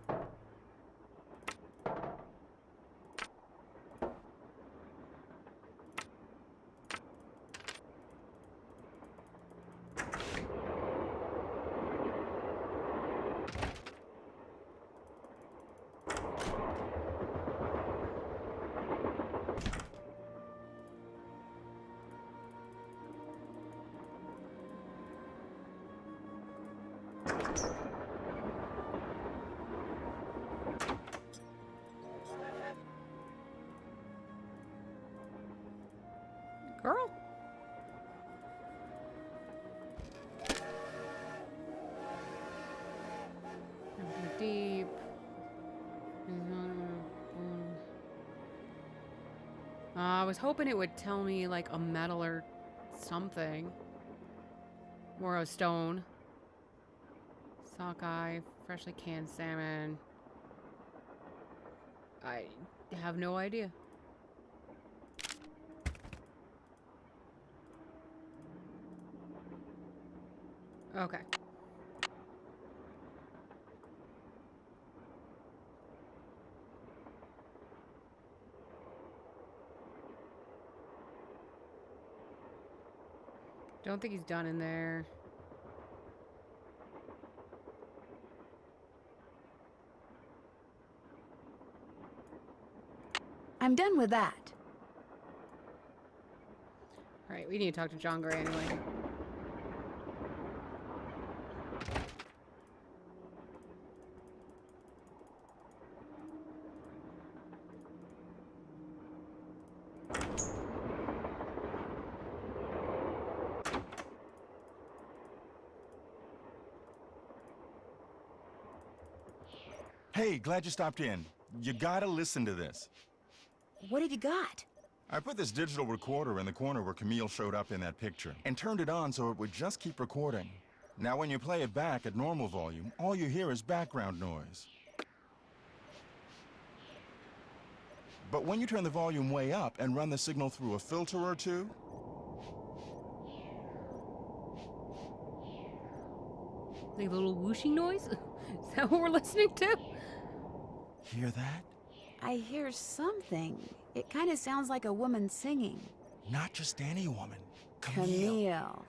Girl. Deep. I was hoping it would tell me like a metal or something. Or a stone. Sockeye, freshly canned salmon. I have no idea. Okay. Don't think he's done in there. I'm done with that. Alright, we need to talk to John Gray anyway. Hey, glad you stopped in. You gotta listen to this. What have you got? I put this digital recorder in the corner where Camille showed up in that picture and turned it on so it would just keep recording. Now when you play it back at normal volume, all you hear is background noise. But when you turn the volume way up and run the signal through a filter or two, Like a little whooshing noise? Is that what we're listening to? hear that? I hear something. It kind of sounds like a woman singing. Not just any woman. Camille.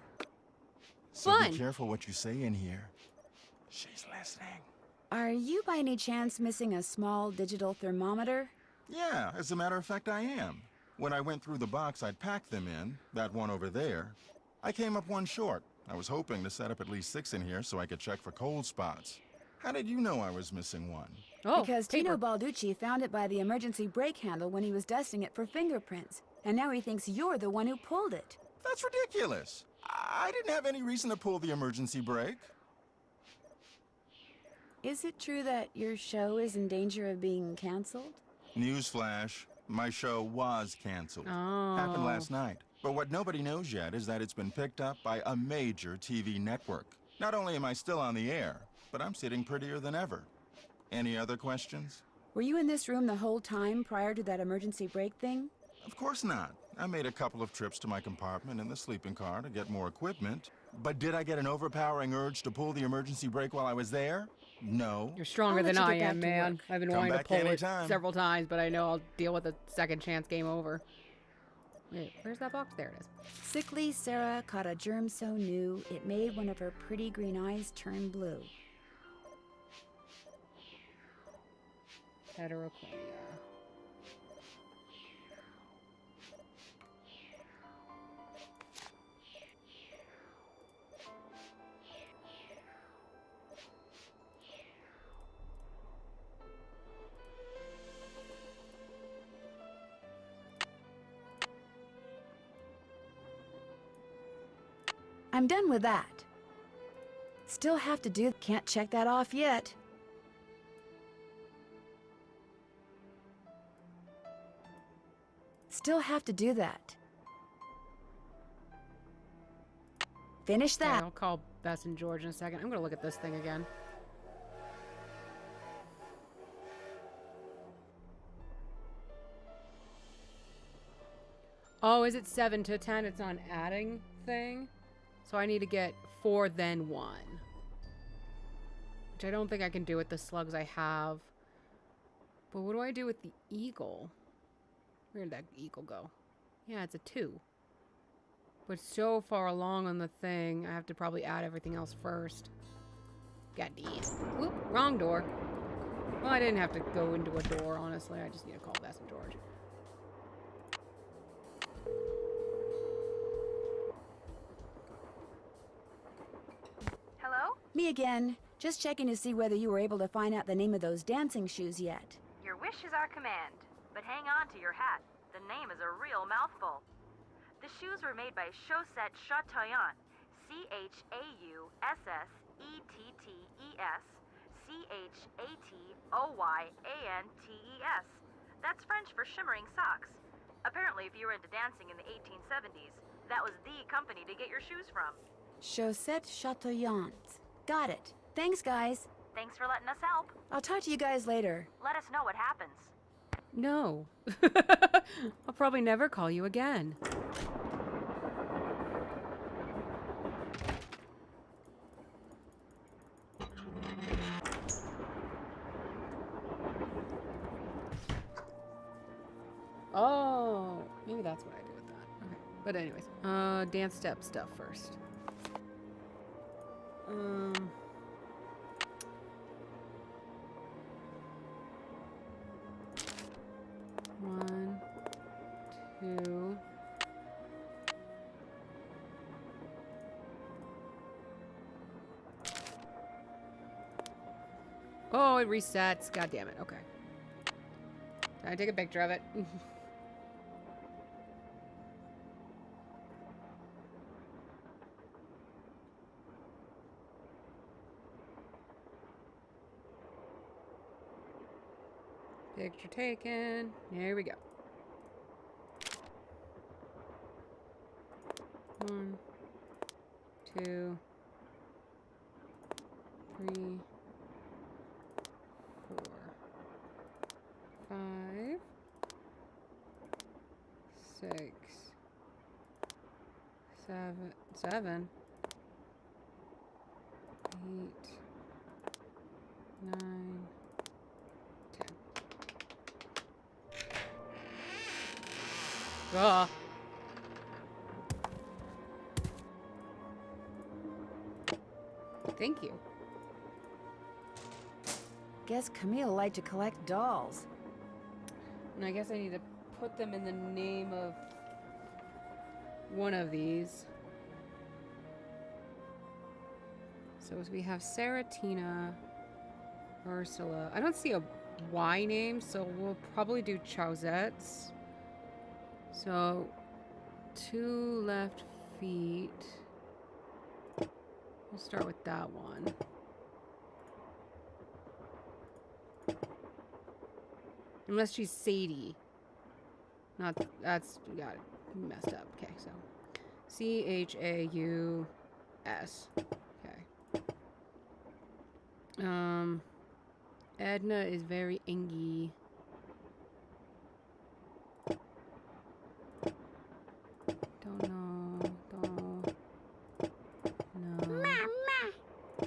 So Fun. be careful what you say in here. She's listening. Are you by any chance missing a small digital thermometer? Yeah, as a matter of fact, I am. When I went through the box I'd packed them in, that one over there, I came up one short. I was hoping to set up at least 6 in here so I could check for cold spots. How did you know I was missing one? Oh, because Tino Balducci found it by the emergency brake handle when he was dusting it for fingerprints. And now he thinks you're the one who pulled it. That's ridiculous. I didn't have any reason to pull the emergency brake. Is it true that your show is in danger of being canceled? Newsflash, my show was canceled. Oh. Happened last night. But what nobody knows yet is that it's been picked up by a major TV network. Not only am I still on the air, but I'm sitting prettier than ever. Any other questions? Were you in this room the whole time prior to that emergency brake thing? Of course not. I made a couple of trips to my compartment in the sleeping car to get more equipment. But did I get an overpowering urge to pull the emergency brake while I was there? No. You're stronger than I am, man. I've been Come wanting to back pull anytime. it several times, but I know I'll deal with a second chance game over. Wait, where's that box? There it is. Sickly Sarah caught a germ so new, it made one of her pretty green eyes turn blue. Heterochromia. I'm done with that. Still have to do, can't check that off yet. Still have to do that. Finish Okay, that. I'll call Bess and George in a second. I'm gonna look at this thing again. Oh, is it 7 to 10? It's on adding thing. So I need to get 4, then 1. which I don't think I can do with the slugs I have. But what do I do with the eagle? Where did that eagle go? Yeah, it's a 2. But so far along on the thing, I have to probably add everything else first. God damn. Whoop, wrong door. Well, I didn't have to go into a door, honestly. I just need to call Bess and George. Hello? Me again. Just checking to see whether you were able to find out the name of those dancing shoes yet. Your wish is our command, but hang on to your hat. The name is a real mouthful. The shoes were made by Chaussettes Chateauyantes. Chaussettetes. Chatoyantes. That's French for shimmering socks. Apparently, if you were into dancing in the 1870s, that was the company to get your shoes from. Chaussettes Chateauyantes. Got it. Thanks, guys. Thanks for letting us help. I'll talk to you guys later. Let us know what happens. No. I'll probably never call you again. Oh, maybe that's what I do with that. Okay. But anyways, dance step stuff first. 1, 2. Oh, it resets. God damn it. Okay. Can I take a picture of it? Picture taken. There we go. 1, 2, 3, 4, 5, 6, 7, 8, 9, 10. Ah. Thank you. Guess Camille liked to collect dolls. And I guess I need to put them in the name of one of these. So we have Sarah, Tina, Ursula. I don't see a Y name, so we'll probably do Chausettes. So 2 left feet. We'll start with that one. Unless she's Sadie. Not, that's, we got it messed up. Okay, so Chaus. Okay. Edna is very engy. Don't know. No.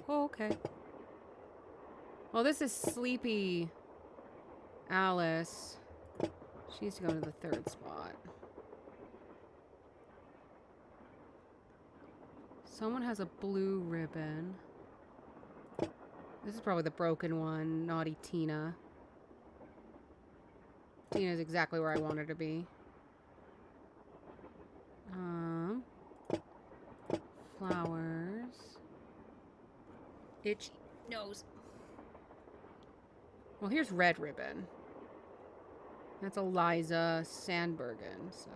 Oh, okay. Well, this is Sleepy Alice. She needs to go to the 3rd spot. Someone has a blue ribbon. This is probably the broken one. Naughty Tina. Tina's exactly where I want her to be. Flowers. Itchy nose. Well, here's red ribbon. That's Eliza Sandbergen, so...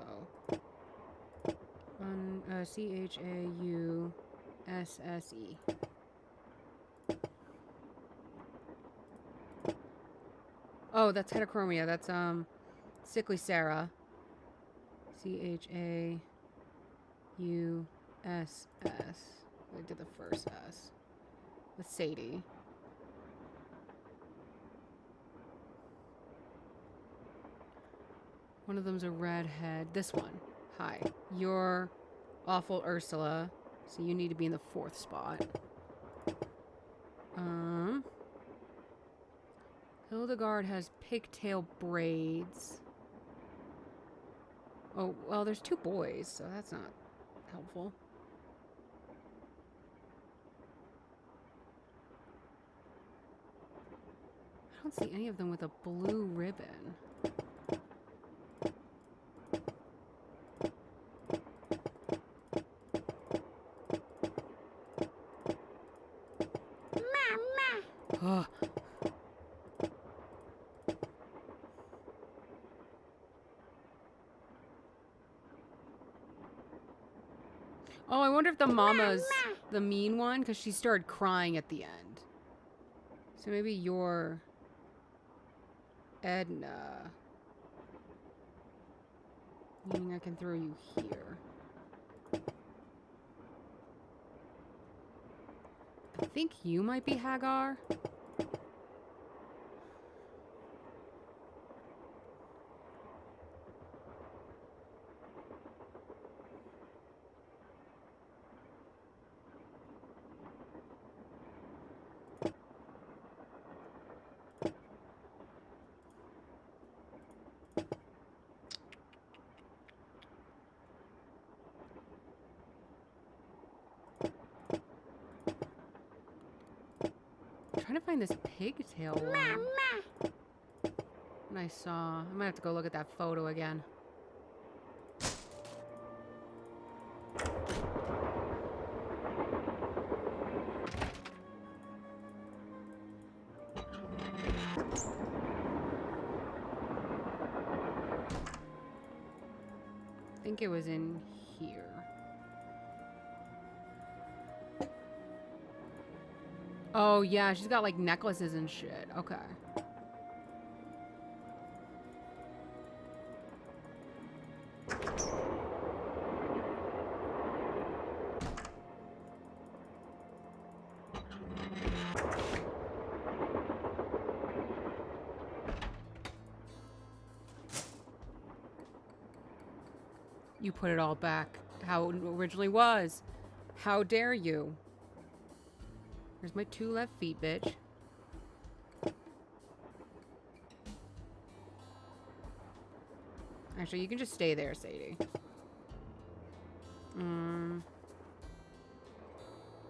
Chausse. Oh, that's heterochromia. That's, Sickly Sarah. Chauss. I did the first S. With Sadie. One of them's a redhead. This one. Hi. You're awful Ursula. So you need to be in the 4th spot. Hildegard has pigtail braids. Oh, well, there's 2 boys, so that's not helpful. I don't see any of them with a blue ribbon. Ugh. Oh, I wonder if the mama's the mean one, because she started crying at the end. So maybe you're Edna. Meaning I can throw you here. I think you might be Hagar. I'm trying to find this pigtail one. And I saw. I might have to go look at that photo again. I think it was in here. Oh, yeah, she's got like necklaces and shit. Okay. You put it all back how it originally was. How dare you? Here's my 2 left feet, bitch. Actually, you can just stay there, Sadie.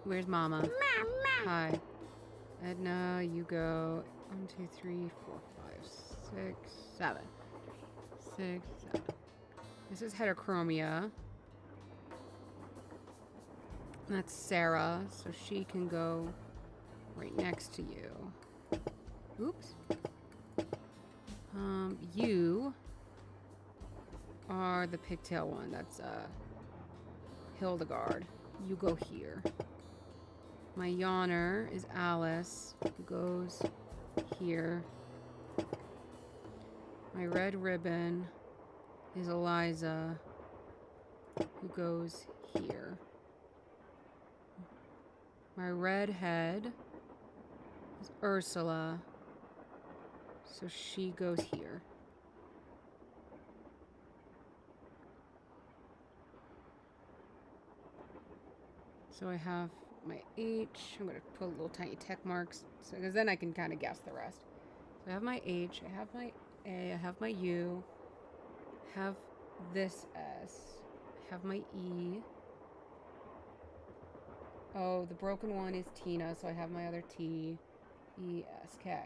Where's Mama? Mama. Hi. Edna, you go 1, 2, 3, 4, 5, 6, 7. 6, 7. This is heterochromia. That's Sarah, so she can go right next to you. Oops. You are the pigtail one. That's Hildegard. You go here. My yawner is Alice, who goes here. My red ribbon is Eliza, who goes here. My redhead is Ursula, so she goes here. So I have my H. I'm going to put little tiny check marks, because then I can kind of guess the rest. So I have my H, I have my A, I have my U, I have this S, I have my E. Oh, the broken one is Tina, so I have my other T, E, S, K.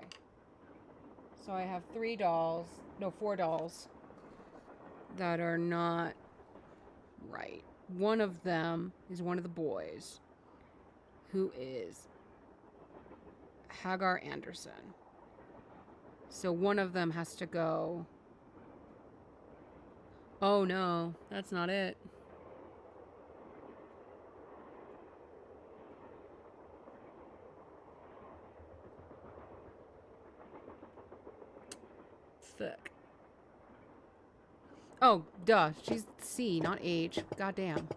So I have 4 dolls that are not right. One of them is one of the boys, who is Hagar Anderson. So one of them has to go. Oh no, that's not it. Fuck. Oh, duh. She's C, not H. Goddamn.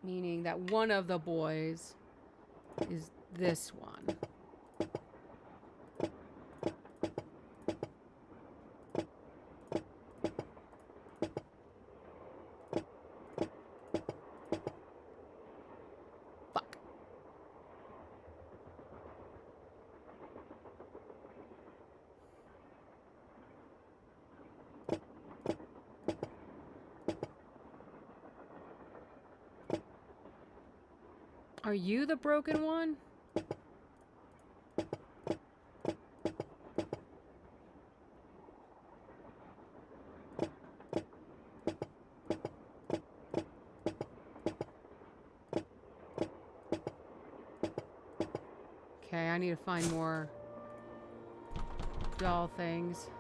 Meaning that one of the boys is this one. Fuck. Are you the broken one? Okay, I need to find more doll things.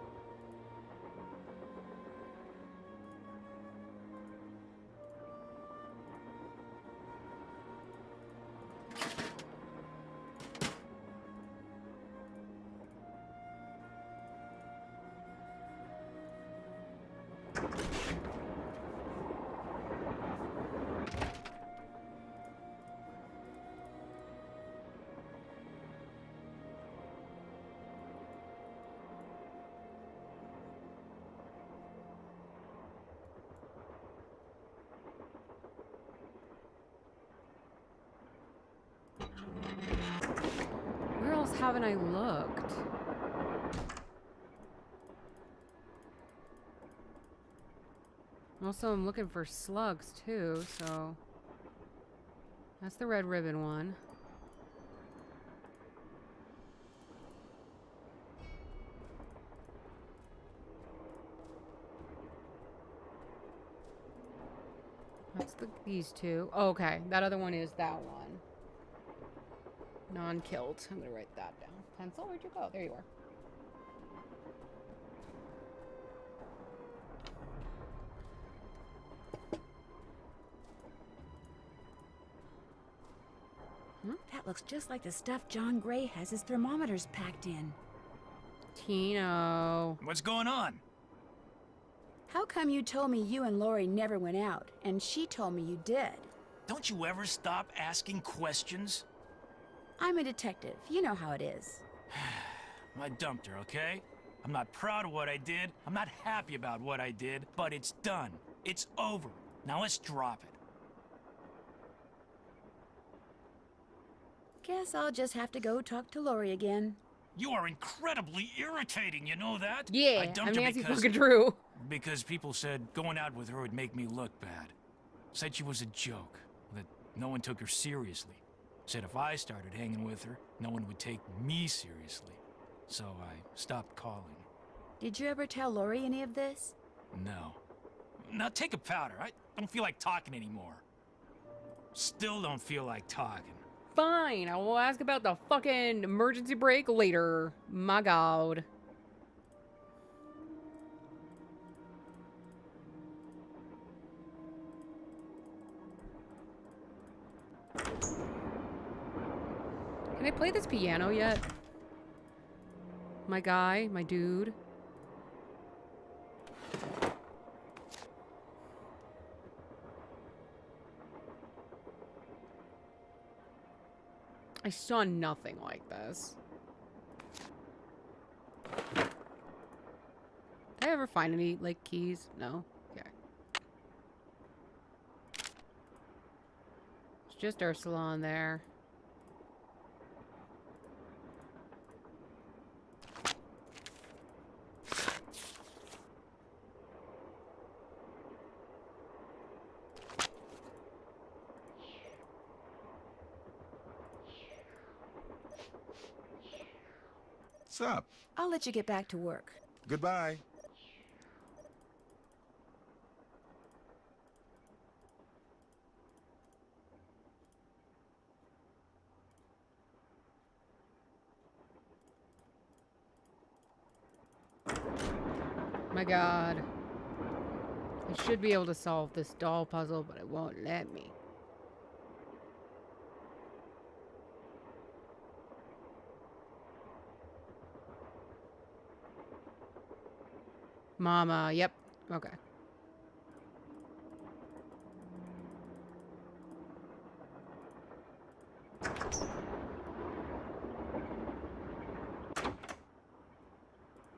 Where else haven't I looked? Also, I'm looking for slugs too, so that's the red ribbon one. That's these two. Oh, okay, that other one is that one. Non-killed. I'm gonna write that down. Pencil, where'd you go? There you are. That looks just like the stuff John Gray has his thermometers packed in. Tino. What's going on? How come you told me you and Lori never went out, and she told me you did? Don't you ever stop asking questions? I'm a detective. You know how it is. I dumped her, okay? I'm not proud of what I did. I'm not happy about what I did, but it's done. It's over. Now let's drop it. Guess I'll just have to go talk to Lori again. You are incredibly irritating, you know that? Yeah, I dumped I'm her Nancy because, fucking Drew. Because people said going out with her would make me look bad. Said she was a joke, that no one took her seriously. Said if I started hanging with her, no one would take me seriously. So I stopped calling. Did you ever tell Lori any of this? No. Now take a powder. I don't feel like talking anymore. Still don't feel like talking. Fine, I will ask about the fucking emergency brake later. My god. Can I play this piano yet? My guy, my dude. I saw nothing like this. Did I ever find any, like, keys? No? Okay. It's just Ursula on there. What's up? I'll let you get back to work. Goodbye. My god. I should be able to solve this doll puzzle, but it won't let me. Mama, yep. Okay.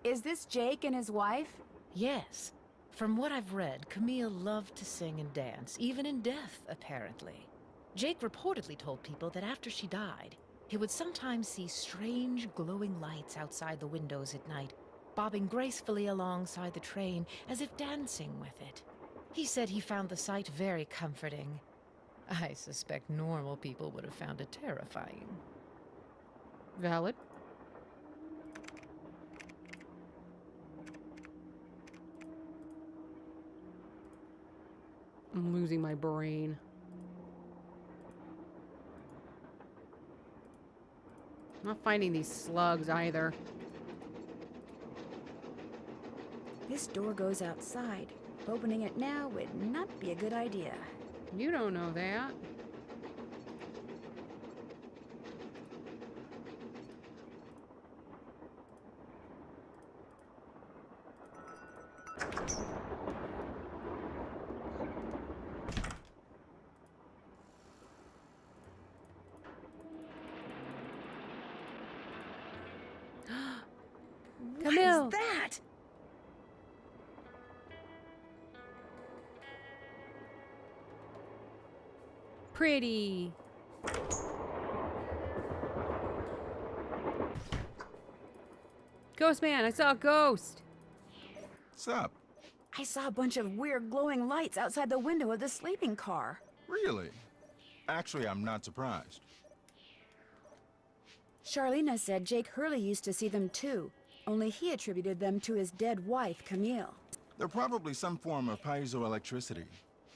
Is this Jake and his wife? Yes. From what I've read, Camille loved to sing and dance, even in death, apparently. Jake reportedly told people that after she died, he would sometimes see strange glowing lights outside the windows at night, bobbing gracefully alongside the train as if dancing with it. He said he found the sight very comforting. I suspect normal people would have found it terrifying. Valid. I'm losing my brain. I'm not finding these slugs either. This door goes outside. Opening it now would not be a good idea. You don't know that. What is that? Pretty. Ghost man, I saw a ghost. What's up? I saw a bunch of weird glowing lights outside the window of the sleeping car. Really? Actually, I'm not surprised. Charlena said Jake Hurley used to see them too, only he attributed them to his dead wife, Camille. They're probably some form of piezoelectricity.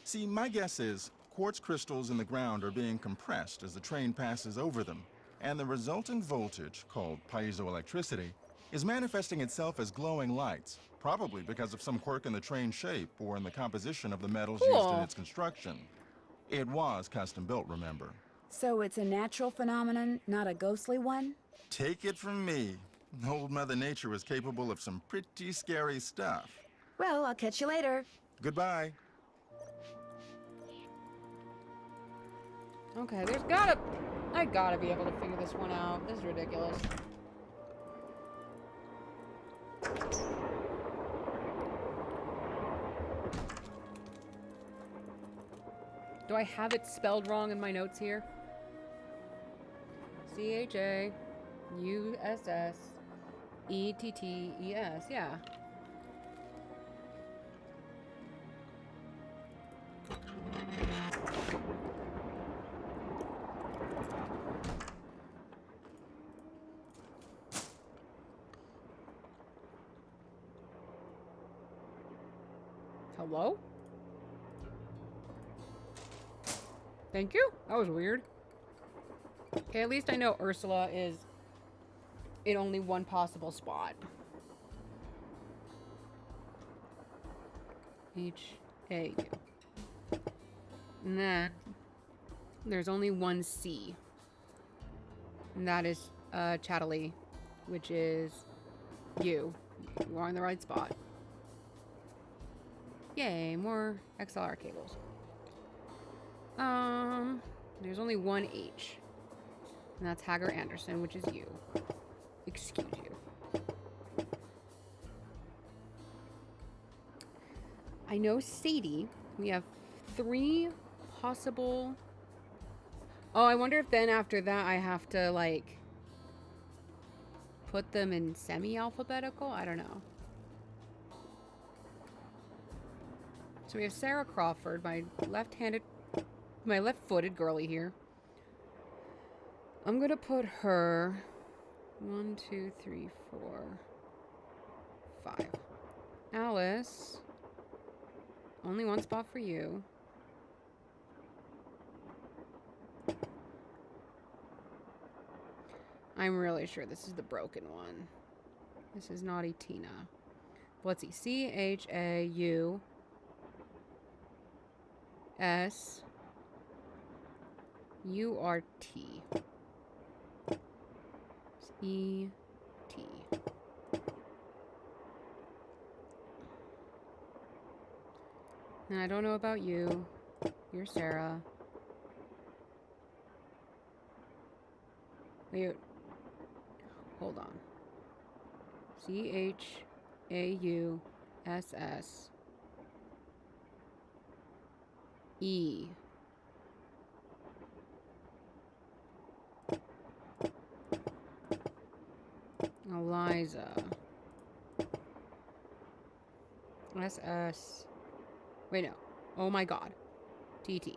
See, my guess is quartz crystals in the ground are being compressed as the train passes over them, and the resulting voltage, called piezoelectricity, is manifesting itself as glowing lights, probably because of some quirk in the train's shape or in the composition of the metals used in its construction. It was custom built, remember? So it's a natural phenomenon, not a ghostly one? Take it from me. Old Mother Nature was capable of some pretty scary stuff. Well, I'll catch you later. Goodbye. Okay, I gotta be able to figure this one out. This is ridiculous. Do I have it spelled wrong in my notes here? CHAUSSETTES, yeah. Hello? Thank you. That was weird. Okay, at least I know Ursula is in only one possible spot. H-A-U. And then there's only one C. And that is Chatterley, which is you. You are in the right spot. Yay, more XLR cables. There's only one H. And that's Hager Anderson, which is you. Excuse you. I know Sadie. We have 3 possible... Oh, I wonder if then after that I have to, like, put them in semi-alphabetical? I don't know. So we have Sarah Crawford, my left-footed girly here. I'm gonna put her 1, 2, 3, 4, 5. Alice, only one spot for you. I'm really sure this is the broken one. This is Naughty Tina. Let's see. C-H-A-U S-U-R-T. E-T. And I don't know about you. You're Sarah. Wait. Hold on. C-H-A-U-S-S-E. Eliza. S-S. Wait, no. Oh my god. T-T.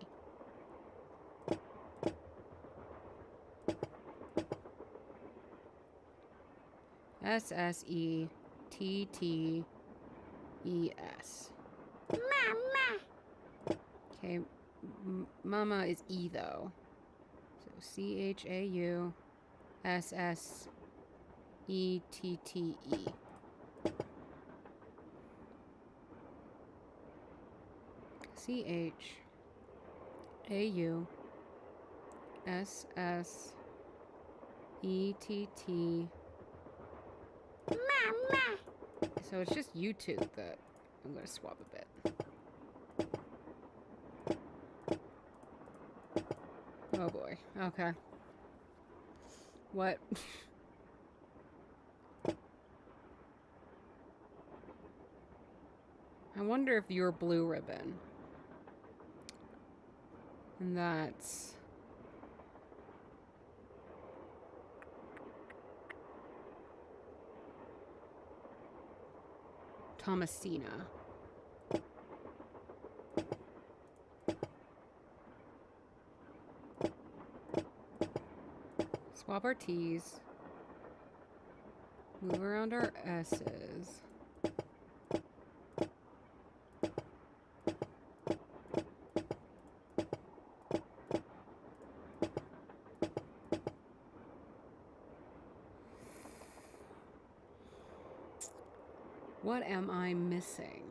SSETTES. Mama. Okay, mama is E though. So CHAUSSETTE. CHAUSSETT. Mama. So it's just YouTube that I'm going to swap a bit. Oh boy. Okay. What? I wonder if you're Blue Ribbon. And that's... Thomasina. Swap our T's. Move around our S's. What am I missing?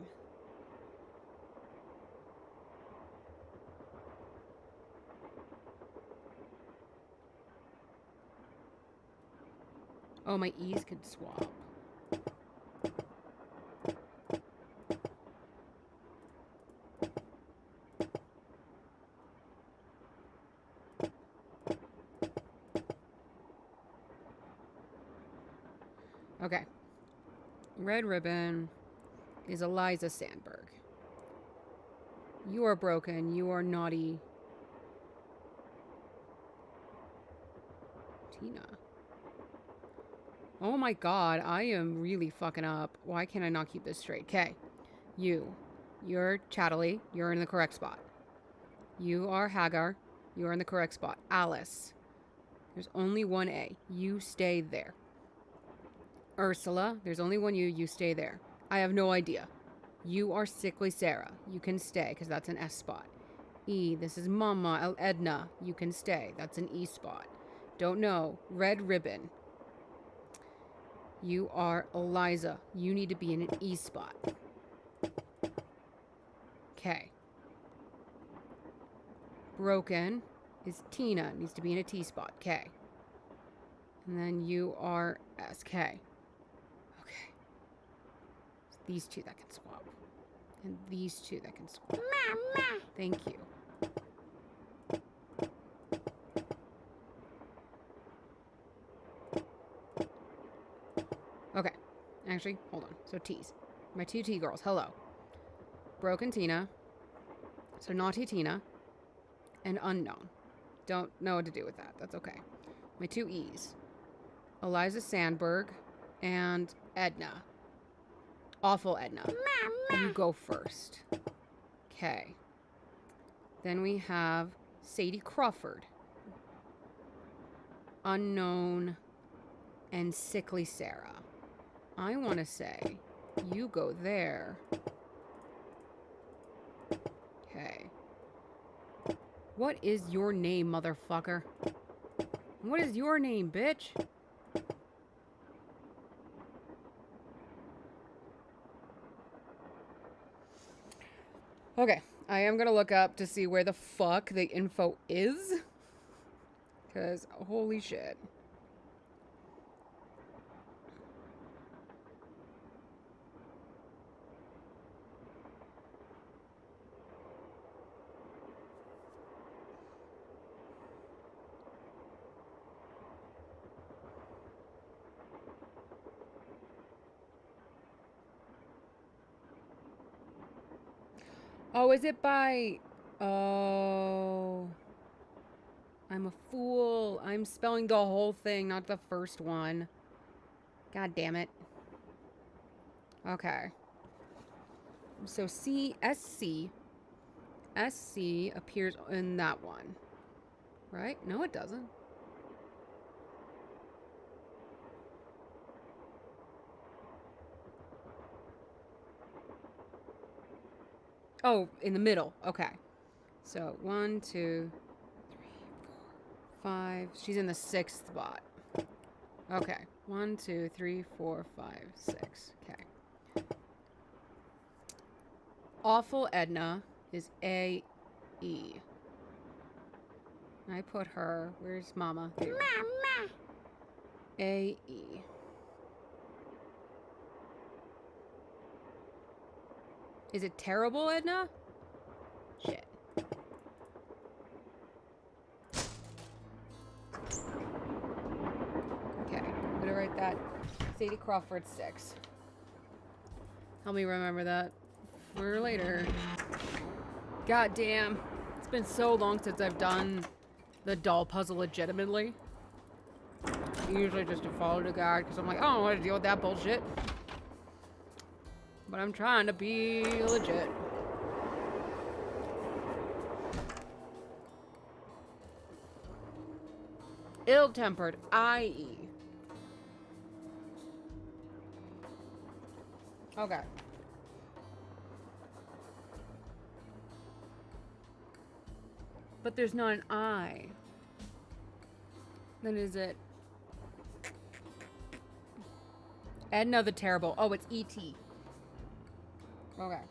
Oh, my E's could swap. Okay. Red Ribbon is Eliza Sandberg. You are broken. You are naughty. Tina. Oh my god, I am really fucking up. Why can't I not keep this straight? Okay. You're Chattily. You're in the correct spot. You are Hagar. You're in the correct spot. Alice. There's only one A. You stay there. Ursula. There's only one you. You stay there. I have no idea. You are Sickly Sarah. You can stay, because that's an S spot. E. This is Mama Edna. You can stay. That's an E spot. Don't know. Red Ribbon. You are Eliza. You need to be in an E spot. Okay. Broken is Tina. Needs to be in a T spot. K. And then you are SK. Okay. It's these two that can swap. And these two that can swap. Mama. Thank you. Okay. Actually, hold on. So T's. My two T girls. Hello. Broken Tina. So naughty Tina. And unknown. Don't know what to do with that. That's okay. My two E's. Eliza Sandberg and Edna. Awful Edna. Mama. You go first. Okay. Then we have Sadie Crawford. Unknown and Sickly Sarah. I want to say you go there. Okay. What is your name, motherfucker? What is your name, bitch? Okay, I am gonna look up to see where the fuck the info is. Because, holy shit. Oh, is it by... Oh... I'm a fool. I'm spelling the whole thing, not the first one. God damn it. Okay. So SC appears in that one. Right? No, it doesn't. Oh, in the middle. Okay. So 1, 2, 3, 4, 5. She's in the 6th spot. Okay. 1, 2, 3, 4, 5, 6. Okay. Awful Edna is A-E. I put her. Where's Mama? There you go. Mama. A-E. Is it terrible, Edna? Shit. Okay, I'm gonna write that. Sadie Crawford 6. Help me remember that for later. God damn. It's been so long since I've done the doll puzzle legitimately. Usually just to follow the guide because I'm like, I don't want to deal with that bullshit. But I'm trying to be legit. Ill-tempered, I-E. Okay. But there's not an I. Then is it Edna the Terrible? Oh, it's E.T. Okay.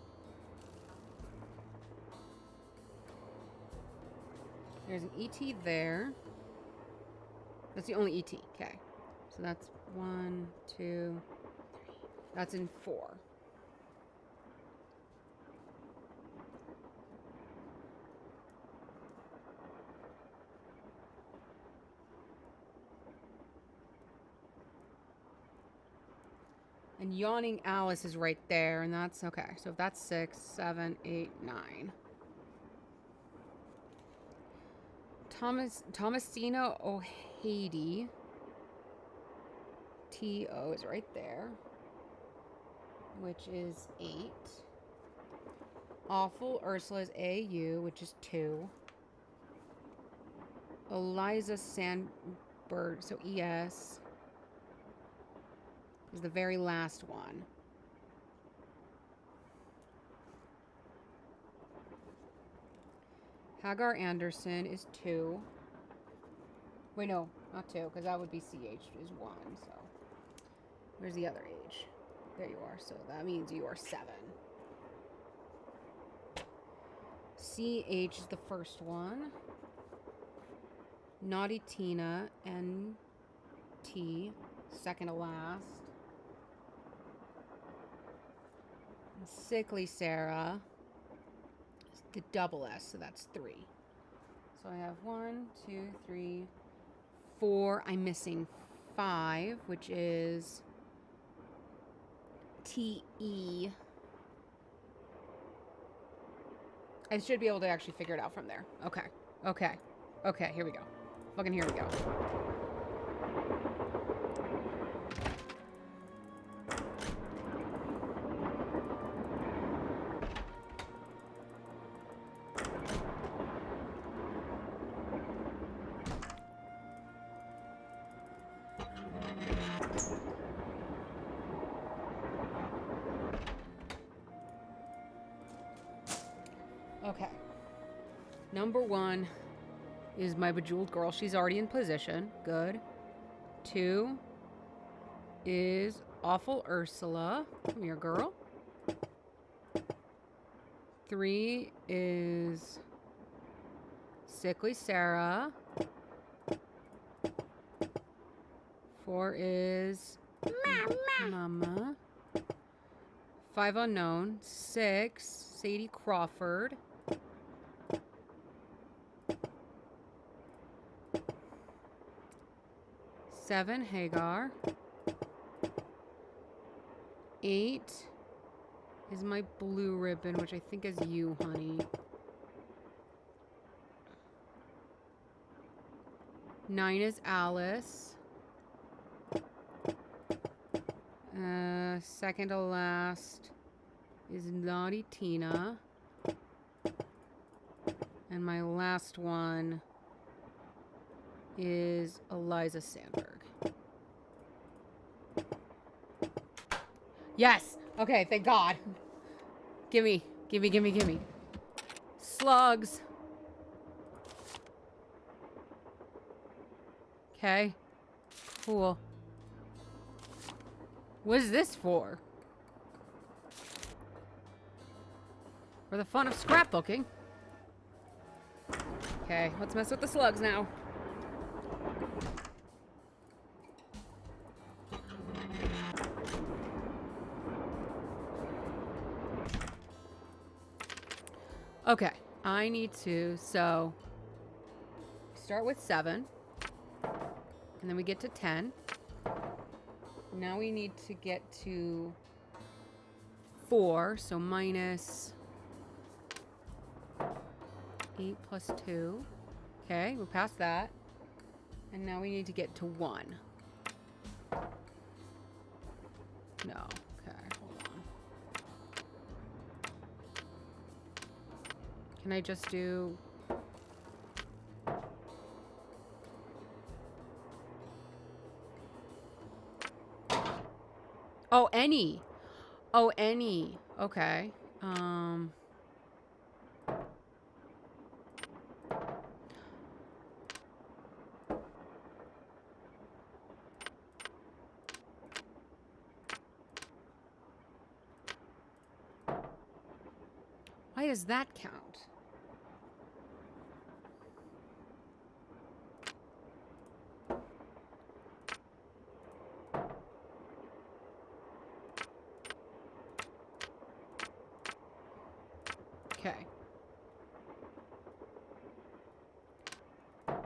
There's an E.T. there. That's the only E.T. Okay. So that's 1, 2, 3. That's in 4. And Yawning Alice is right there, and that's okay. So if that's 6, 7, 8, 9. Thomasina O'Hady. T-O is right there. Which is 8. Awful Ursula is A-U, which is 2. Eliza Sandberg, so E-S. Is the very last one. Hagar Anderson is 2. Wait, no, not 2, because that would be CH is 1, so. Where's the other H? There you are, so that means you are 7. CH is the first one. Naughty Tina, N-T, second to last. Sickly Sarah, the double S, so that's 3. So I have 1, 2, 3, 4. I'm missing 5, which is T-E. I should be able to actually figure it out from there. Okay. Okay. Okay, here we go. Fucking here we go. Okay. Number 1 is my bejeweled girl. She's already in position. Good. 2 is Awful Ursula. Come here, girl. 3 is Sickly Sarah. 4 is Mama. 5 unknown. 6 Sadie Crawford. 7 Hagar. 8 is my blue ribbon, which I think is you, honey. 9 is Alice. Second to last is Naughty Tina. And my last one is Eliza Sandberg. Yes! Okay, thank God. Give me Gimme, gimme, gimme. Slugs. Okay. Cool. What is this for? For the fun of scrapbooking. Okay, let's mess with the slugs now. Okay, I need to, so start with 7, and then we get to 10. Now we need to get to 4, so minus 8 plus 2. Okay, we're past that. And now we need to get to 1. No, okay, hold on. Can I just do... Oh, any. Oh, any. Okay. Why does that count? Okay.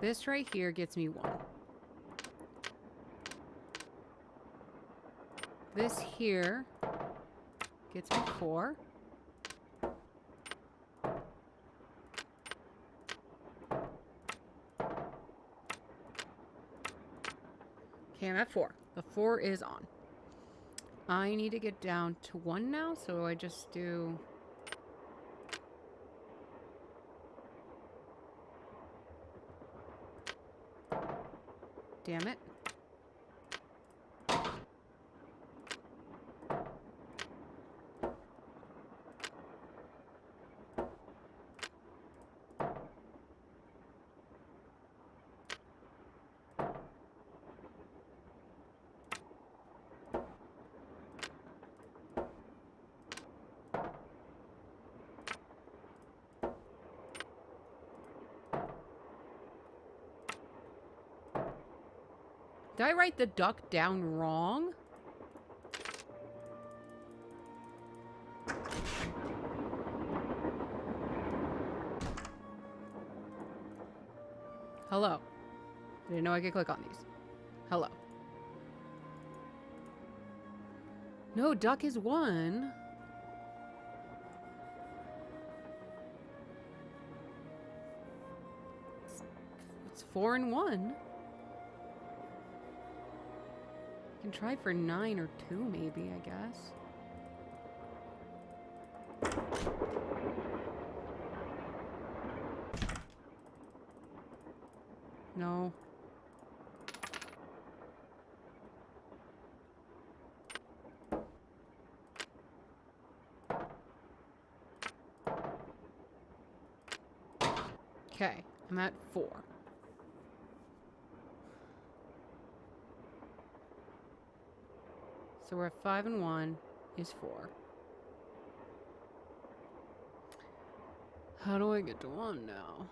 This right here gets me 1. This here gets me 4. Okay, I'm at 4. The 4 is on. I need to get down to 1 now, so I just do... Damn it. Did I write the duck down wrong? Hello. I didn't know I could click on these. Hello. No, duck is 1. It's 4 and 1. I can try for 9 or 2 maybe, I guess. No. Okay, I'm at 4. So we're at 5 and 1 is 4. How do I get to 1 now?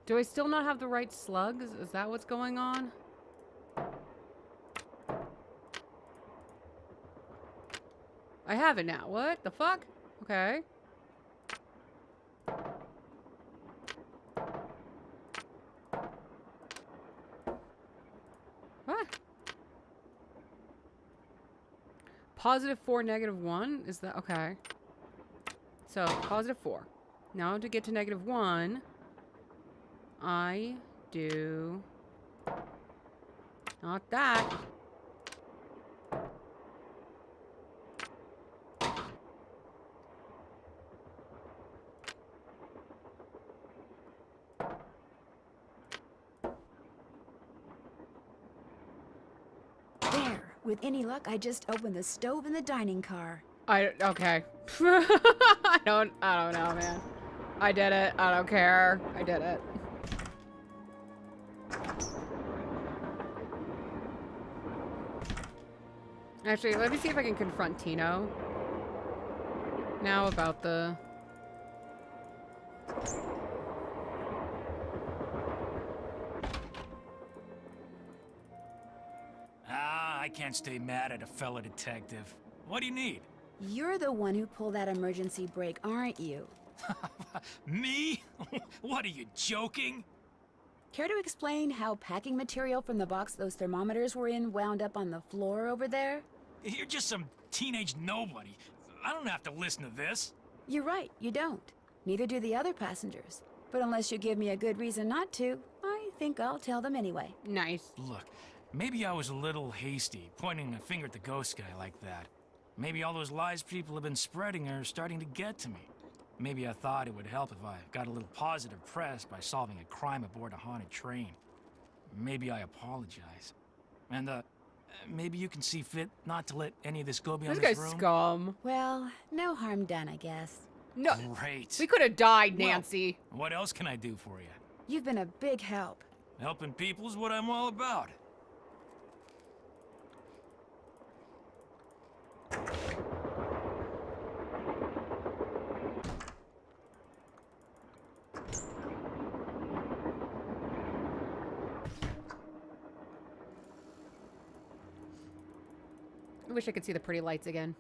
Do I still not have the right slugs? Is that what's going on? I have it now. What the fuck? Okay. What? Positive 4, negative 1? Is that okay? So, positive 4. Now to get to negative 1, I do. Not that. There. With any luck, I just opened the stove in the dining car. Okay. I don't know, man. I did it. I don't care. I did it. Actually, let me see if I can confront Tino. Now about the... I can't stay mad at a fellow detective. What do you need? You're the one who pulled that emergency brake, aren't you? Me? What, are you joking? Care to explain how packing material from the box those thermometers were in wound up on the floor over there? You're just some teenage nobody. I don't have to listen to this. You're right, you don't. Neither do the other passengers. But unless you give me a good reason not to, I think I'll tell them anyway. Nice. Look, maybe I was a little hasty, pointing a finger at the ghost guy like that. Maybe all those lies people have been spreading are starting to get to me. Maybe I thought it would help if I got a little positive press by solving a crime aboard a haunted train. Maybe I apologize. And, maybe you can see fit not to let any of this go beyond This this guy's room? scum. Well, no harm done, I guess. No. Great. We could have died, Nancy. Well, what else can I do for you? You've been a big help. Helping people is what I'm all about. I wish I could see the pretty lights again.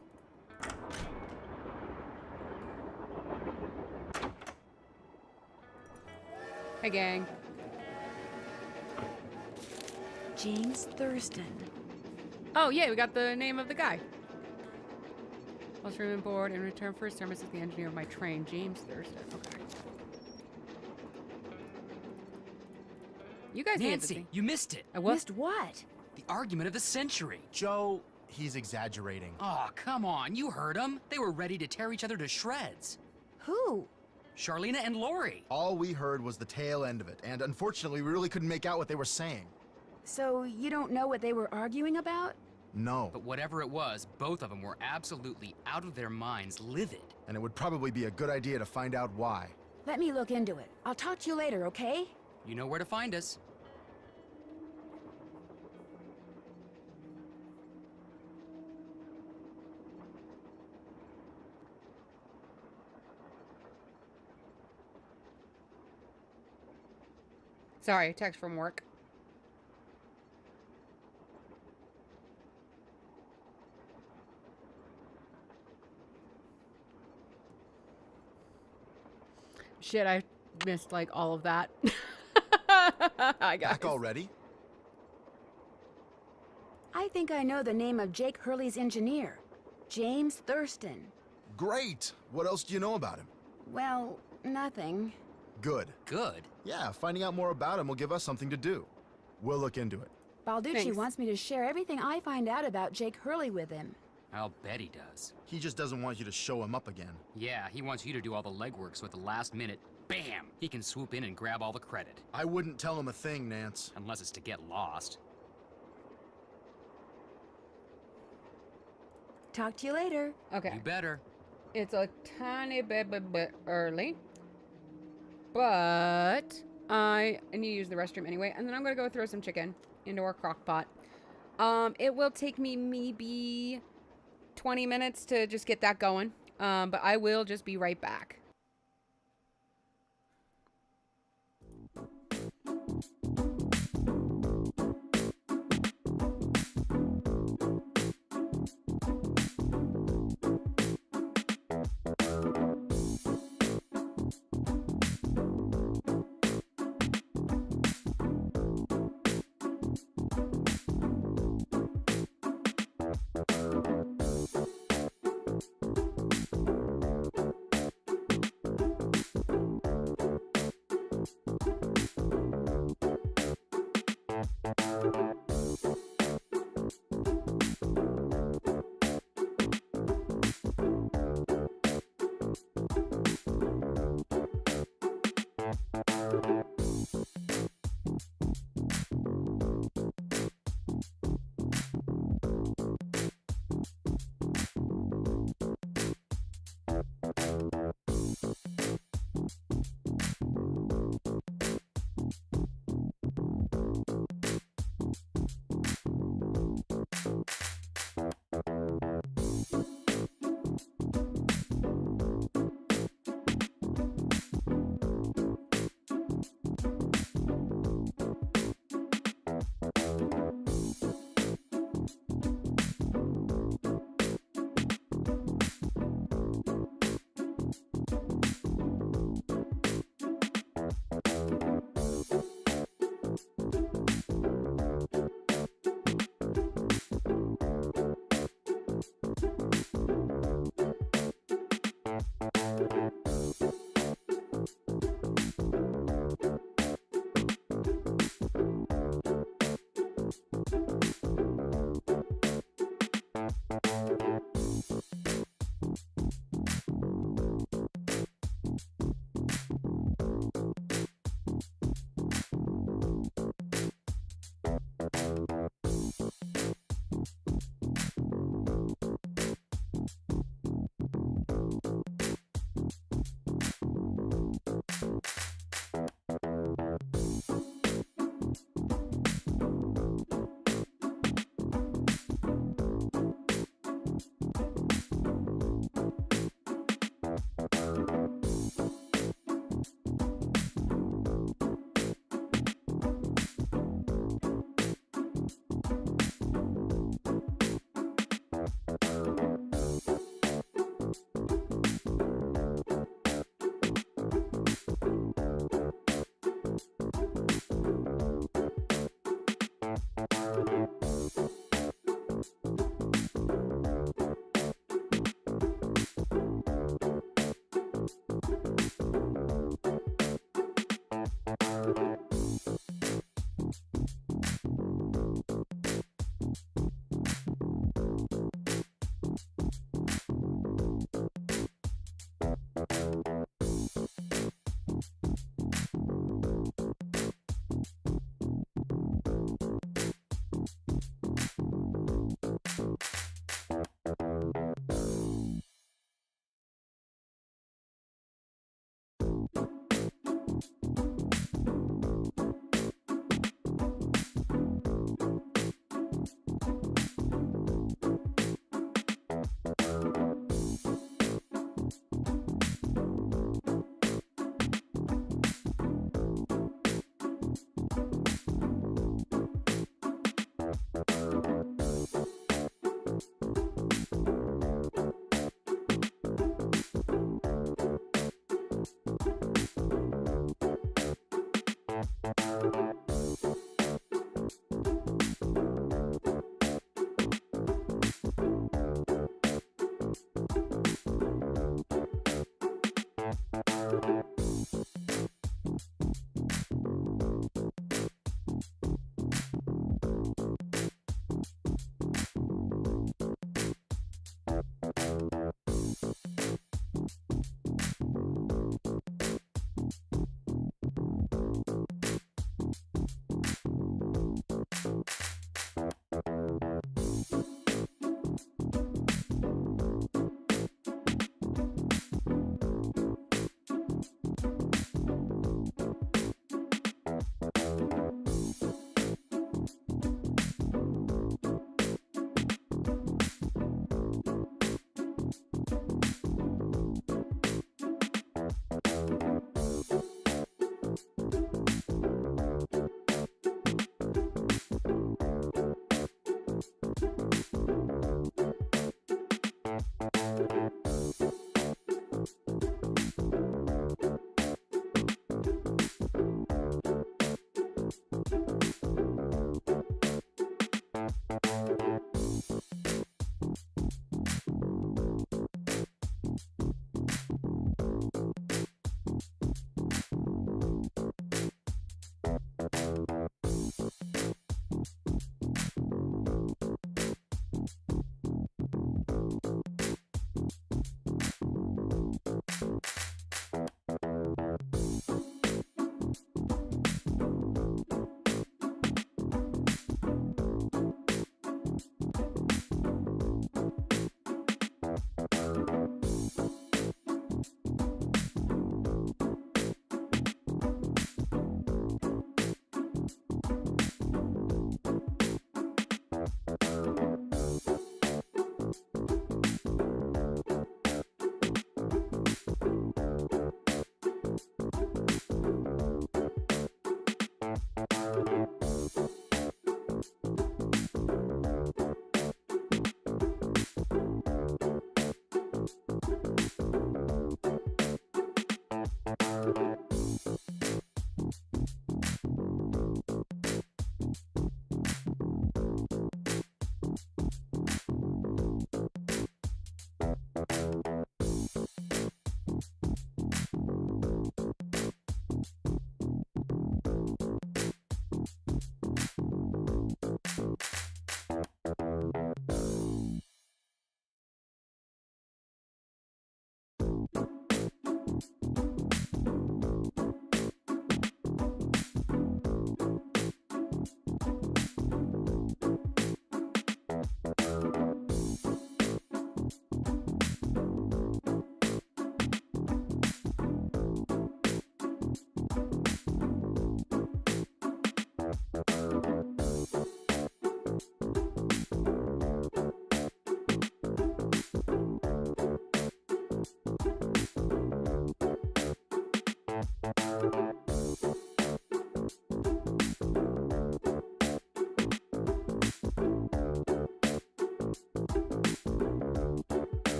Hey, gang. James Thurston. Oh, yeah, we got the name of the guy. Let's room and board in return for his service as the engineer of my train, James Thurston. Okay. You guys Nancy, you missed it. I what? Missed what? The argument of the century. Joe, he's exaggerating. Oh, come on. You heard him. They were ready to tear each other to shreds. Who? Charlena and Lori. All we heard was the tail end of it, and unfortunately, we really couldn't make out what they were saying. So you don't know what they were arguing about? No. But whatever it was, both of them were absolutely out of their minds, livid. And it would probably be a good idea to find out why. Let me look into it. I'll talk to you later, okay? You know where to find us. Sorry, text from work. Shit, I missed like all of that. Hi, guys. Back already? I think I know the name of Jake Hurley's engineer. James Thurston. Great! What else do you know about him? Well, nothing. Good. Good? Yeah, finding out more about him will give us something to do. We'll look into it. Balducci Thanks. wants me to share everything I find out about Jake Hurley with him. I'll bet he does. He just doesn't want you to show him up again. Yeah, he wants you to do all the legwork so at the last minute, bam, he can swoop in and grab all the credit. I wouldn't tell him a thing, Nance. Unless it's to get lost. Talk to you later. Okay. You better. It's a tiny bit early. But I need to use the restroom anyway. And then I'm going to go throw some chicken into our crock pot. It will take me maybe 20 minutes to just get that going. But I will just be right back.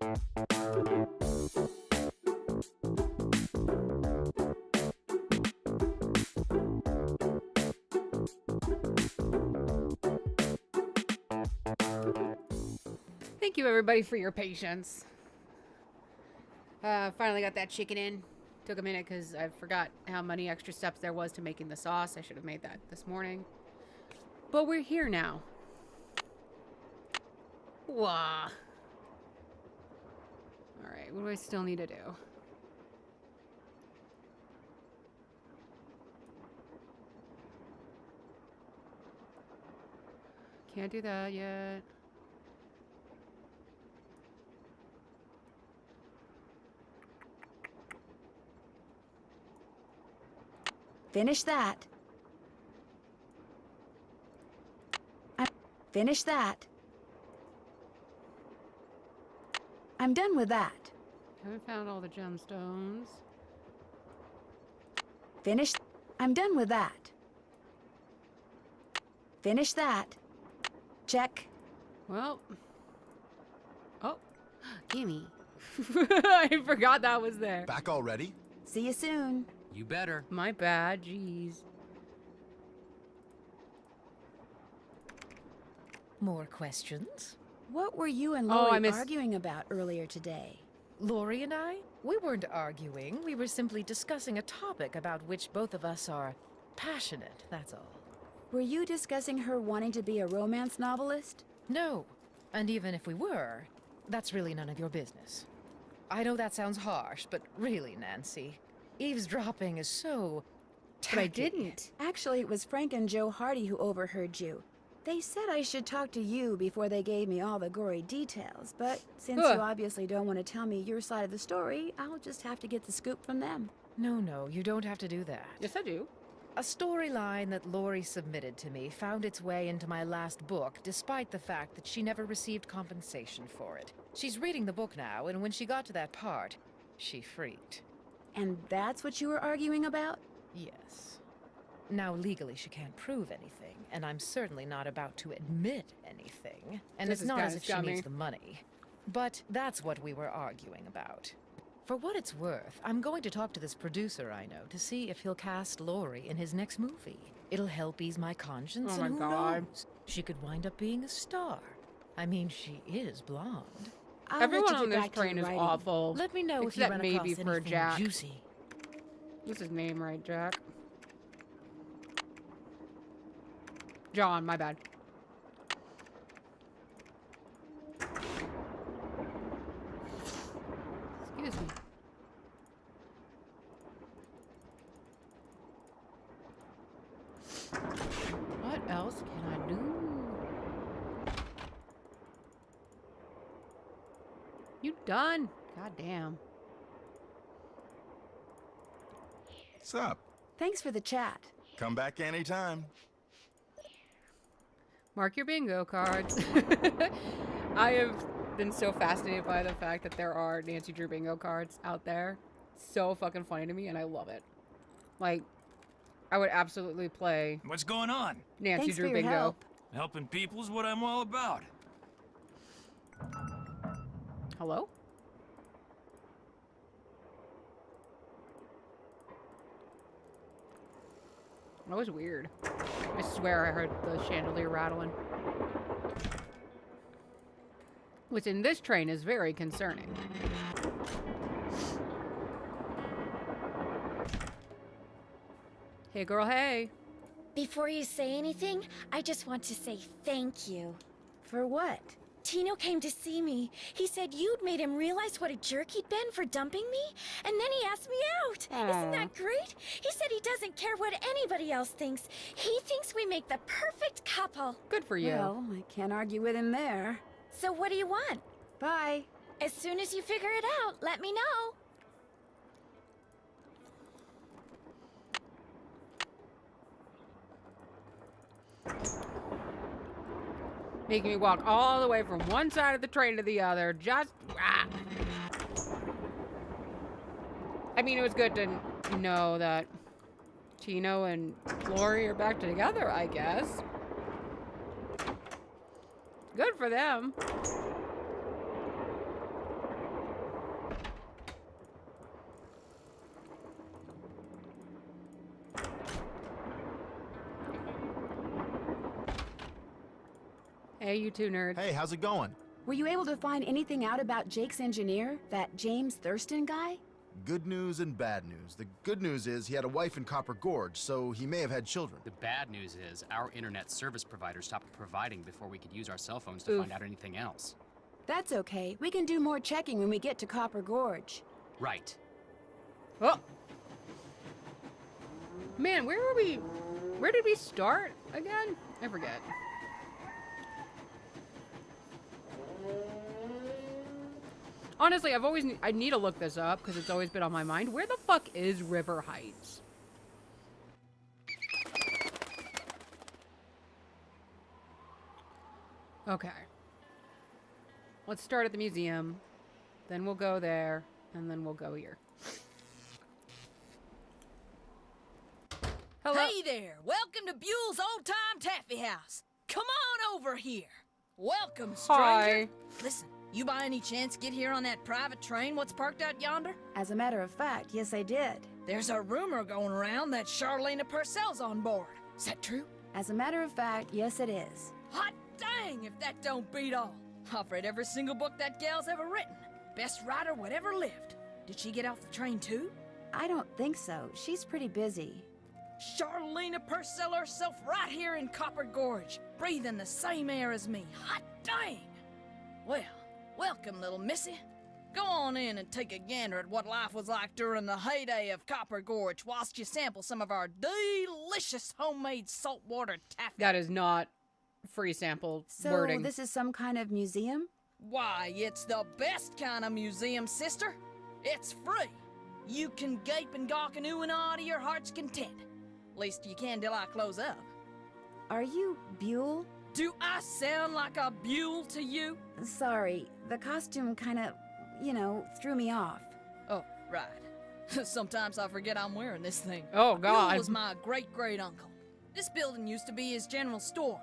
Thank you, everybody, for your patience. Finally got that chicken in. Took a minute because I forgot how many extra steps there was to making the sauce. I should have made that this morning. But we're here now. Wah. Alright, what do I still need to do? Can't do that yet. Finish that. Finish that. I'm done with that. Haven't found all the gemstones. Finish. I'm done with that. Finish that. Check. Well. Oh. Gimme. I forgot that was there. Back already? See you soon. You better. My bad. Jeez. More questions? What were you and Oh, Lori arguing about earlier today? Lori and I? We weren't arguing. We were simply discussing a topic about which both of us are passionate, that's all. Were you discussing her wanting to be a romance novelist? No. And even if we were, that's really none of your business. I know that sounds harsh, but really, Nancy, eavesdropping is so tacky. But I didn't. Actually, it was Frank and Joe Hardy who overheard you. They said I should talk to you before they gave me all the gory details, but since you obviously don't want to tell me your side of the story, I'll just have to get the scoop from them. No, you don't have to do that. Yes, I do. A storyline that Lori submitted to me found its way into my last book, despite the fact that she never received compensation for it. She's reading the book now, and when she got to that part, she freaked. And that's what you were arguing about? Yes. Now, legally, she can't prove anything, and I'm certainly not about to admit anything. And This it's is not kinda as if she scummy. needs the money. But that's what we were arguing about. For what it's worth, I'm going to talk to this producer I know to see if he'll cast Lori in his next movie. It'll help ease my conscience, Oh my and who God. knows? She could wind up being a star. I mean, she is blonde. Everyone on this train is awful. Let me know if you except run maybe across for anything Jack. juicy. What's his name, right, Jack? John, my bad. Excuse me. What else can I do? You done? God damn. What's up? Thanks for the chat. Come back anytime. Mark your bingo cards. I have been so fascinated by the fact that there are Nancy Drew bingo cards out there. So fucking funny to me, and I love it. Like, I would absolutely play What's going on? Nancy Thanks Drew for your bingo. help. Helping people's what I'm all about. Hello? That was weird. I swear I heard the chandelier rattling. Which in this train is very concerning. Hey girl, hey. Before you say anything, I just want to say thank you. For what? Tino came to see me. He said you'd made him realize what a jerk he'd been for dumping me, and then he asked me out. Isn't that great? He said he doesn't care what anybody else thinks. He thinks we make the perfect couple. Good for you. Well, I can't argue with him there. So what do you want? Bye. As soon as you figure it out, let me know. Making me walk all the way from one side of the train to the other. Just... I mean, it was good to know that Tino and Lori are back together, I guess. Good for them. Hey, you two nerds. Hey, how's it going? Were you able to find anything out about Jake's engineer, that James Thurston guy? Good news and bad news. The good news is he had a wife in Copper Gorge, so he may have had children. The bad news is our internet service provider stopped providing before we could use our cell phones to find out anything else. That's okay. We can do more checking when we get to Copper Gorge. Right. Oh! Man, where were we? Where did we start again? I forget. Honestly, I need to look this up because it's always been on my mind. Where the fuck is River Heights? Okay. Let's start at the museum. Then we'll go there. And then we'll go here. Hello? Hey there! Welcome to Buell's Old Time Taffy House. Come on over here. Welcome, stranger. Hi. Listen, you by any chance get here on that private train what's parked out yonder? As a matter of fact, yes, I did. There's a rumor going around that Charlena Purcell's on board. Is that true? As a matter of fact, yes, it is. Hot dang if that don't beat all. I've read every single book that gal's ever written. Best writer whatever lived. Did she get off the train too? I don't think so. She's pretty busy. Charlena Purcell herself right here in Copper Gorge, breathing the same air as me. Hot dang! Well, welcome, little missy. Go on in and take a gander at what life was like during the heyday of Copper Gorge whilst you sample some of our delicious homemade saltwater taffy. That is not free sample So wording. this is some kind of museum? Why, it's the best kind of museum, sister. It's free. You can gape and gawk and ooh and ah to your heart's content. Least you can till I close up. Are you Buell? Do I sound like a Buell to you? Sorry, the costume kind of, threw me off. Oh, right. Sometimes I forget I'm wearing this thing. Oh, God. Buell was my great-great-uncle. This building used to be his general store.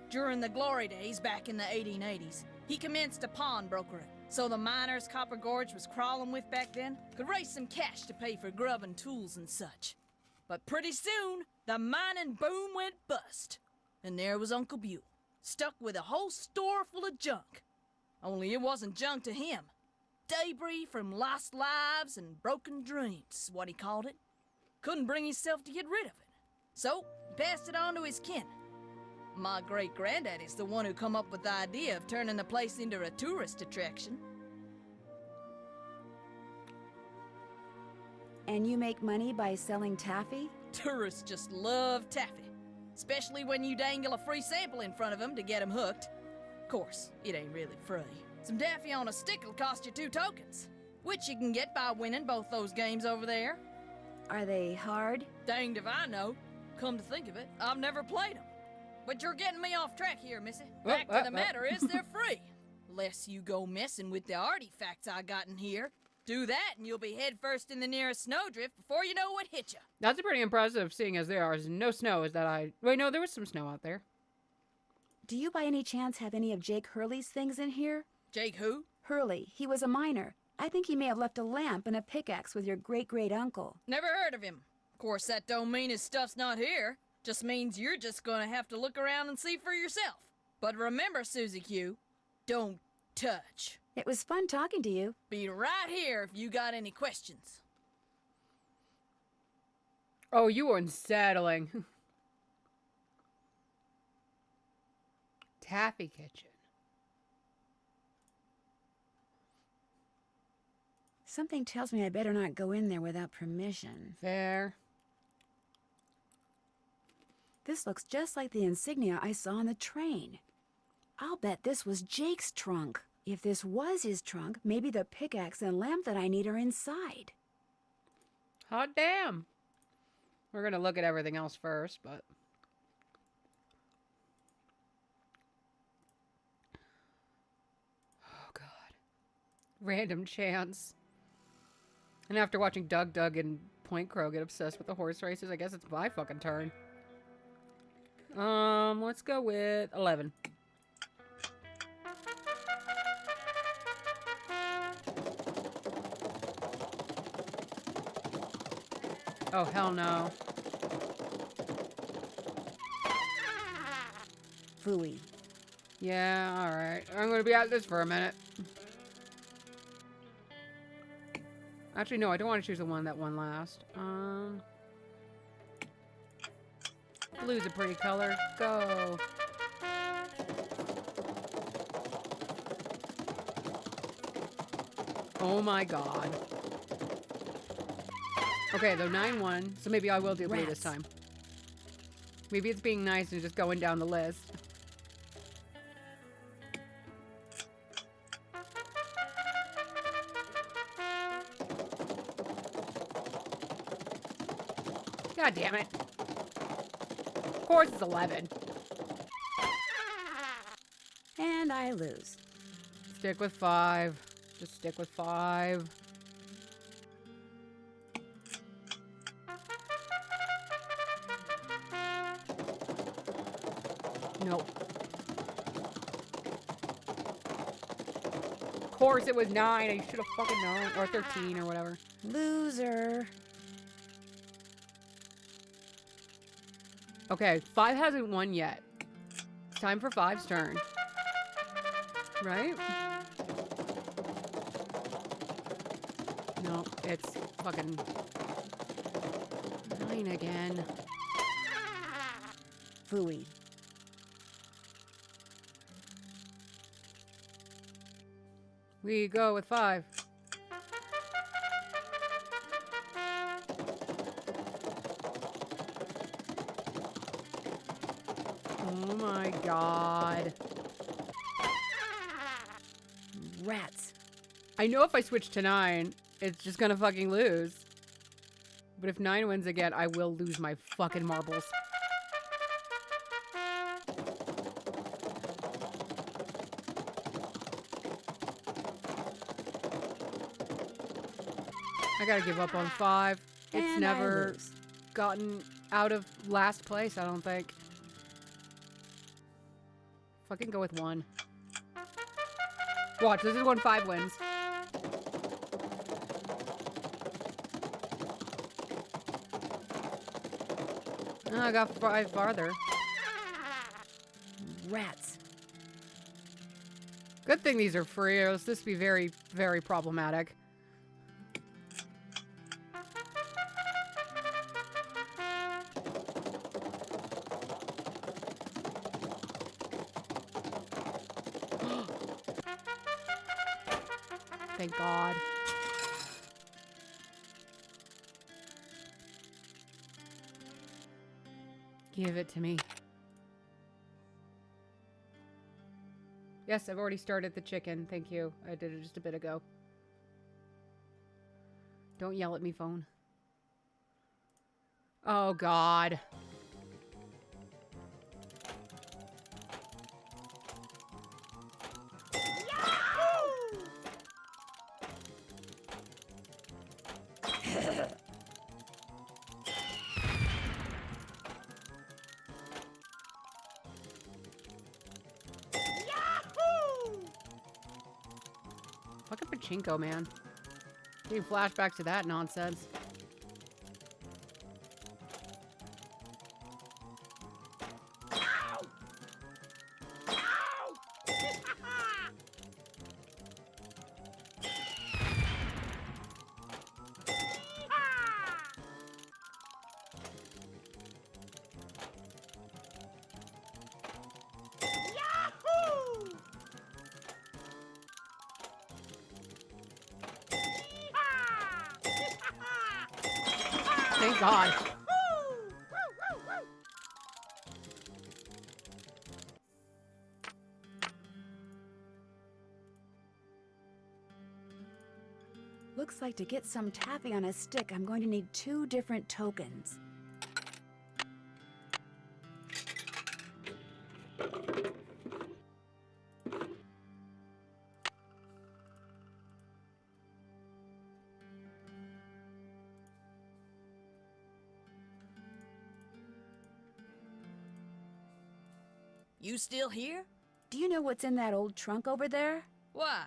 During the glory days back in the 1880s, he commenced a pawnbrokering, so the miners Copper Gorge was crawling with back then could raise some cash to pay for grub and tools and such. But pretty soon, the mining boom went bust. And there was Uncle Buell, stuck with a whole store full of junk. Only it wasn't junk to him. Debris from lost lives and broken dreams is what he called it. Couldn't bring himself to get rid of it. So, he passed it on to his kin. My great-granddaddy's the one who come up with the idea of turning the place into a tourist attraction. And you make money by selling taffy? Tourists just love taffy, especially when you dangle a free sample in front of them to get them hooked. Of course, it ain't really free. Some taffy on a stick will cost you 2 tokens, which you can get by winning both those games over there. Are they hard? Danged if I know. Come to think of it, I've never played them. But you're getting me off track here, missy. Fact of the matter is they're free. Lest you go messing with the artifacts I got in here. Do that and you'll be head first in the nearest snowdrift before you know what hit you. That's pretty impressive, seeing as there is no snow. Wait, no, there was some snow out there. Do you by any chance have any of Jake Hurley's things in here? Jake who? Hurley. He was a miner. I think he may have left a lamp and a pickaxe with your great-great-uncle. Never heard of him. Of course, that don't mean his stuff's not here. Just means you're just gonna have to look around and see for yourself. But remember, Susie Q, don't touch. It was fun talking to you. Be right here if you got any questions. Oh, you are unsettling. Taffy kitchen. Something tells me I better not go in there without permission. Fair. This looks just like the insignia I saw on the train. I'll bet this was Jake's trunk. If this was his trunk, maybe the pickaxe and lamp that I need are inside. Hot damn. We're gonna look at everything else first, but... Oh, God. Random chance. And after watching Doug and Point Crow get obsessed with the horse races, I guess it's my fucking turn. Let's go with 11. Oh, hell no. Phooey. Yeah, alright. I'm gonna be at this for a minute. Actually, no, I don't want to choose the one that won last. Blue's a pretty color. Go. Oh my god. Okay, though 9 won, so maybe I will do blue this time. Maybe it's being nice and just going down the list. God damn it. Of course it's 11. And I lose. Stick with 5. Just stick with 5. Nope. Of course it was 9. I should have fucking known. Or 13 or whatever. Loser. Okay, 5 hasn't won yet. It's time for 5's turn. Right? No, it's fucking 9 again. Phooey. We go with 5. Oh my god. Rats. I know if I switch to 9, it's just gonna fucking lose. But if 9 wins again, I will lose my fucking marbles. I gotta give up on 5. It's And never gotten out of last place, I don't think. Fucking go with 1. Watch, this is when 5 wins. Oh, I got 5 farther. Rats. Good thing these are free, or else this would be very, very problematic. Thank God. Give it to me. Yes, I've already started the chicken. Thank you. I did it just a bit ago. Don't yell at me, phone. Oh, God. Fucking pachinko, man. Getting flashbacks to that nonsense. Thank God. Looks like to get some taffy on a stick, I'm going to need 2 different tokens. You still here? Do you know what's in that old trunk over there? Why?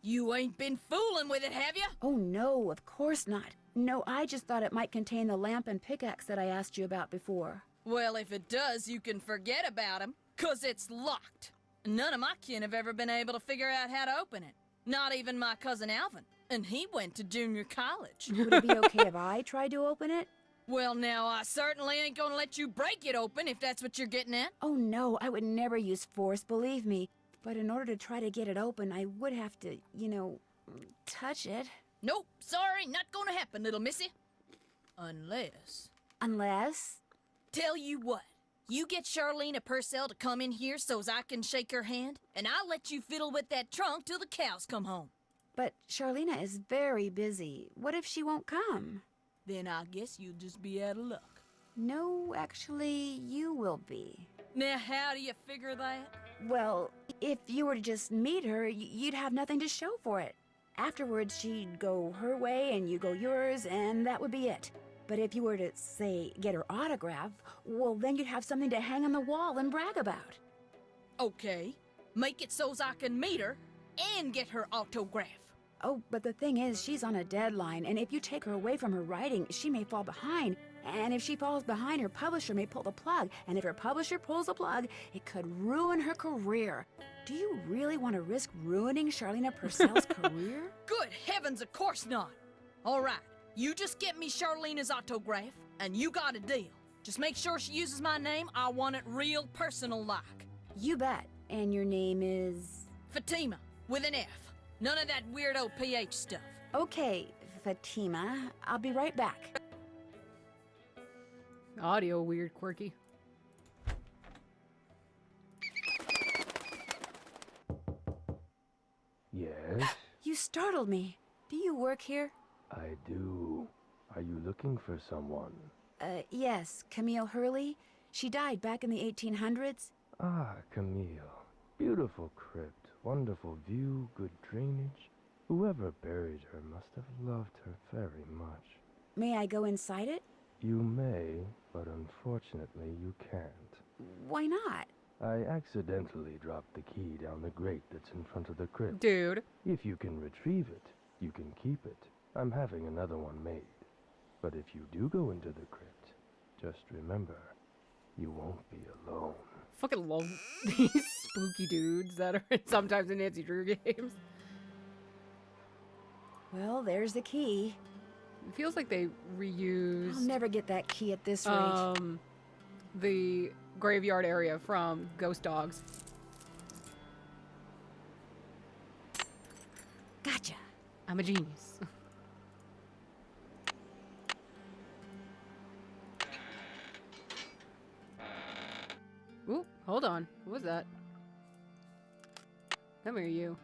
You ain't been fooling with it, have you? Oh no, of course not. No, I just thought it might contain the lamp and pickaxe that I asked you about before. Well, if it does, you can forget about him, 'cause it's locked. None of my kin have ever been able to figure out how to open it. Not even my cousin Alvin. And he went to junior college. Would it be okay if I tried to open it? Well, now, I certainly ain't gonna let you break it open if that's what you're getting at. Oh no, I would never use force, believe me. But in order to try to get it open, I would have to, touch it. Nope, sorry, not gonna happen, little missy. Unless... Unless? Tell you what, you get Charlene Purcell to come in here so's I can shake her hand, and I'll let you fiddle with that trunk till the cows come home. But Charlena is very busy. What if she won't come? Then I guess you'll just be out of luck. No, actually, you will be. Now, how do you figure that? Well, if you were to just meet her, you'd have nothing to show for it. Afterwards, she'd go her way and you go yours, and that would be it. But if you were to, say, get her autograph, well, then you'd have something to hang on the wall and brag about. Okay, make it so's I can meet her and get her autograph. Oh, but the thing is, she's on a deadline, and if you take her away from her writing, she may fall behind. And if she falls behind, her publisher may pull the plug. And if her publisher pulls the plug, it could ruin her career. Do you really want to risk ruining Charlena Purcell's career? Good heavens, of course not. All right, you just get me Charlena's autograph, and you got a deal. Just make sure she uses my name. I want it real personal-like. You bet. And your name is? Fatima, with an F. None of that weirdo PH stuff. Okay, Fatima. I'll be right back. Audio weird, quirky. Yes? You startled me. Do you work here? I do. Are you looking for someone? Yes, Camille Hurley. She died back in the 1800s. Ah, Camille. Beautiful crypt, wonderful view, good drainage. Whoever buried her must have loved her very much. May I go inside it? You may, but unfortunately you can't. Why not? I accidentally dropped the key down the grate that's in front of the crypt. Dude. If you can retrieve it, you can keep it. I'm having another one made. But if you do go into the crypt, just remember, you won't be alone. Fucking love these spooky dudes that are sometimes in Nancy Drew games. Well, there's the key. It feels like they reused... I'll never get that key at this rate. The graveyard area from Ghost Dogs. Gotcha. I'm a genius. Ooh, hold on. What was that? Come here, you.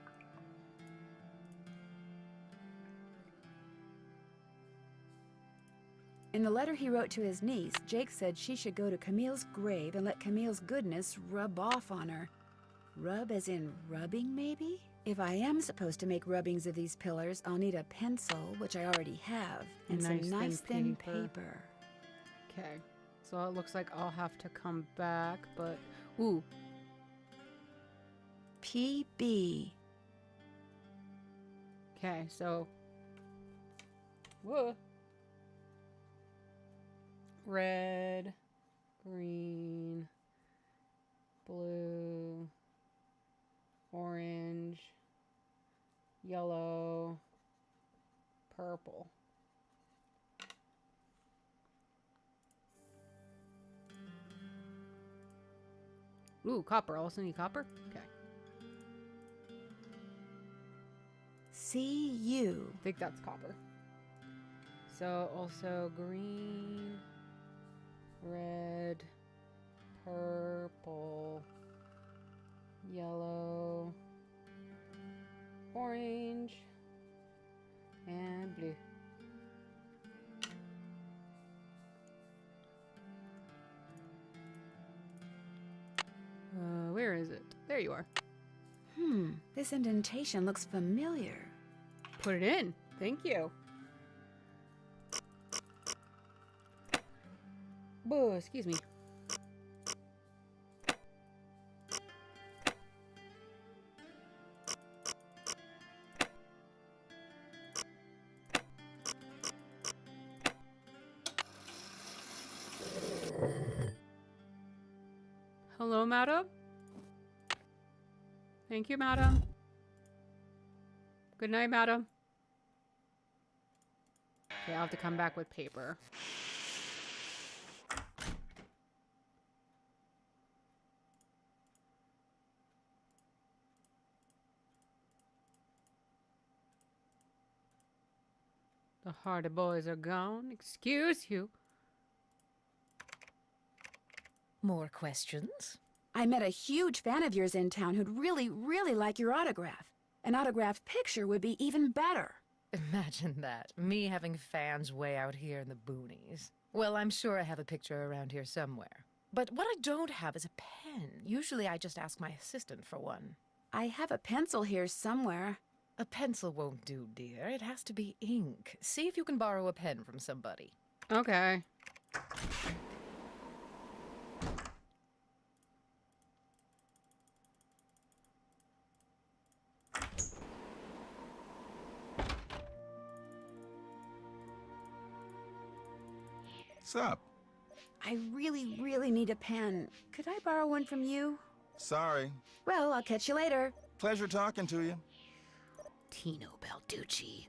In the letter he wrote to his niece, Jake said she should go to Camille's grave and let Camille's goodness rub off on her. Rub as in rubbing, maybe? If I am supposed to make rubbings of these pillars, I'll need a pencil, which I already have, and some nice thin paper. Okay, so it looks like I'll have to come back, but... Ooh. PB. Okay, so... Whoa. Red, green, blue, orange, yellow, purple. Ooh, copper. Also need copper? Okay. CU. I think that's copper. So also green, red, purple, yellow, orange, and blue. Where is it? There you are. This indentation looks familiar. Put it in. Thank you. Whoa, excuse me. Hello, madam? Thank you, madam. Good night, madam. Okay, I'll have to come back with paper. The Hardy boys are gone. Excuse you. More questions? I met a huge fan of yours in town who'd really, really like your autograph. An autographed picture would be even better. Imagine that. Me having fans way out here in the boonies. Well, I'm sure I have a picture around here somewhere. But what I don't have is a pen. Usually I just ask my assistant for one. I have a pencil here somewhere. A pencil won't do, dear. It has to be ink. See if you can borrow a pen from somebody. Okay. What's up? I really, really need a pen. Could I borrow one from you? Sorry. Well, I'll catch you later. Pleasure talking to you. Tino Balducci.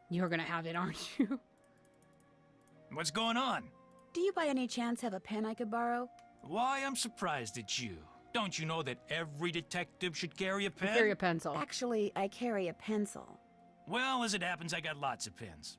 You're gonna have it, aren't you? What's going on? Do you by any chance have a pen I could borrow? Why, I'm surprised at you. Don't you know that every detective should carry a pen? Carry a pencil. Actually, I carry a pencil. Well, as it happens, I got lots of pens.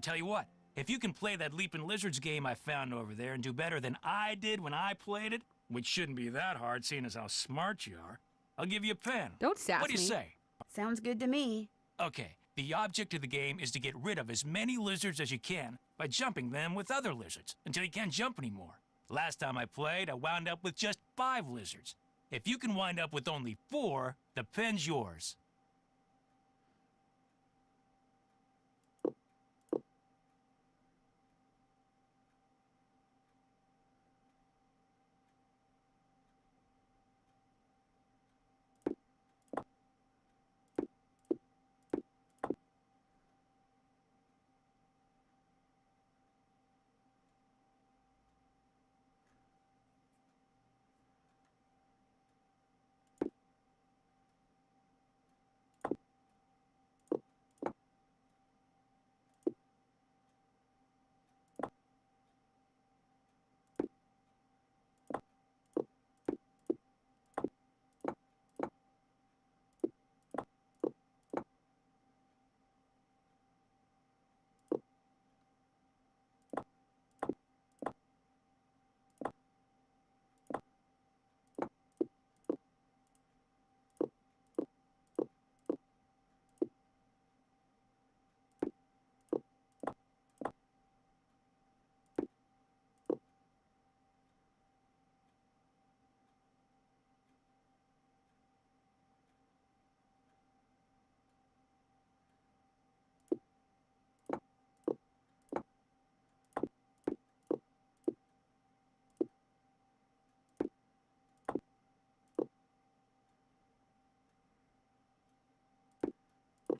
Tell you what, if you can play that Leaping Lizards game I found over there and do better than I did when I played it, which shouldn't be that hard seeing as how smart you are, I'll give you a pen. Don't sass What do you me. say? Sounds good to me. Okay, the object of the game is to get rid of as many lizards as you can by jumping them with other lizards until you can't jump anymore. Last time I played, I wound up with just 5 lizards. If you can wind up with only 4, the pen's yours.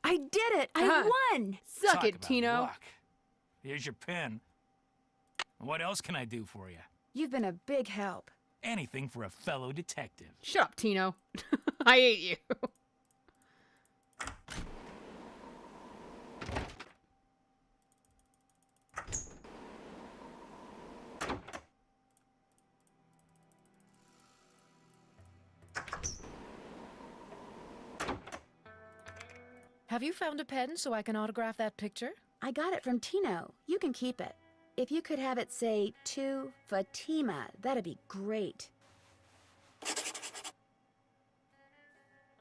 I did it! I won! Suck Talk it, about Tino. luck. Here's your pen. What else can I do for you? You've been a big help. Anything for a fellow detective. Shut up, Tino. I hate you. Have you found a pen so I can autograph that picture? I got it from Tino. You can keep it. If you could have it say, to Fatima, that'd be great.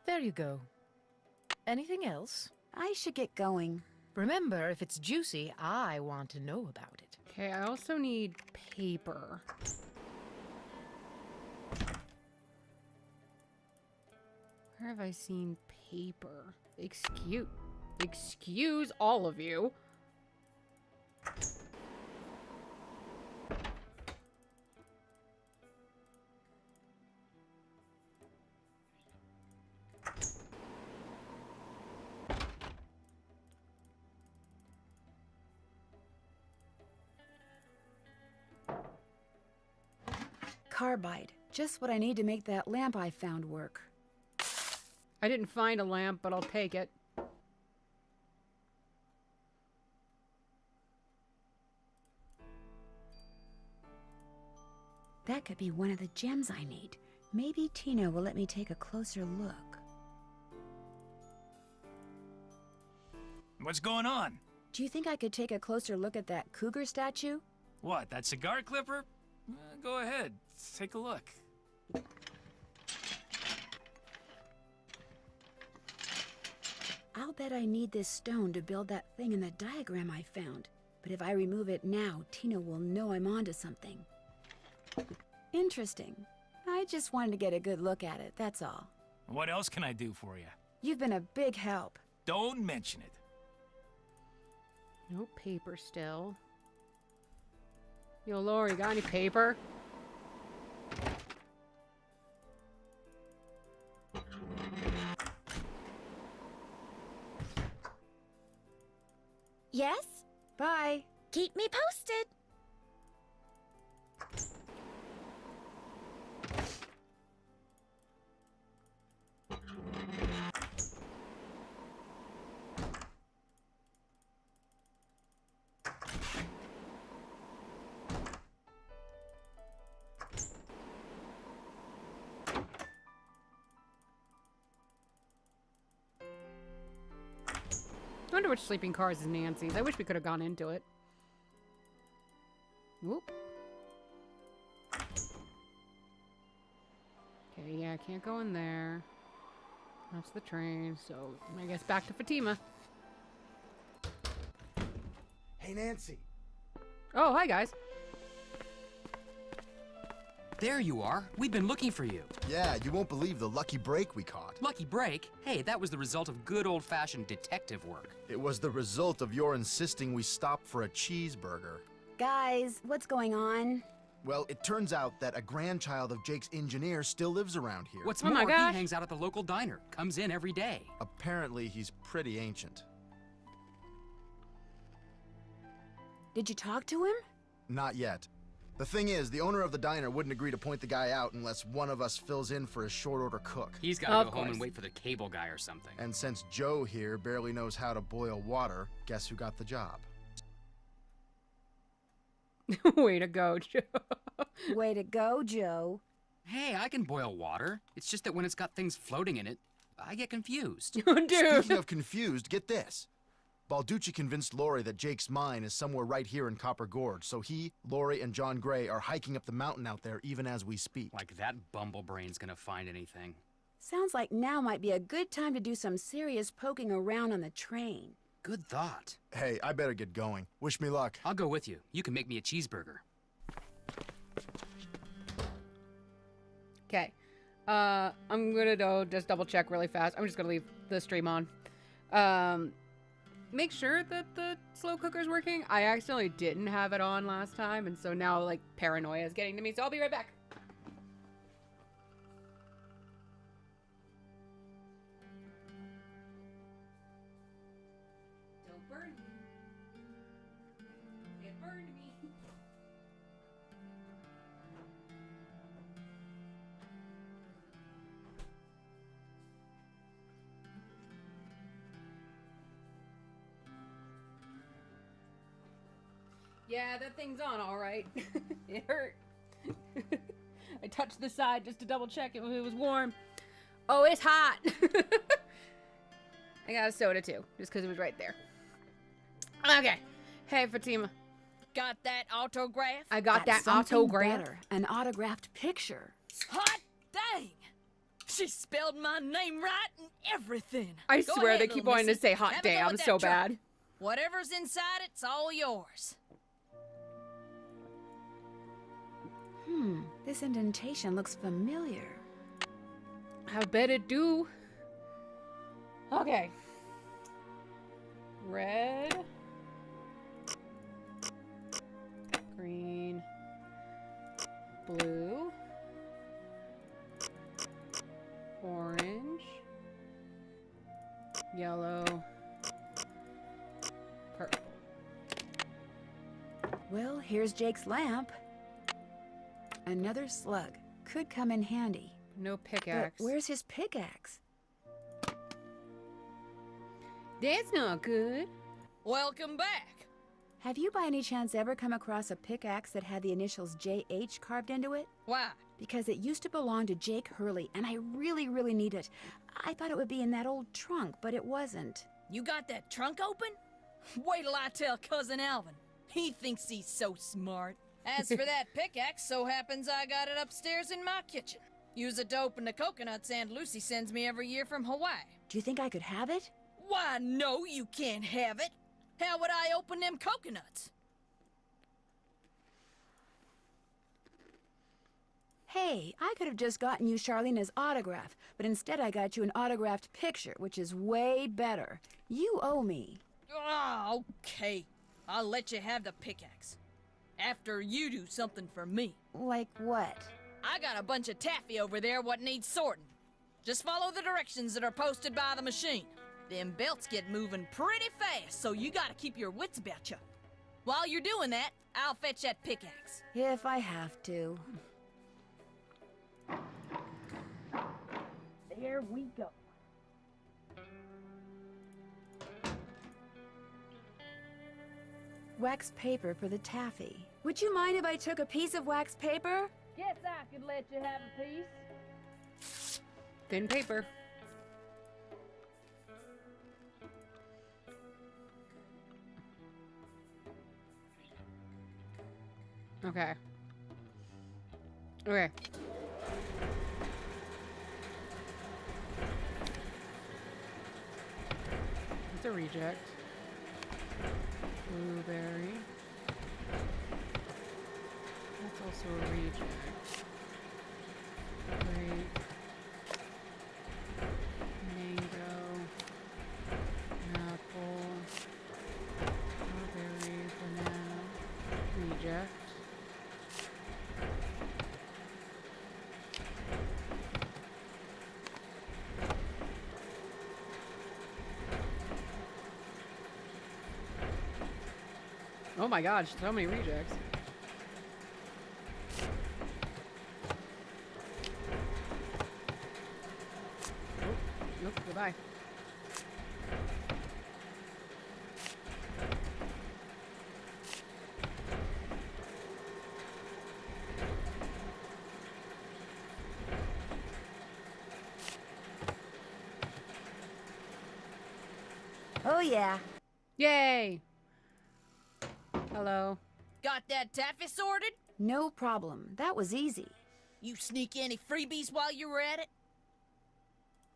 There you go. Anything else? I should get going. Remember, if it's juicy, I want to know about it. Okay, I also need paper. Where have I seen paper? Excuse all of you. carbide. Just what I need to make that lamp I found work. I didn't find a lamp, but I'll take it. That could be one of the gems I need. Maybe Tina will let me take a closer look. What's going on? Do you think I could take a closer look at that cougar statue? What, that cigar clipper? Go ahead, take a look. I'll bet I need this stone to build that thing in the diagram I found. But if I remove it now, Tina will know I'm onto something. Interesting. I just wanted to get a good look at it, that's all. What else can I do for you? You've been a big help. Don't mention it. No paper still. Yo, Lori, got any paper? Yes? Bye. Keep me posted. I wonder which sleeping cars is Nancy's. I wish we could have gone into it. Whoop. Okay, yeah, I can't go in there. That's the train, so I guess back to Fatima. Hey, Nancy. Oh, hi, guys. There you are. We've been looking for you. Yeah, you won't believe the lucky break we caught. Lucky break? Hey, that was the result of good old-fashioned detective work. It was the result of your insisting we stop for a cheeseburger. Guys, what's going on? Well, it turns out that a grandchild of Jake's engineer still lives around here. What's more, he hangs out at the local diner. Comes in every day. Apparently, he's pretty ancient. Did you talk to him? Not yet. The thing is, the owner of the diner wouldn't agree to point the guy out unless one of us fills in for his short-order cook. He's gotta go home and wait for the cable guy or something. And since Joe here barely knows how to boil water, guess who got the job? Way to go, Joe. Way to go, Joe. Hey, I can boil water. It's just that when it's got things floating in it, I get confused. Dude. Speaking of confused, get this. Balducci convinced Lori that Jake's mine is somewhere right here in Copper Gorge, so he, Lori, and John Gray are hiking up the mountain out there even as we speak. Like that bumblebrain's gonna find anything. Sounds like now might be a good time to do some serious poking around on the train. Good thought. Hey, I better get going. Wish me luck. I'll go with you. You can make me a cheeseburger. Okay. I'm gonna just double check really fast. I'm just gonna leave the stream on. Make sure that the slow cooker's working. I accidentally didn't have it on last time, and so now, like, paranoia is getting to me, so I'll be right back. Don't burn me. It burned me. Yeah, that thing's on all right. It hurt. I touched the side just to double check if it was warm. Oh, it's hot. I got a soda too, just because it was right there. Okay. Hey, Fatima. Got that autograph? I got that something autograph. better, an autographed picture. Hot dang! She spelled my name right and everything. I Go swear ahead, they keep little wanting to missy. say hot Have a go damn with that so truck. bad. Whatever's inside it's all yours. This indentation looks familiar. I bet it do. Okay. Red. Green. Blue. Orange. Yellow. Purple. Well, here's Jake's lamp. Another slug. Could come in handy. No pickaxe. But where's his pickaxe? That's not good. Welcome back. Have you by any chance ever come across a pickaxe that had the initials JH carved into it? Why? Because it used to belong to Jake Hurley, and I really, really need it. I thought it would be in that old trunk, but it wasn't. You got that trunk open? Wait till I tell Cousin Alvin. He thinks he's so smart. As for that pickaxe, so happens I got it upstairs in my kitchen. Use it to open the coconuts Aunt Lucy sends me every year from Hawaii. Do you think I could have it? Why, no, you can't have it. How would I open them coconuts? Hey, I could have just gotten you Charlena's autograph, but instead I got you an autographed picture, which is way better. You owe me. Ah, okay. I'll let you have the pickaxe. After you do something for me. Like what? I got a bunch of taffy over there what needs sorting. Just follow the directions that are posted by the machine. Them belts get moving pretty fast, so you gotta keep your wits about you. While you're doing that, I'll fetch that pickaxe. If I have to. There we go. Wax paper for the taffy. Would you mind if I took a piece of wax paper? Guess I could let you have a piece. Thin paper. Okay. Okay. It's a reject. Blueberry. That's also a reject. Grape. Mango. Apple. Strawberry. Banana. Reject. Oh my gosh, so many rejects. Oh, nope, goodbye. Oh yeah. Yay! Hello. Got that taffy sorted? No problem. That was easy. You sneak any freebies while you were at it?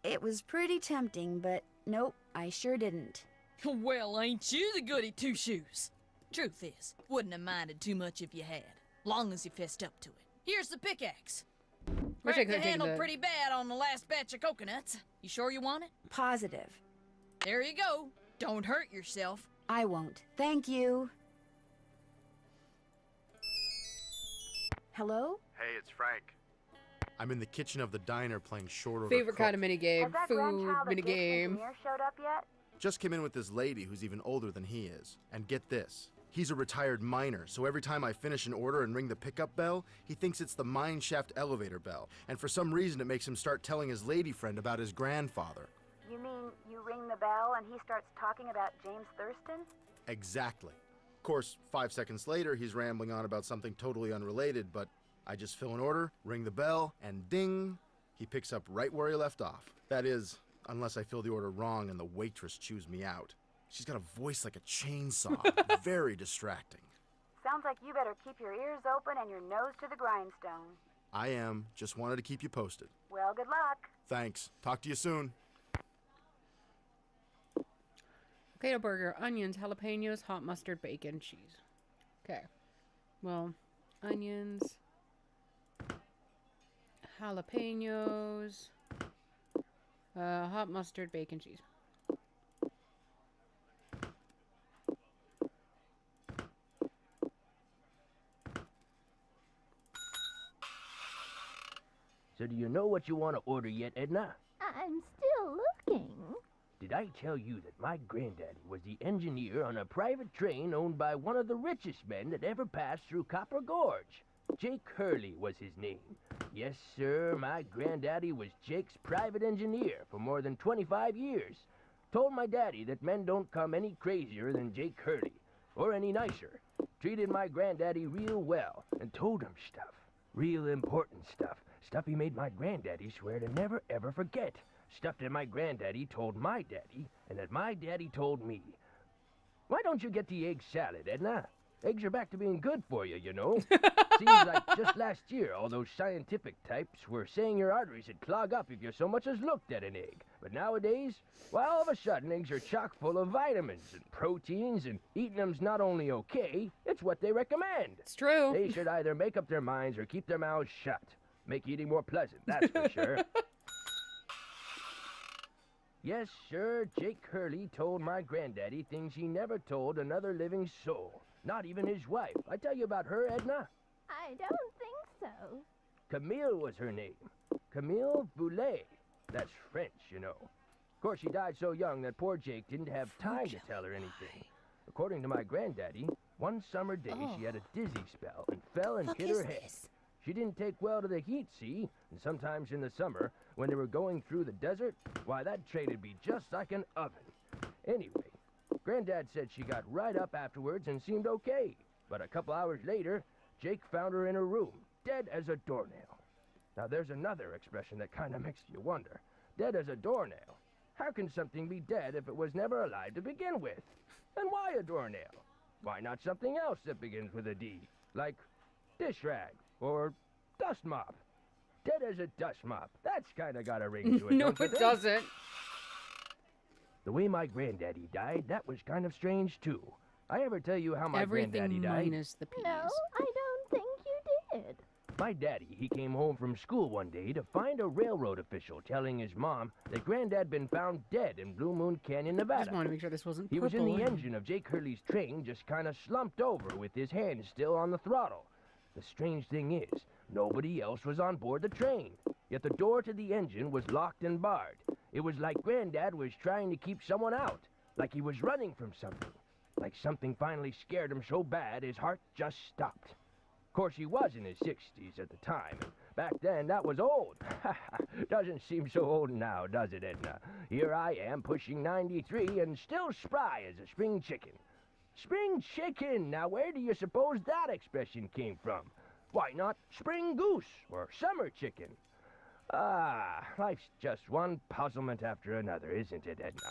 It was pretty tempting, but nope, I sure didn't. Well, ain't you the goody two-shoes? Truth is, wouldn't have minded too much if you had, long as you fessed up to it. Here's the pickaxe. Wish I Cracked the could've taken handle the- pretty bad on the last batch of coconuts. You sure you want it? Positive. There you go. Don't hurt yourself. I won't. Thank you. Hello? Hey, it's Frank. I'm in the kitchen of the diner playing short order Favorite cook. kind of minigame. Has that Food grandchild of Dick's minigame. engineer showed up yet? Just came in with this lady who's even older than he is. And get this. He's a retired miner, so every time I finish an order and ring the pickup bell, he thinks it's the mine shaft elevator bell. And for some reason it makes him start telling his lady friend about his grandfather. You mean you ring the bell and he starts talking about James Thurston? Exactly. Of course, 5 seconds later, he's rambling on about something totally unrelated, but I just fill an order, ring the bell, and ding, he picks up right where he left off. That is, unless I fill the order wrong and the waitress chews me out. She's got a voice like a chainsaw. Very distracting. Sounds like you better keep your ears open and your nose to the grindstone. I am. Just wanted to keep you posted. Well, good luck. Thanks. Talk to you soon. Potato burger, onions, jalapenos, hot mustard, bacon, cheese. Okay. Well, onions, jalapenos, hot mustard, bacon, cheese. So do you know what you want to order yet, Edna? I'm still looking. Did I tell you that my granddaddy was the engineer on a private train owned by one of the richest men that ever passed through Copper Gorge? Jake Hurley was his name. Yes, sir, my granddaddy was Jake's private engineer for more than 25 years. Told my daddy that men don't come any crazier than Jake Hurley, or any nicer. Treated my granddaddy real well, and told him stuff. Real important stuff. Stuff he made my granddaddy swear to never ever forget. Stuff that my granddaddy told my daddy, and that my daddy told me. Why don't you get the egg salad, Edna? Eggs are back to being good for you, you know. Seems like just last year all those scientific types were saying your arteries would clog up if you so much as looked at an egg. But nowadays, well, all of a sudden eggs are chock full of vitamins and proteins, and eating them's not only okay, it's what they recommend. It's true. They should either make up their minds or keep their mouths shut. Make eating more pleasant, that's for sure. Yes, sir, Jake Hurley told my granddaddy things he never told another living soul. Not even his wife. I tell you about her, Edna? I don't think so. Camille was her name. Camille Boulet. That's French, you know. Of course, she died so young that poor Jake didn't have time to tell her anything. According to my granddaddy, one summer day she had a dizzy spell and fell and hit her head. She didn't take well to the heat, see? And sometimes in the summer, when they were going through the desert, why, that train'd be just like an oven. Anyway, Granddad said she got right up afterwards and seemed okay. But a couple hours later, Jake found her in her room, dead as a doornail. Now there's another expression that kind of makes you wonder. Dead as a doornail. How can something be dead if it was never alive to begin with? And why a doornail? Why not something else that begins with a D? Like dish rag or dust mop. Dead as a dust mop. That's kind of got a ring to it, No, don't you it think? doesn't. The way my granddaddy died, that was kind of strange, too. I ever tell you how my granddaddy Everything died? minus the peas. No, I don't think you did. My daddy, he came home from school one day to find a railroad official telling his mom that Granddad been found dead in Blue Moon Canyon, I Nevada. just want to make sure this wasn't He was in the purple. engine of Jake Hurley's train, just kind of slumped over with his hand still on the throttle. The strange thing is, nobody else was on board the train. Yet the door to the engine was locked and barred. It was like Granddad was trying to keep someone out, like he was running from something. Like something finally scared him so bad his heart just stopped. Of course, he was in his 60s at the time, and back then that was old. Doesn't seem so old now, does it, Edna? Here I am, pushing 93 and still spry as a spring chicken. Spring chicken! Now where do you suppose that expression came from? Why not spring goose or summer chicken? Ah, life's just one puzzlement after another, isn't it, Edna?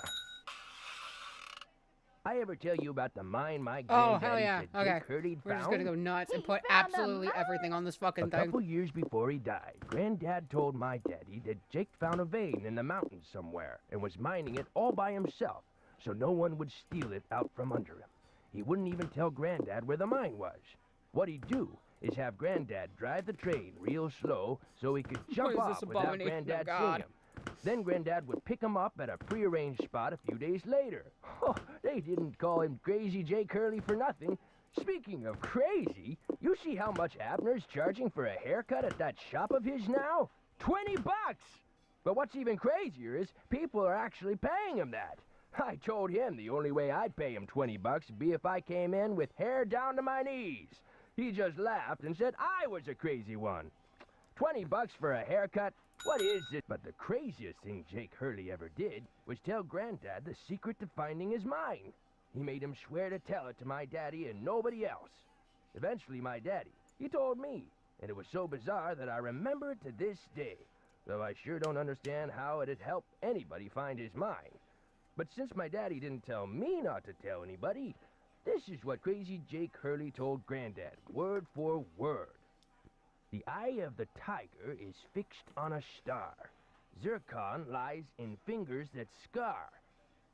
I ever tell you about the mine my Oh, granddaddy hell yeah. said Okay. Jake Hurley'd We're found? just going to go nuts and put found a absolutely mine? everything on this fucking A thing. couple years before he died, Granddad told my daddy that Jake found a vein in the mountains somewhere and was mining it all by himself, so no one would steal it out from under him. He wouldn't even tell Granddad where the mine was. What he'd do is have Granddad drive the train real slow so he could jump is this off without abomination? Oh, Granddad God. seeing him. Then Granddad would pick him up at a prearranged spot a few days later. Oh, they didn't call him Crazy Jake Hurley for nothing. Speaking of crazy, you see how much Abner's charging for a haircut at that shop of his now? $20! But what's even crazier is people are actually paying him that. I told him the only way I'd pay him $20 would be if I came in with hair down to my knees. He just laughed and said I was a crazy one. $20 for a haircut? What is it? But the craziest thing Jake Hurley ever did was tell Granddad the secret to finding his mine. He made him swear to tell it to my daddy and nobody else. Eventually, my daddy, he told me, and it was so bizarre that I remember it to this day, though I sure don't understand how it'd help anybody find his mine. But since my daddy didn't tell me not to tell anybody, this is what Crazy Jake Hurley told Granddad, word for word. The eye of the tiger is fixed on a star. Zircon lies in fingers that scar.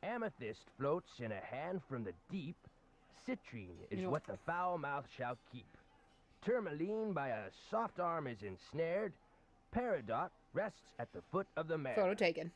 Amethyst floats in a hand from the deep. Citrine is what the foul mouth shall keep. Tourmaline by a soft arm is ensnared. Peridot rests at the foot of the mare. Photo taken.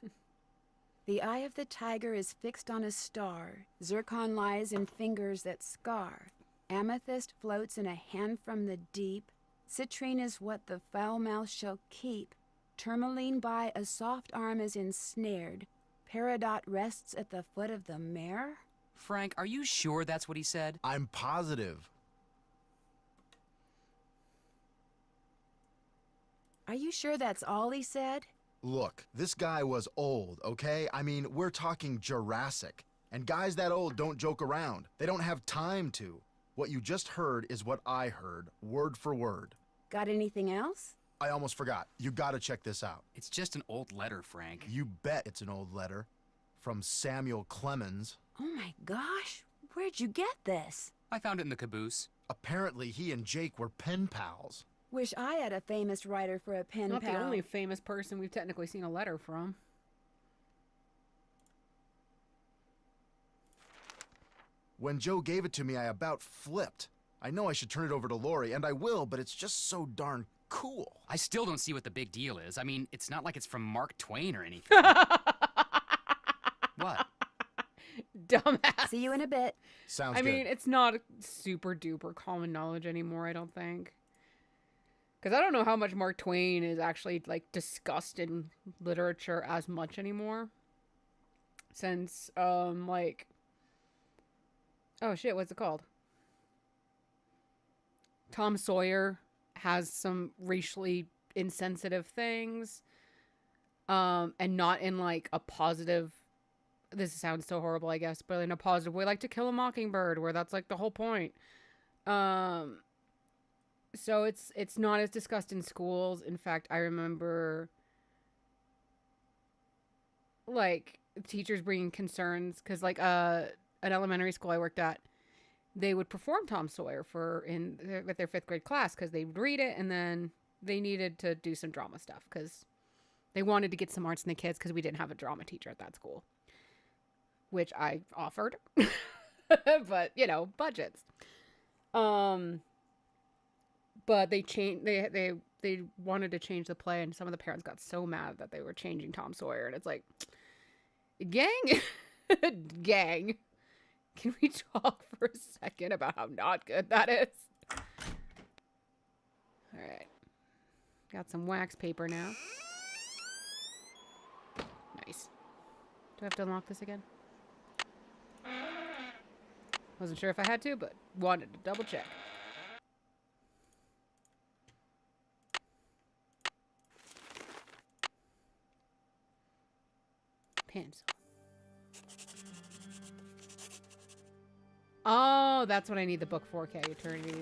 The eye of the tiger is fixed on a star. Zircon lies in fingers that scar. Amethyst floats in a hand from the deep. Citrine is what the foul mouth shall keep. Tourmaline by a soft arm is ensnared. Peridot rests at the foot of the mare? Frank, are you sure that's what he said? I'm positive. Are you sure that's all he said? Look, this guy was old, okay? I mean, we're talking Jurassic. And guys that old don't joke around. They don't have time to. What you just heard is what I heard, word for word. Got anything else? I almost forgot. You gotta check this out. It's just an old letter, Frank. You bet it's an old letter. From Samuel Clemens. Oh my gosh, where'd you get this? I found it in the caboose. Apparently he and Jake were pen pals. Wish I had a famous writer for a pen Not pal. the only famous person we've technically seen a letter from. When Joe gave it to me, I about flipped. I know I should turn it over to Lori, and I will, but it's just so darn cool. I still don't see what the big deal is. I mean, it's not like it's from Mark Twain or anything. What? Dumbass. See you in a bit. Sounds I good. mean, it's not super duper common knowledge anymore, I don't think. Because I don't know how much Mark Twain is actually, like, discussed in literature as much anymore. Since, like... Oh, shit, what's it called? Tom Sawyer has some racially insensitive things. And not in, like, a positive... This sounds so horrible, I guess, but in a positive way, like To Kill a Mockingbird, where that's, like, the whole point. So it's not as discussed in schools. In fact, I remember, like, teachers bringing concerns, because, like, an elementary school I worked at, they would perform Tom Sawyer with their 5th grade class, because they would read it, and then they needed to do some drama stuff, because they wanted to get some arts in the kids, because we didn't have a drama teacher at that school, which I offered. But, you know, budgets. But they changed. They wanted to change the play, and some of the parents got so mad that they were changing Tom Sawyer. And it's like, gang, gang. Can we talk for a second about how not good that is? All right, got some wax paper now. Nice. Do I have to unlock this again? Wasn't sure if I had to, but wanted to double check. Pencil. Oh, that's what I need the book for. Okay, Eternity.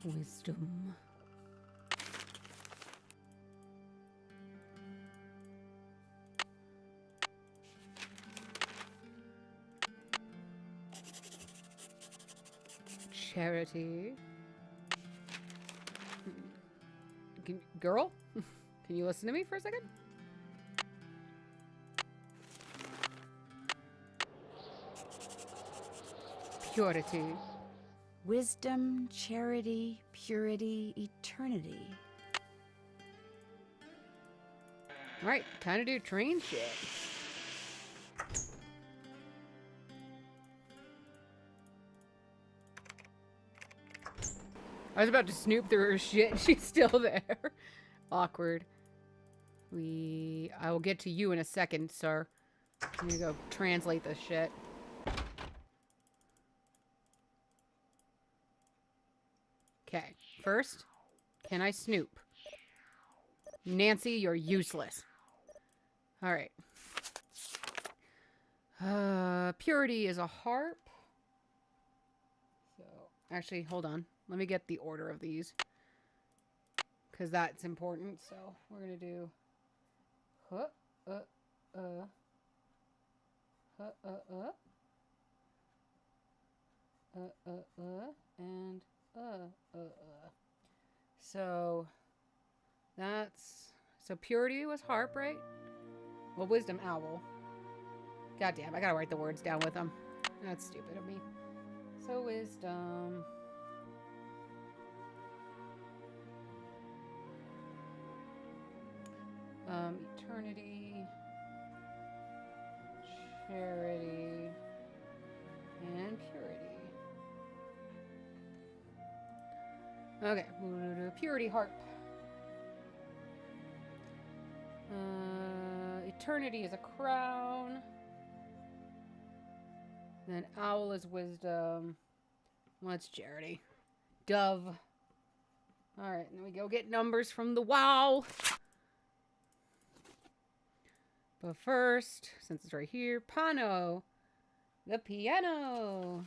Wisdom. Charity. Girl? Can you listen to me for a second? Purity. Wisdom, charity, purity, eternity. Alright, time to do train shit. I was about to snoop through her shit and she's still there. Awkward. I will get to you in a second, sir. I'm gonna go translate this shit. Okay, first, can I snoop? Nancy, you're useless. Alright. Purity is a harp. So, actually, hold on. Let me get the order of these. Because that's important. So, we're going to do... and So, that's... So, purity was harp, right? Well, wisdom, owl. Goddamn, I gotta write the words down with them. That's stupid of me. So, wisdom... eternity, charity, and purity. Okay, we'll do purity harp. Eternity is a crown. Then owl is wisdom. What's charity? Dove. All right, then we go get numbers from the wow. But first, since it's right here, Pano, the piano.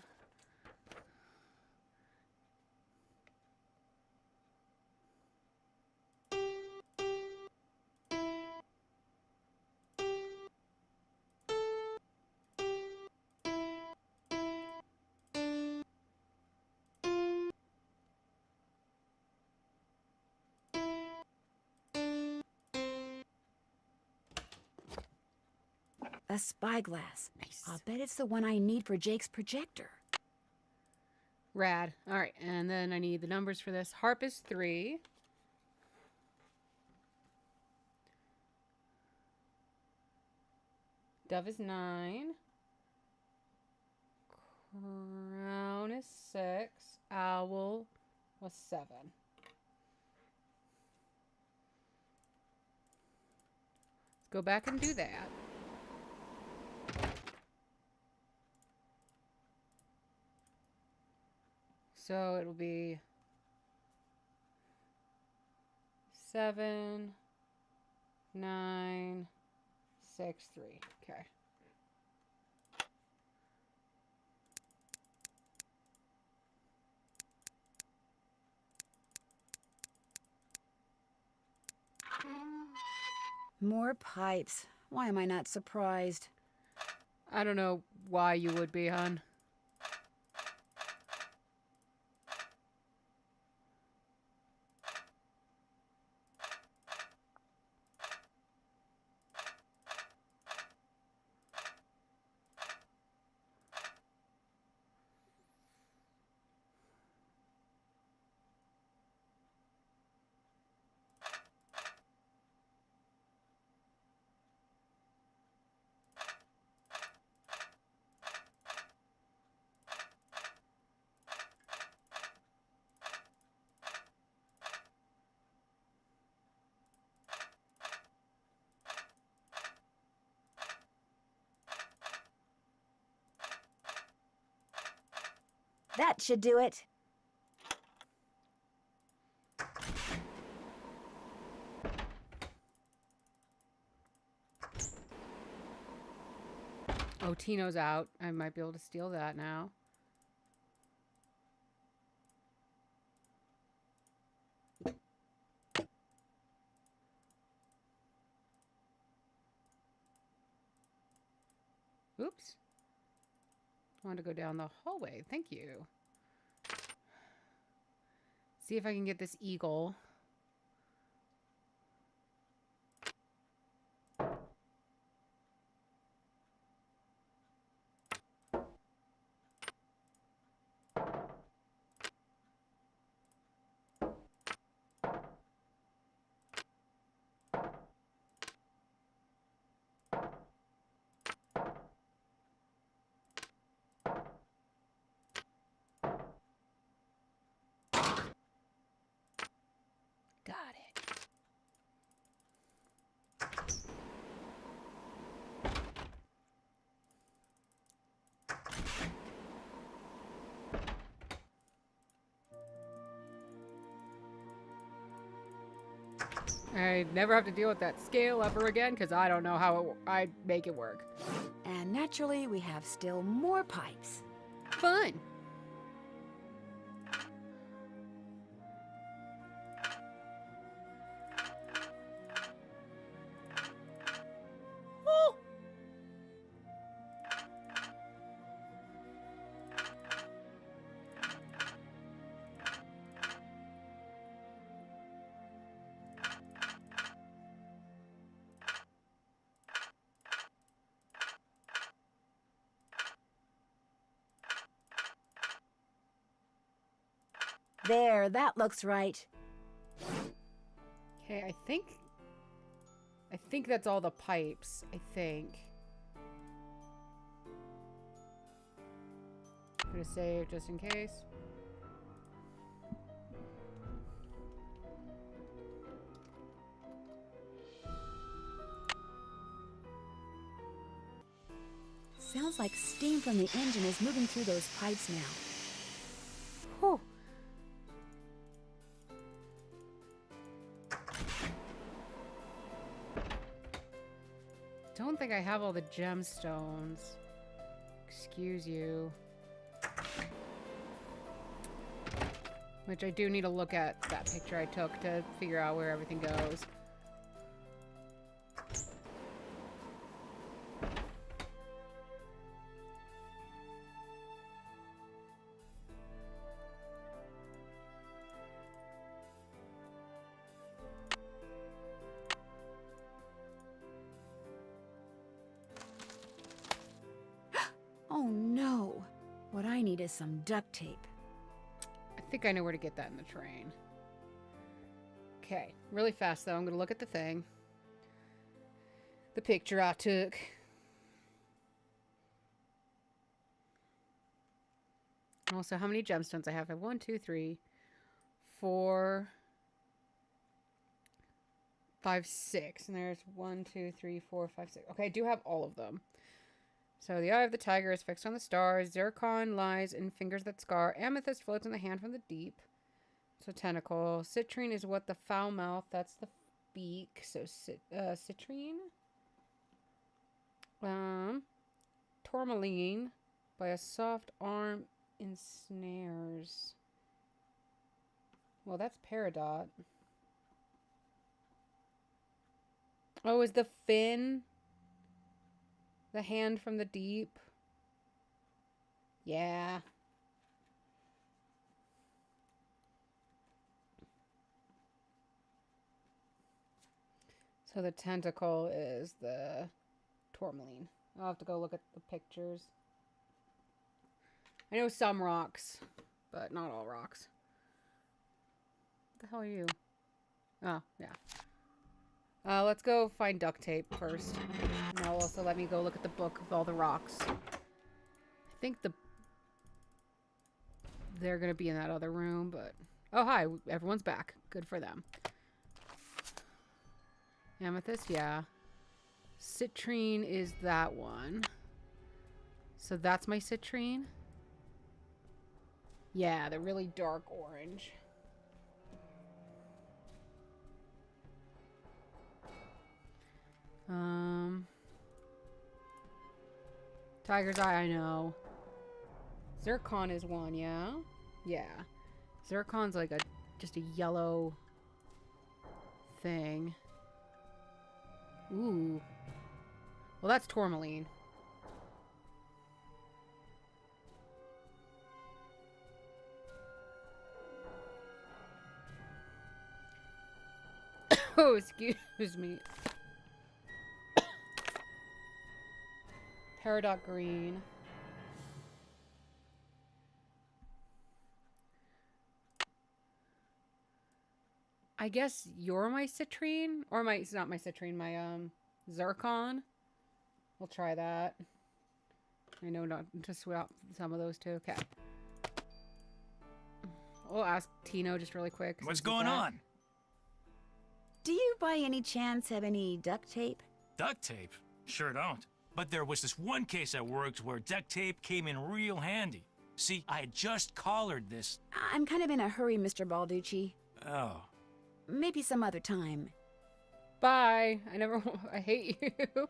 A spyglass. Nice. I'll bet it's the one I need for Jake's projector. Rad. All right, and then I need the numbers for this. Harp is 3. Dove is 9. Crown is 6. Owl was 7. Let's go back and do that. So it'll be 7, 9, 6, 3. Okay. More pipes. Why am I not surprised? I don't know why you would be, hon. That should do it. Oh, Tino's out. I might be able to steal that now. Oops. I want to go down the hallway. Thank you. See if I can get this eagle. Got it. I never have to deal with that scale ever again because I don't know how I'd make it work. And naturally, we have still more pipes. Fun. Oh. There, that looks right. Okay, I think that's all the pipes. I think. I'm gonna save just in case. Sounds like steam from the engine is moving through those pipes now. Whew. Don't think I have all the gemstones. Excuse you. Which I do need to look at that picture I took to figure out where everything goes. Oh no! What I need is some duct tape. I think I know where to get that in the train. Okay, really fast though. I'm gonna look at the thing. The picture I took. Also, how many gemstones I have? I have 1, 2, 3, 4, 5, 6. And there's 1, 2, 3, 4, 5, 6. Okay, I do have all of them. So the eye of the tiger is fixed on the stars. Zircon lies in fingers that scar. Amethyst floats in the hand from the deep. So tentacle. Citrine is what the foul mouth. That's the beak. So citrine. Tourmaline by a soft arm ensnares. Well, that's peridot. Oh, is the fin the hand from the deep? Yeah. So the tentacle is the tourmaline. I'll have to go look at the pictures. I know some rocks, but not all rocks. What the hell are you? Oh, yeah. Let's go find duct tape first. And that'll also let me go look at the book of all the rocks. I think they're gonna be in that other room, but... Oh, hi. Everyone's back. Good for them. Amethyst, yeah. Citrine is that one. So that's my citrine? Yeah, the really dark orange. Tiger's eye, I know. Zircon is one, yeah? Yeah. Zircon's like just a yellow thing. Ooh. Well, that's tourmaline. Oh, excuse me. Peridot green. I guess you're my citrine? Or it's not my citrine, my zircon. We'll try that. I know not to swap some of those too. Okay. We'll ask Tino just really quick. What's going on? Do you by any chance have any duct tape? Duct tape? Sure don't. But there was this one case I worked where duct tape came in real handy. See, I had just collared this. I'm kind of in a hurry, Mr. Balducci. Oh. Maybe some other time. Bye. I hate you.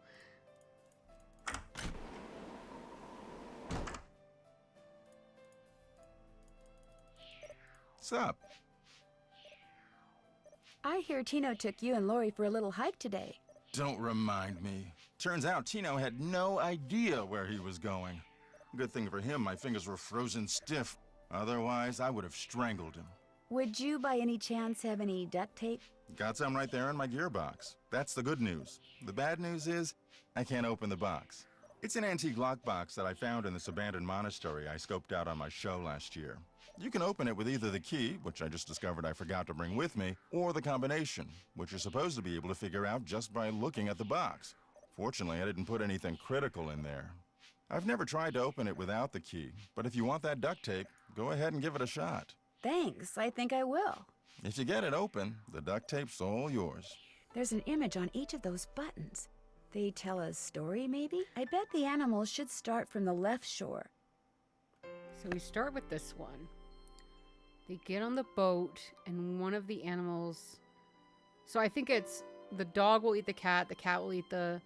What's up? I hear Tino took you and Lori for a little hike today. Don't remind me. Turns out Tino had no idea where he was going. Good thing for him, my fingers were frozen stiff. Otherwise, I would have strangled him. Would you by any chance have any duct tape? Got some right there in my gearbox. That's the good news. The bad news is, I can't open the box. It's an antique lockbox that I found in this abandoned monastery I scoped out on my show last year. You can open it with either the key, which I just discovered I forgot to bring with me, or the combination, which you're supposed to be able to figure out just by looking at the box. Fortunately, I didn't put anything critical in there. I've never tried to open it without the key, but if you want that duct tape, go ahead and give it a shot. Thanks, I think I will. If you get it open, the duct tape's all yours. There's an image on each of those buttons. They tell a story, maybe? I bet the animals should start from the left shore. So we start with this one. They get on the boat, and one of the animals... So I think it's the dog will eat the cat will eat the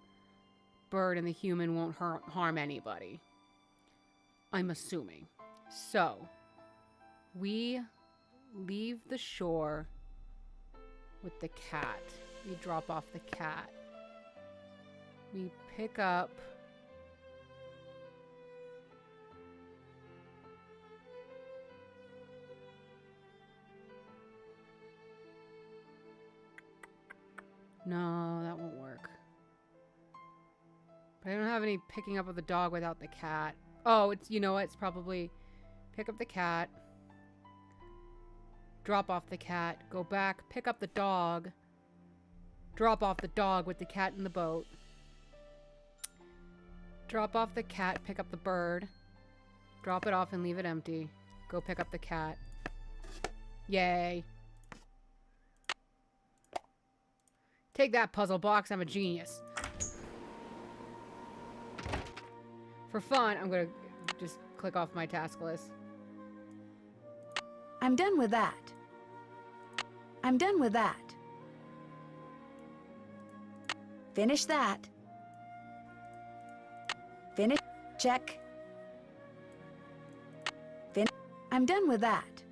bird, and the human won't harm anybody. I'm assuming. So, we leave the shore with the cat. We drop off the cat. We pick up... No, that won't work. But I don't have any picking up of the dog without the cat. Oh, it's, you know what? It's probably pick up the cat, drop off the cat, go back, pick up the dog, drop off the dog with the cat in the boat, drop off the cat, pick up the bird, drop it off and leave it empty, go pick up the cat. Yay. Take that, puzzle box. I'm a genius. For fun, I'm gonna just click off my task list. I'm done with that. I'm done with that. Finish that. Finish. Check. Finish. I'm done with that.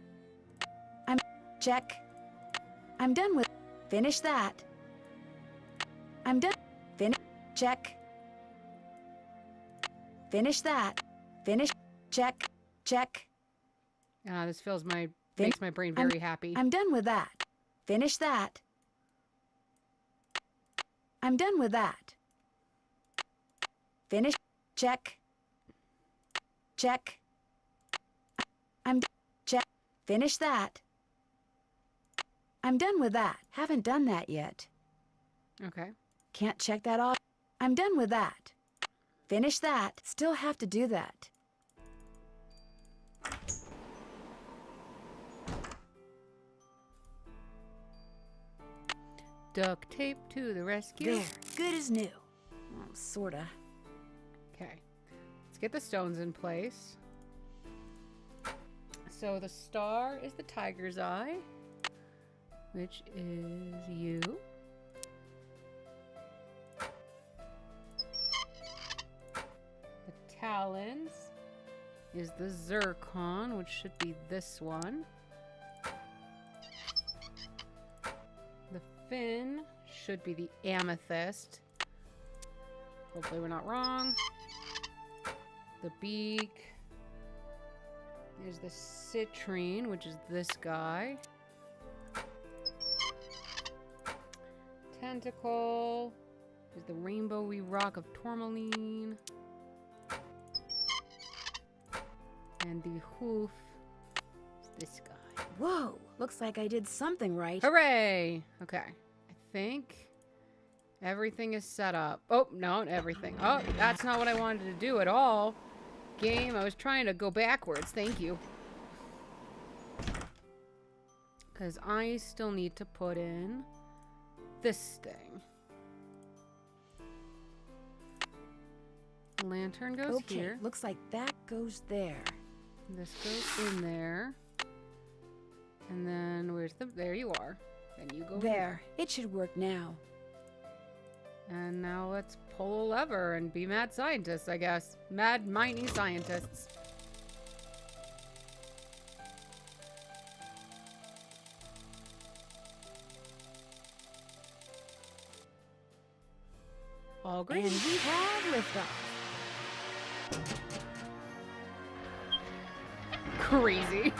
I'm... Check. I'm done with... Finish that. I'm done. Finish. Check. Finish that. Finish. Check. Check. This makes my brain very happy. I'm done with that. Finish that. I'm done with that. Finish. Check. Check. I'm done. Check. Finish that. I'm done with that. Haven't done that yet. Okay. Can't check that off. I'm done with that. Finish that. Still have to do that. Duct tape to the rescue. There. Good as new. Well, sorta. Okay. Let's get the stones in place. So the star is the tiger's eye, which is you. The talons is the zircon, which should be this one. The fin should be the amethyst. Hopefully we're not wrong. The beak is the citrine, which is this guy. Tentacle is the rainbowy rock of tourmaline. And the hoof is this guy. Whoa, looks like I did something right. Hooray! Okay, I think everything is set up. Oh, no, not everything. Oh, that's not what I wanted to do at all. Game, I was trying to go backwards. Thank you. Because I still need to put in this thing. The lantern goes here. Looks like that goes there. This goes in there. And then where's the... There you are. Then you go there. here. It should work now. And now let's pull a lever and be mad scientists, I guess. Mad mining scientists. All green. And we have liftoff. Crazy.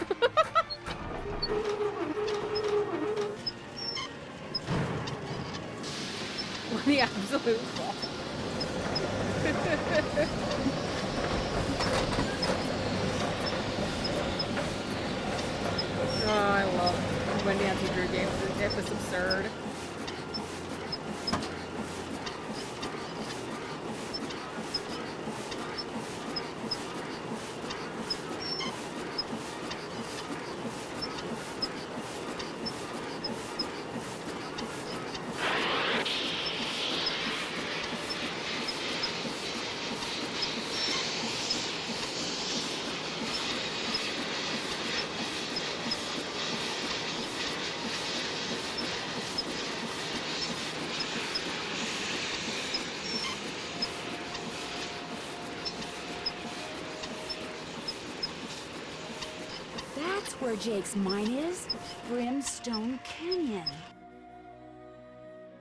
What the absolute fuck. Oh, I love when Nancy Drew games. It was absurd. where Jake's mine is. Brimstone Canyon.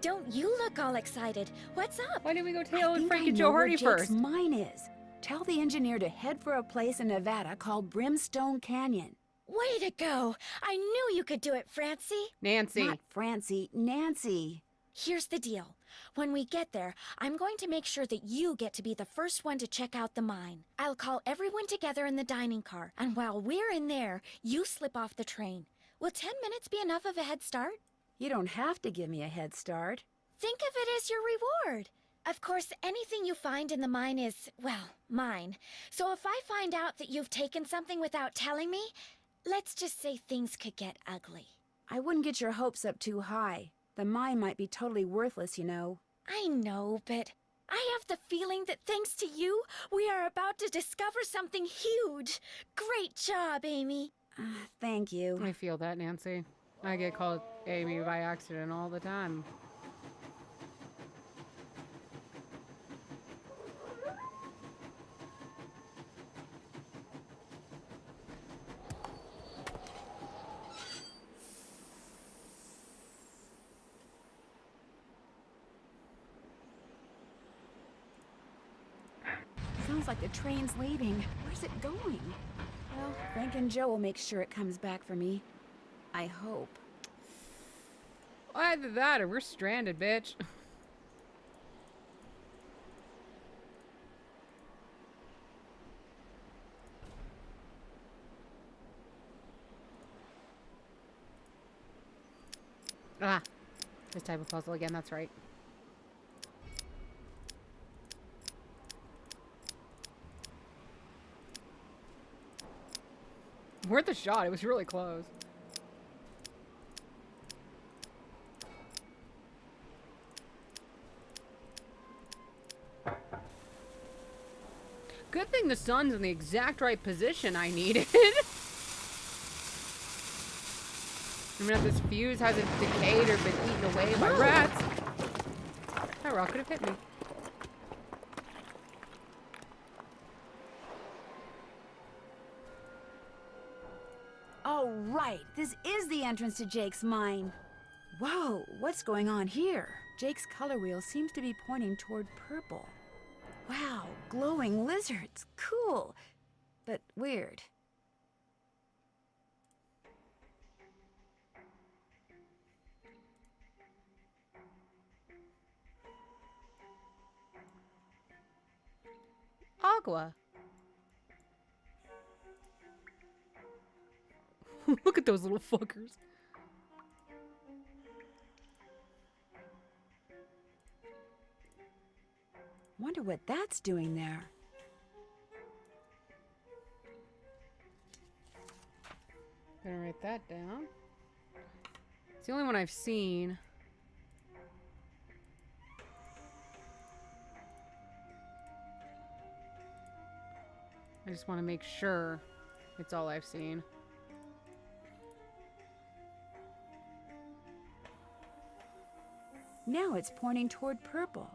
Don't you look all excited. What's up? Why didn't we go Tail and Frank I and know Joe where Hardy Jake's first? mine is. Tell the engineer to head for a place in Nevada called Brimstone Canyon. Way to go. I knew you could do it, Francie. Nancy. Not Francie, Nancy. Here's the deal. When we get there, I'm going to make sure that you get to be the first one to check out the mine. I'll call everyone together in the dining car, and while we're in there, you slip off the train. Will 10 minutes be enough of a head start? You don't have to give me a head start. Think of it as your reward. Of course, anything you find in the mine is, well, mine. So if I find out that you've taken something without telling me, let's just say things could get ugly. I wouldn't get your hopes up too high. The mine might be totally worthless, you know. I know, but I have the feeling that thanks to you, we are about to discover something huge. Great job, Amy. Thank you. I feel that, Nancy. I get called Amy by accident all the time. Sounds like the train's leaving. Where's it going? Well, Frank and Joe will make sure it comes back for me. I hope. Either that or we're stranded, bitch. Ah, this type of puzzle again, that's right. Worth a shot, it was really close. Good thing the sun's in the exact right position I needed. I mean, if this fuse hasn't decayed or been eaten away by rats, that rock could have hit me. Oh, right. This is the entrance to Jake's mine. Whoa, what's going on here? Jake's color wheel seems to be pointing toward purple. Wow, glowing lizards. Cool, but weird. Agua. Look at those little fuckers. Wonder what that's doing there. Gonna write that down. It's the only one I've seen. I just want to make sure it's all I've seen. Now it's pointing toward purple.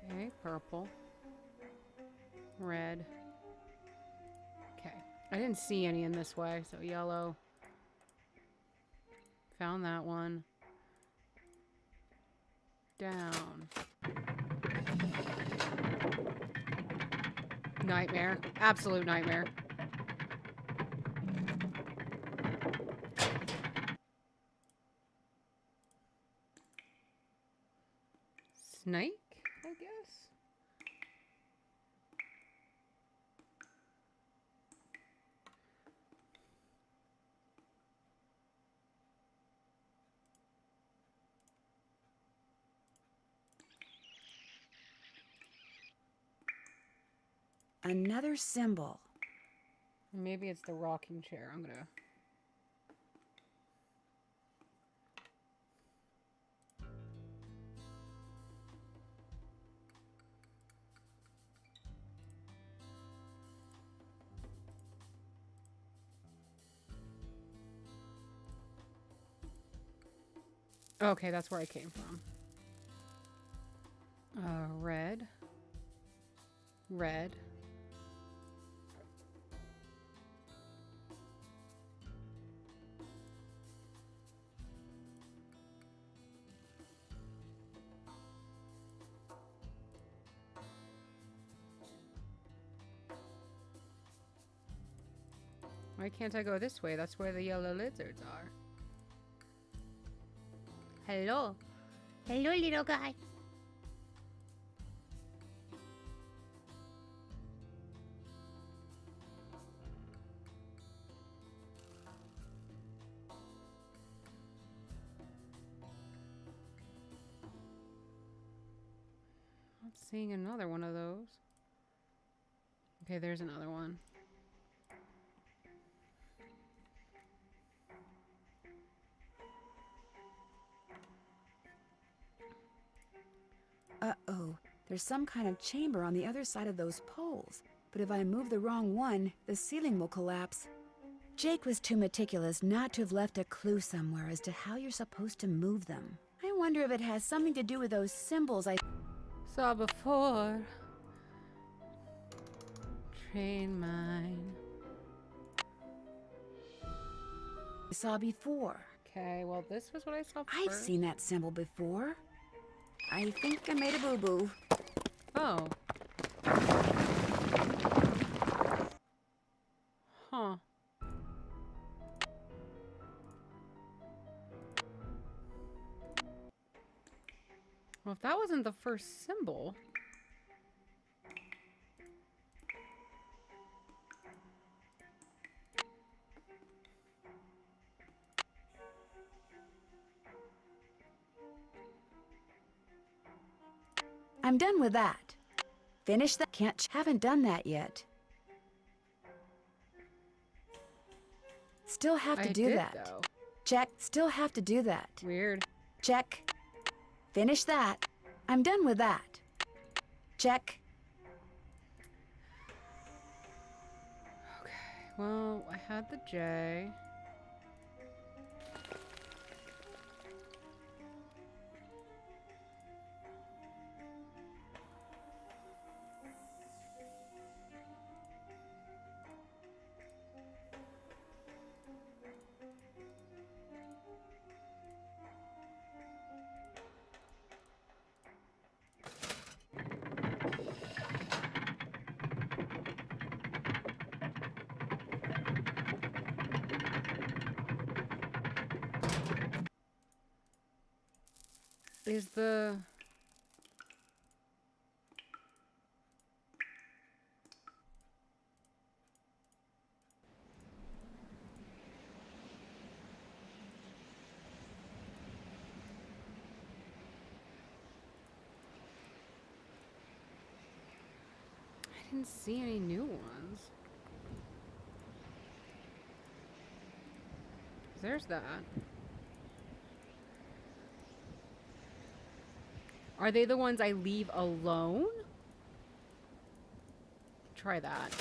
Okay, purple. Red. Okay. I didn't see any in this way, so yellow. Found that one. Down. Nightmare. Absolute nightmare. Snake, I guess. Another symbol. Maybe it's the rocking chair. I'm gonna... Okay, that's where I came from. Red. Red. Why can't I go this way? That's where the yellow lizards are. Hello. Hello, little guy. Not seeing another one of those. Okay, there's another one. Uh-oh. There's some kind of chamber on the other side of those poles. But if I move the wrong one, the ceiling will collapse. Jake was too meticulous not to have left a clue somewhere as to how you're supposed to move them. I wonder if it has something to do with those symbols I saw before. Train mine. saw before. Okay, well this was what I saw I've first. seen that symbol before. I think I made a boo-boo. Oh. Huh. Well, if that wasn't the first symbol. I'm done with that. Finish that. Haven't done that yet. Still have to do that. Though. Check. Still have to do that. Weird. Check. Finish that. I'm done with that. Check. Okay. Well, I had the J. Is the... I didn't see any new ones. There's that. Are they the ones I leave alone? Try that.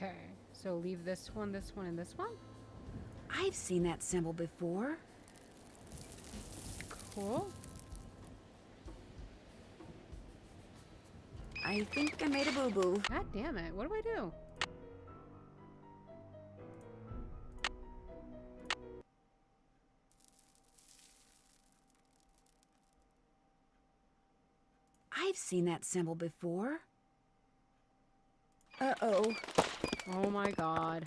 Okay, so leave this one, and this one? I've seen that symbol before. Cool. I think I made a boo-boo. God damn it, what do I do? I've seen that symbol before. Uh-oh. Oh my god.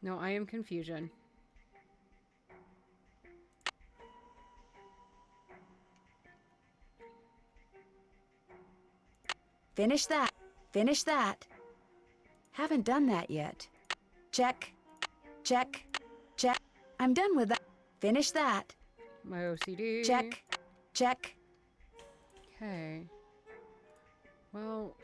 No, I am confusion. Finish that. Finish that. Haven't done that yet. Check. Check. Check. I'm done with that. Finish that. My OCD. Check. Check. Okay. Well...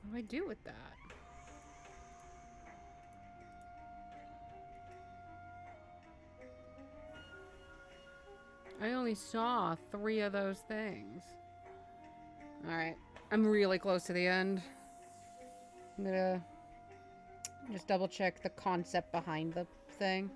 what do I do with that? I only saw 3 of those things. Alright. I'm really close to the end. I'm gonna just double check the concept behind the thing.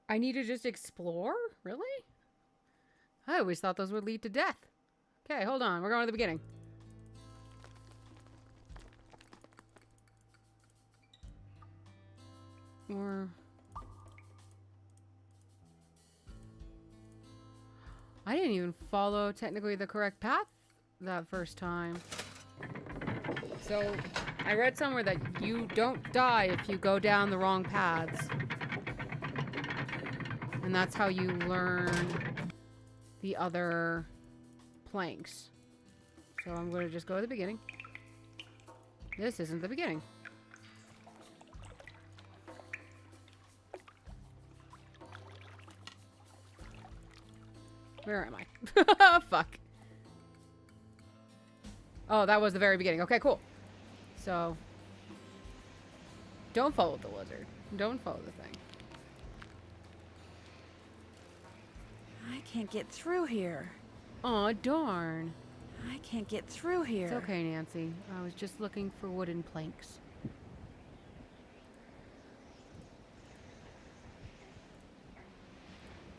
I need to just explore? Really? I always thought those would lead to death. Okay, hold on. We're going to the beginning. Or... I didn't even follow technically the correct path that first time. So, I read somewhere that you don't die if you go down the wrong paths. And that's how you learn the other planks. So I'm going to just go to the beginning. This isn't the beginning. Where am I? Fuck. Oh, that was the very beginning. Okay, cool. So, don't follow the lizard. Don't follow the thing. I can't get through here. Aw, darn. I can't get through here. It's okay, Nancy. I was just looking for wooden planks.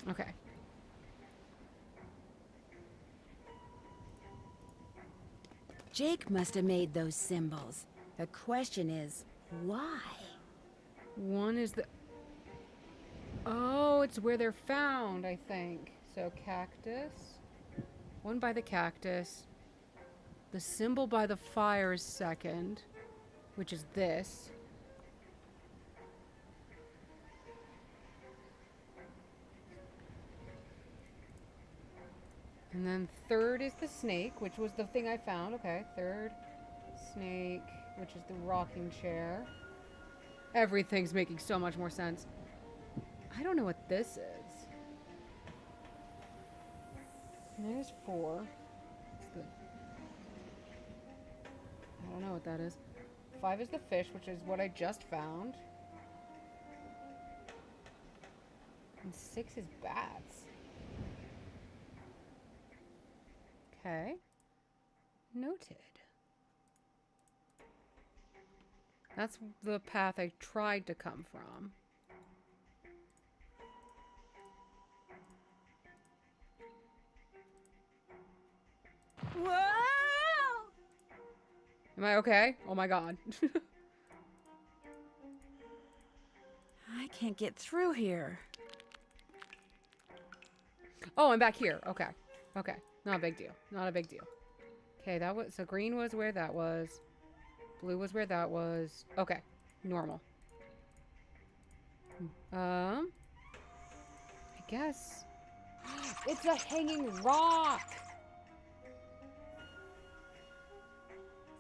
Okay. Jake must have made those symbols. The question is, why? One is the... Oh, it's where they're found, I think. So, cactus. One by the cactus. The symbol by the fire is second, which is this. And then third is the snake, which was the thing I found. Okay, third snake, which is the rocking chair. Everything's making so much more sense. I don't know what this is. And there's 4. It's the... I don't know what that is. 5 is the fish, which is what I just found. And 6 is bats. Okay. Noted. That's the path I tried to come from. Whoa! Am I okay? Oh my god. I can't get through here. Oh, I'm back here. Okay. Okay. Not a big deal. Not a big deal. Okay, that was... So green was where that was. Blue was where that was. Okay. Normal. I guess... It's a hanging rock!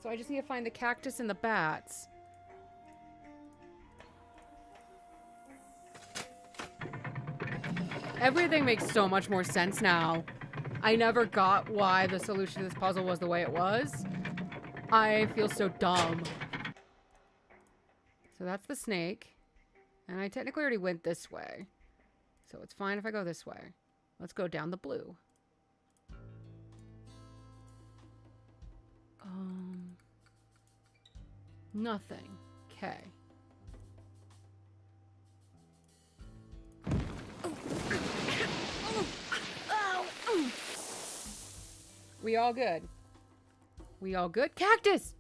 So I just need to find the cactus and the bats. Everything makes so much more sense now. I never got why the solution to this puzzle was the way it was. I feel so dumb. So that's the snake. And I technically already went this way. So it's fine if I go this way. Let's go down the blue. Nothing. Okay. We all good. We all good? Cactus!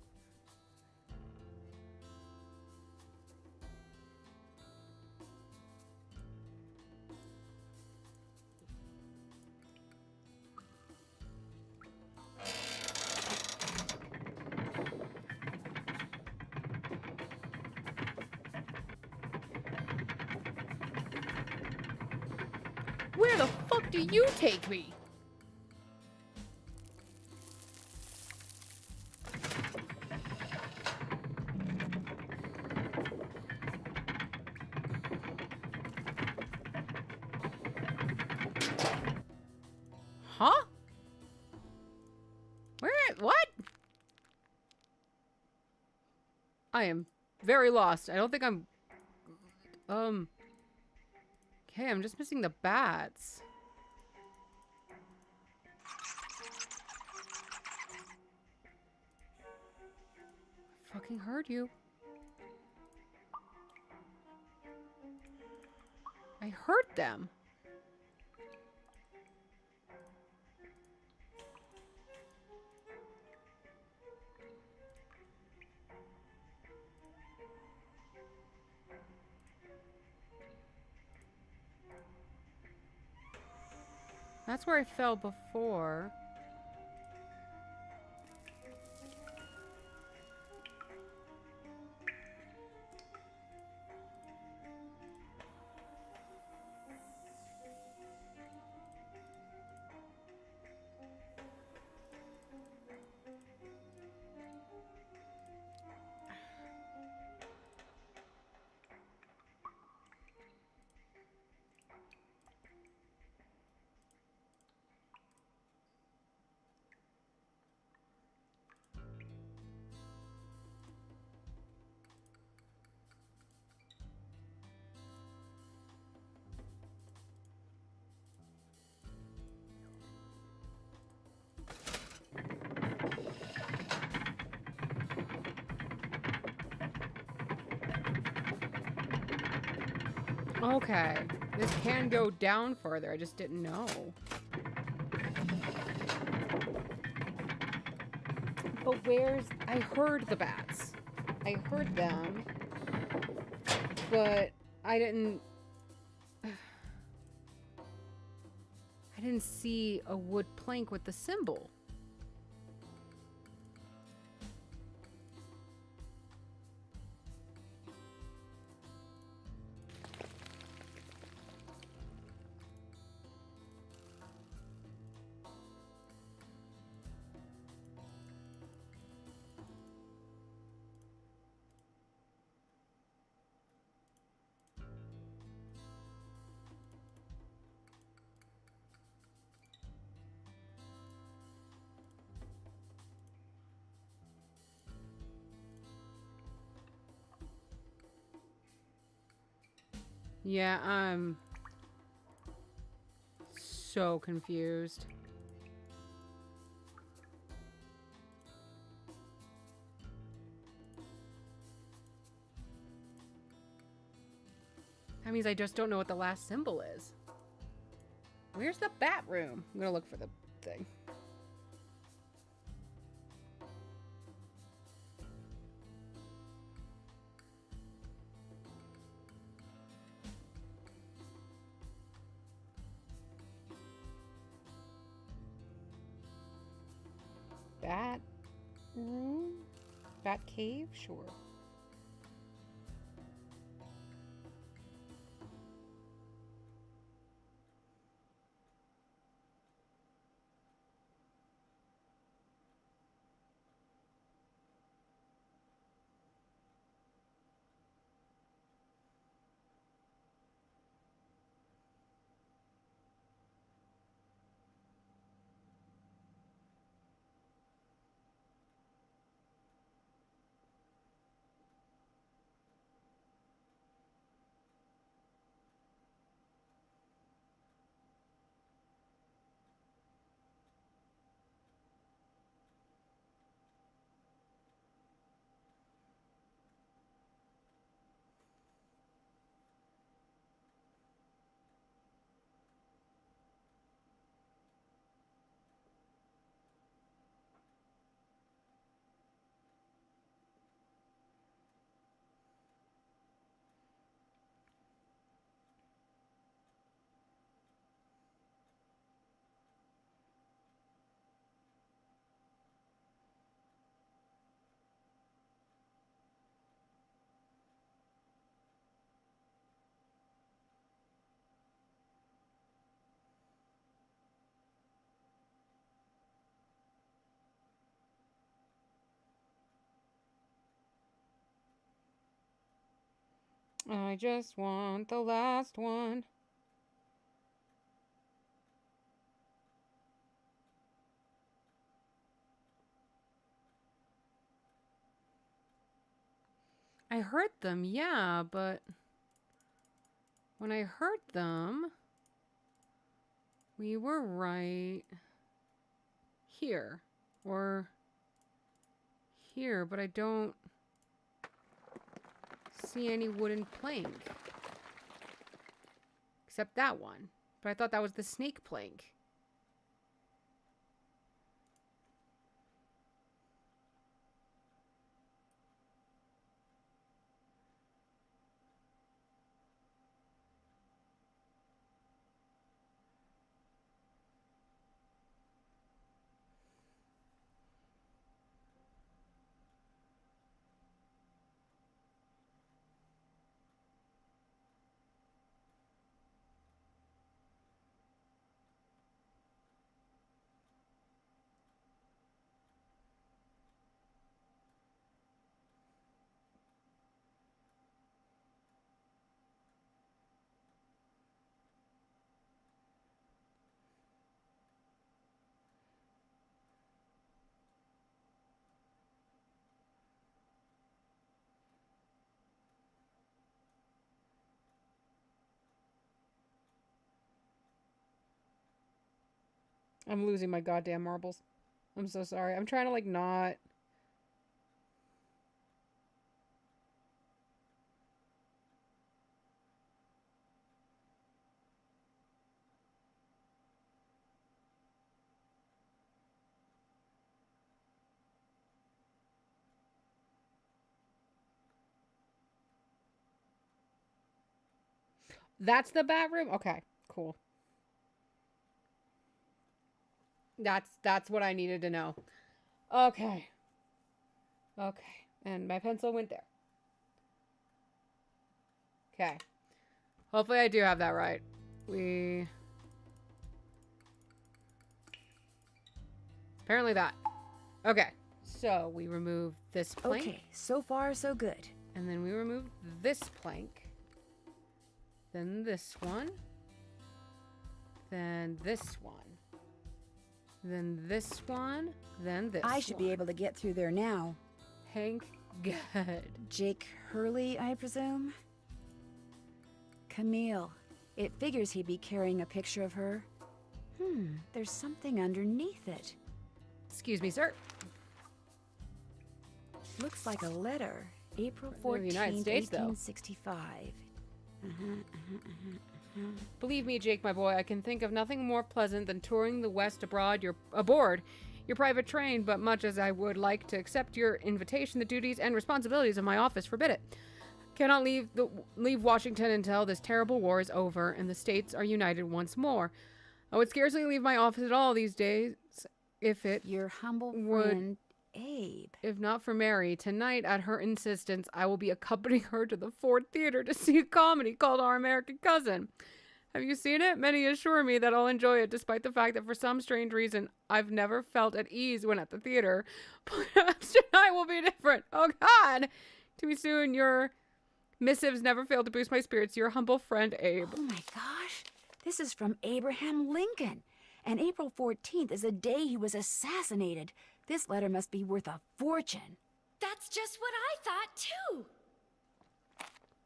Where the fuck do you take me? Huh? Where? What? I am very lost. I don't think I'm... Okay, I'm just missing the bats. I fucking heard you. I heard them. That's where I fell before. Okay, this can go down further. I just didn't know. But where's... I heard the bats. I heard them. But I didn't... I didn't see a wood plank with the symbol. Yeah, I'm so confused. That means I just don't know what the last symbol is. Where's the bat room? I'm gonna look for the thing. Bat room? Bat cave? Sure. I just want the last one. I heard them, yeah, but when I heard them, we were right here or here, but I don't see any wooden plank except that one. But I thought that was the snake plank. I'm losing my goddamn marbles. I'm so sorry. I'm trying to like not. That's the bat room? Okay, cool. That's what I needed to know. Okay. Okay. And my pencil went there. Okay. Hopefully I do have that right. Apparently that. Okay. So we remove this plank. Okay, so far so good. And then we remove this plank. Then this one. Then this one. Then this one. Then this I should be able to get through there now. Hank, good. Jake Hurley, I presume? Camille. It figures he'd be carrying a picture of her. There's something underneath it. Excuse me, sir. Looks like a letter. April 14th, United States, 1865. Believe me, Jake, my boy, I can think of nothing more pleasant than touring the West aboard your private train, but much as I would like to accept your invitation, the duties and responsibilities of my office forbid it. Cannot leave Washington until this terrible war is over and the states are united once more. I would scarcely leave my office at all these days if it Your humble friend, Abe. If not for Mary, tonight at her insistence, I will be accompanying her to the Ford Theater to see a comedy called Our American Cousin. Have you seen it? Many assure me that I'll enjoy it, despite the fact that for some strange reason, I've never felt at ease when at the theater. Perhaps tonight will be different. Oh, God! To be soon, your missives never fail to boost my spirits. Your humble friend, Abe. Oh, my gosh. This is from Abraham Lincoln. And April 14th is the day he was assassinated. This letter must be worth a fortune. That's just what I thought, too.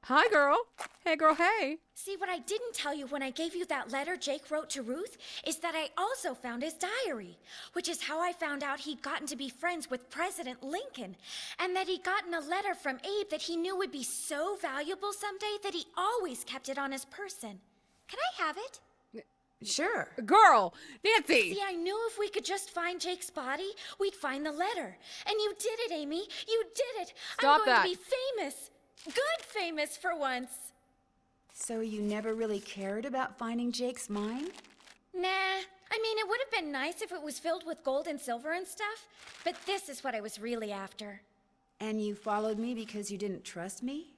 Hi, girl. Hey, girl, hey. See, what I didn't tell you when I gave you that letter Jake wrote to Ruth is that I also found his diary, which is how I found out he'd gotten to be friends with President Lincoln, and that he'd gotten a letter from Abe that he knew would be so valuable someday that he always kept it on his person. Can I have it? Sure. Girl, Nancy! See, I knew if we could just find Jake's body, we'd find the letter. And you did it, Amy. You did it. Stop I'm going that. to be famous. Good famous for once. So you never really cared about finding Jake's mine? Nah. I mean, it would have been nice if it was filled with gold and silver and stuff, but this is what I was really after. And you followed me because you didn't trust me?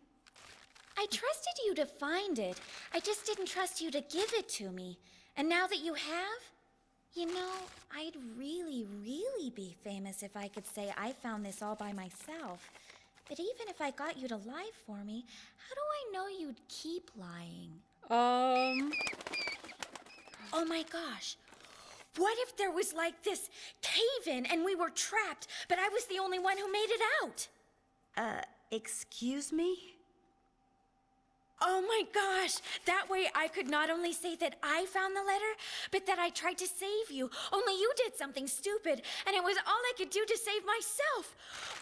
I trusted you to find it. I just didn't trust you to give it to me. And now that you have, you know, I'd really, really be famous if I could say I found this all by myself. But even if I got you to lie for me, how do I know you'd keep lying? Oh my gosh. What if there was like this cave-in and we were trapped, but I was the only one who made it out? Excuse me? Oh my gosh! That way I could not only say that I found the letter, but that I tried to save you. Only you did something stupid, and it was all I could do to save myself.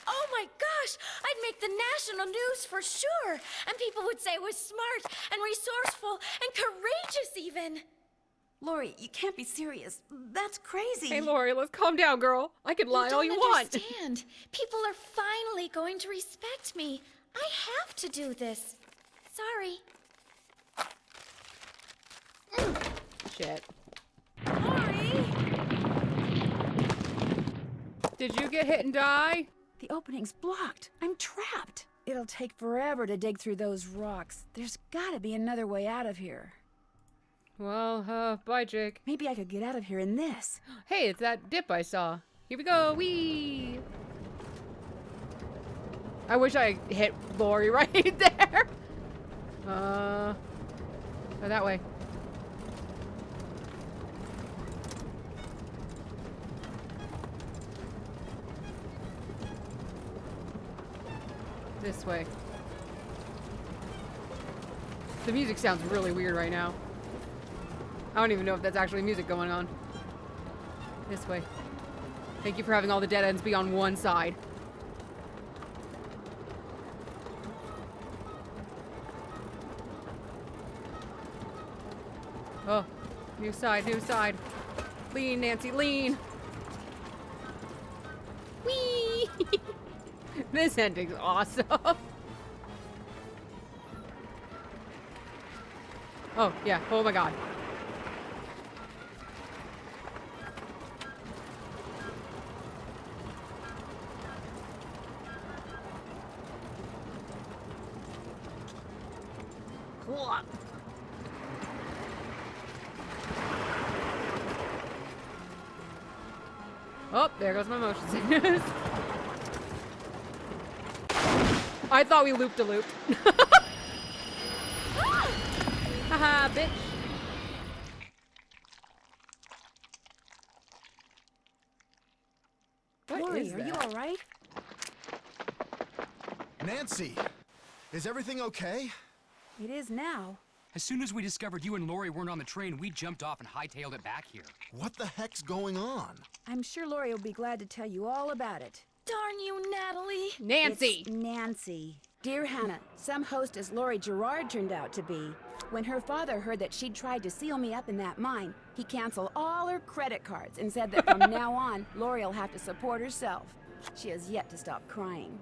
Oh my gosh! I'd make the national news for sure, and people would say I was smart and resourceful and courageous even. Lori, you can't be serious. That's crazy. Hey, Lori, let's calm down, girl. I can lie all you want. You don't understand. People are finally going to respect me. I have to do this. Sorry. Shit. Lori! Did you get hit and die? The opening's blocked. I'm trapped. It'll take forever to dig through those rocks. There's gotta be another way out of here. Well, bye, Jake. Maybe I could get out of here in this. Hey, it's that dip I saw. Here we go. Whee! I wish I hit Lori right there. Go that way. This way. The music sounds really weird right now. I don't even know if that's actually music going on. This way. Thank you for having all the dead ends be on one side. Oh, new side, new side. Lean, Nancy, lean. Whee! This ending's awesome. Oh, yeah. Oh my god. Oh, there goes my motion sickness. I thought we looped a loop. Haha, bitch. What Lori, is are you that? all right? Nancy, is everything okay? It is now. As soon as we discovered you and Lori weren't on the train, we jumped off and hightailed it back here. What the heck's going on? I'm sure Lori will be glad to tell you all about it. Darn you, Natalie. Nancy. It's Nancy. Dear Hannah, some hostess Lori Gerard turned out to be. When her father heard that she'd tried to seal me up in that mine, he canceled all her credit cards and said that from now on, Lori will have to support herself. She has yet to stop crying.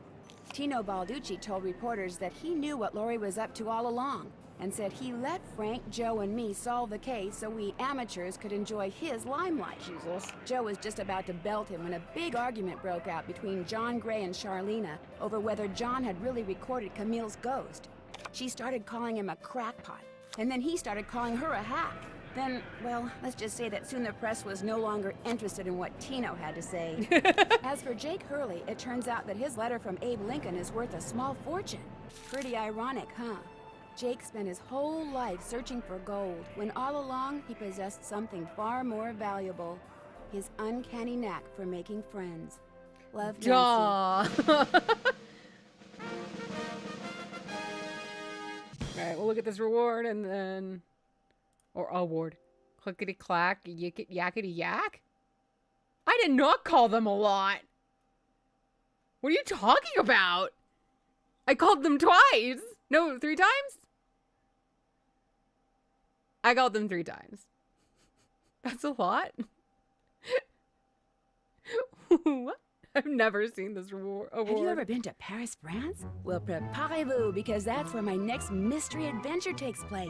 Tino Balducci told reporters that he knew what Lori was up to all along and said he let Frank, Joe, and me solve the case so we amateurs could enjoy his limelight. Jesus. Joe was just about to belt him when a big argument broke out between John Gray and Charlena over whether John had really recorded Camille's ghost. She started calling him a crackpot, and then he started calling her a hack. Then, well, let's just say that soon the press was no longer interested in what Tino had to say. As for Jake Hurley, it turns out that his letter from Abe Lincoln is worth a small fortune. Pretty ironic, huh? Jake spent his whole life searching for gold, when all along he possessed something far more valuable. His uncanny knack for making friends. Love, Nancy. Alright, we'll look at this reward and then... Or award. Clickety-clack, yakety-yak? I did not call them a lot. What are you talking about? I called them twice. No, 3 times? I called them 3 times. That's a lot. What? I've never seen this award. Have you ever been to Paris, France? Well, préparez-vous, because that's where my next mystery adventure takes place.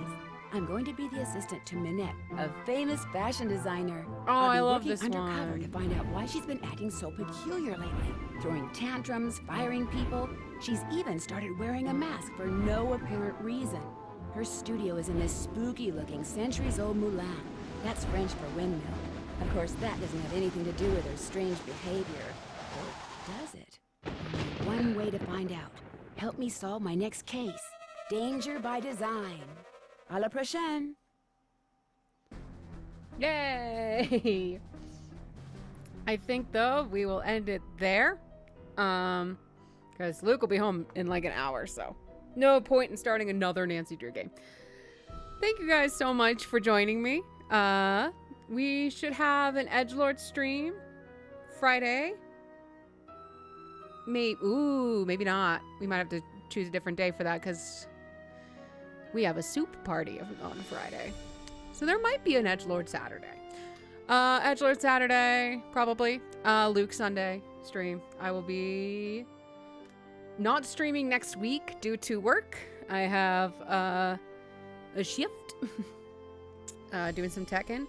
I'm going to be the assistant to Minette, a famous fashion designer. Oh, I love this I'll be working undercover one. to find out why she's been acting so peculiar lately. Throwing tantrums, firing people. She's even started wearing a mask for no apparent reason. Her studio is in this spooky-looking centuries-old moulin. That's French for windmill. Of course, that doesn't have anything to do with her strange behavior. Or does it? Only one way to find out. help me solve my next case. Danger by design. À la prochaine. Yay! I think, though, we will end it there. Because Luke will be home in like an hour, so no point in starting another Nancy Drew game. Thank you guys so much for joining me. We should have an edgelord stream Friday. Maybe not. We might have to choose a different day for that because we have a soup party on Friday. So there might be an edgelord Saturday. Edgelord Saturday, probably. Luke Sunday stream. I will be not streaming next week due to work. I have a shift doing some tech-in.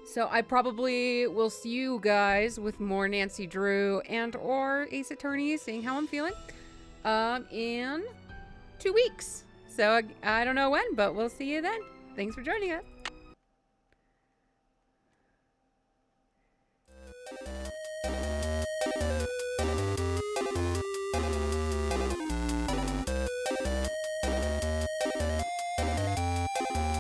So I probably will see you guys with more Nancy Drew and or Ace Attorney, seeing how I'm feeling, in 2 weeks. So I don't know when, but we'll see you then. Thanks for joining us.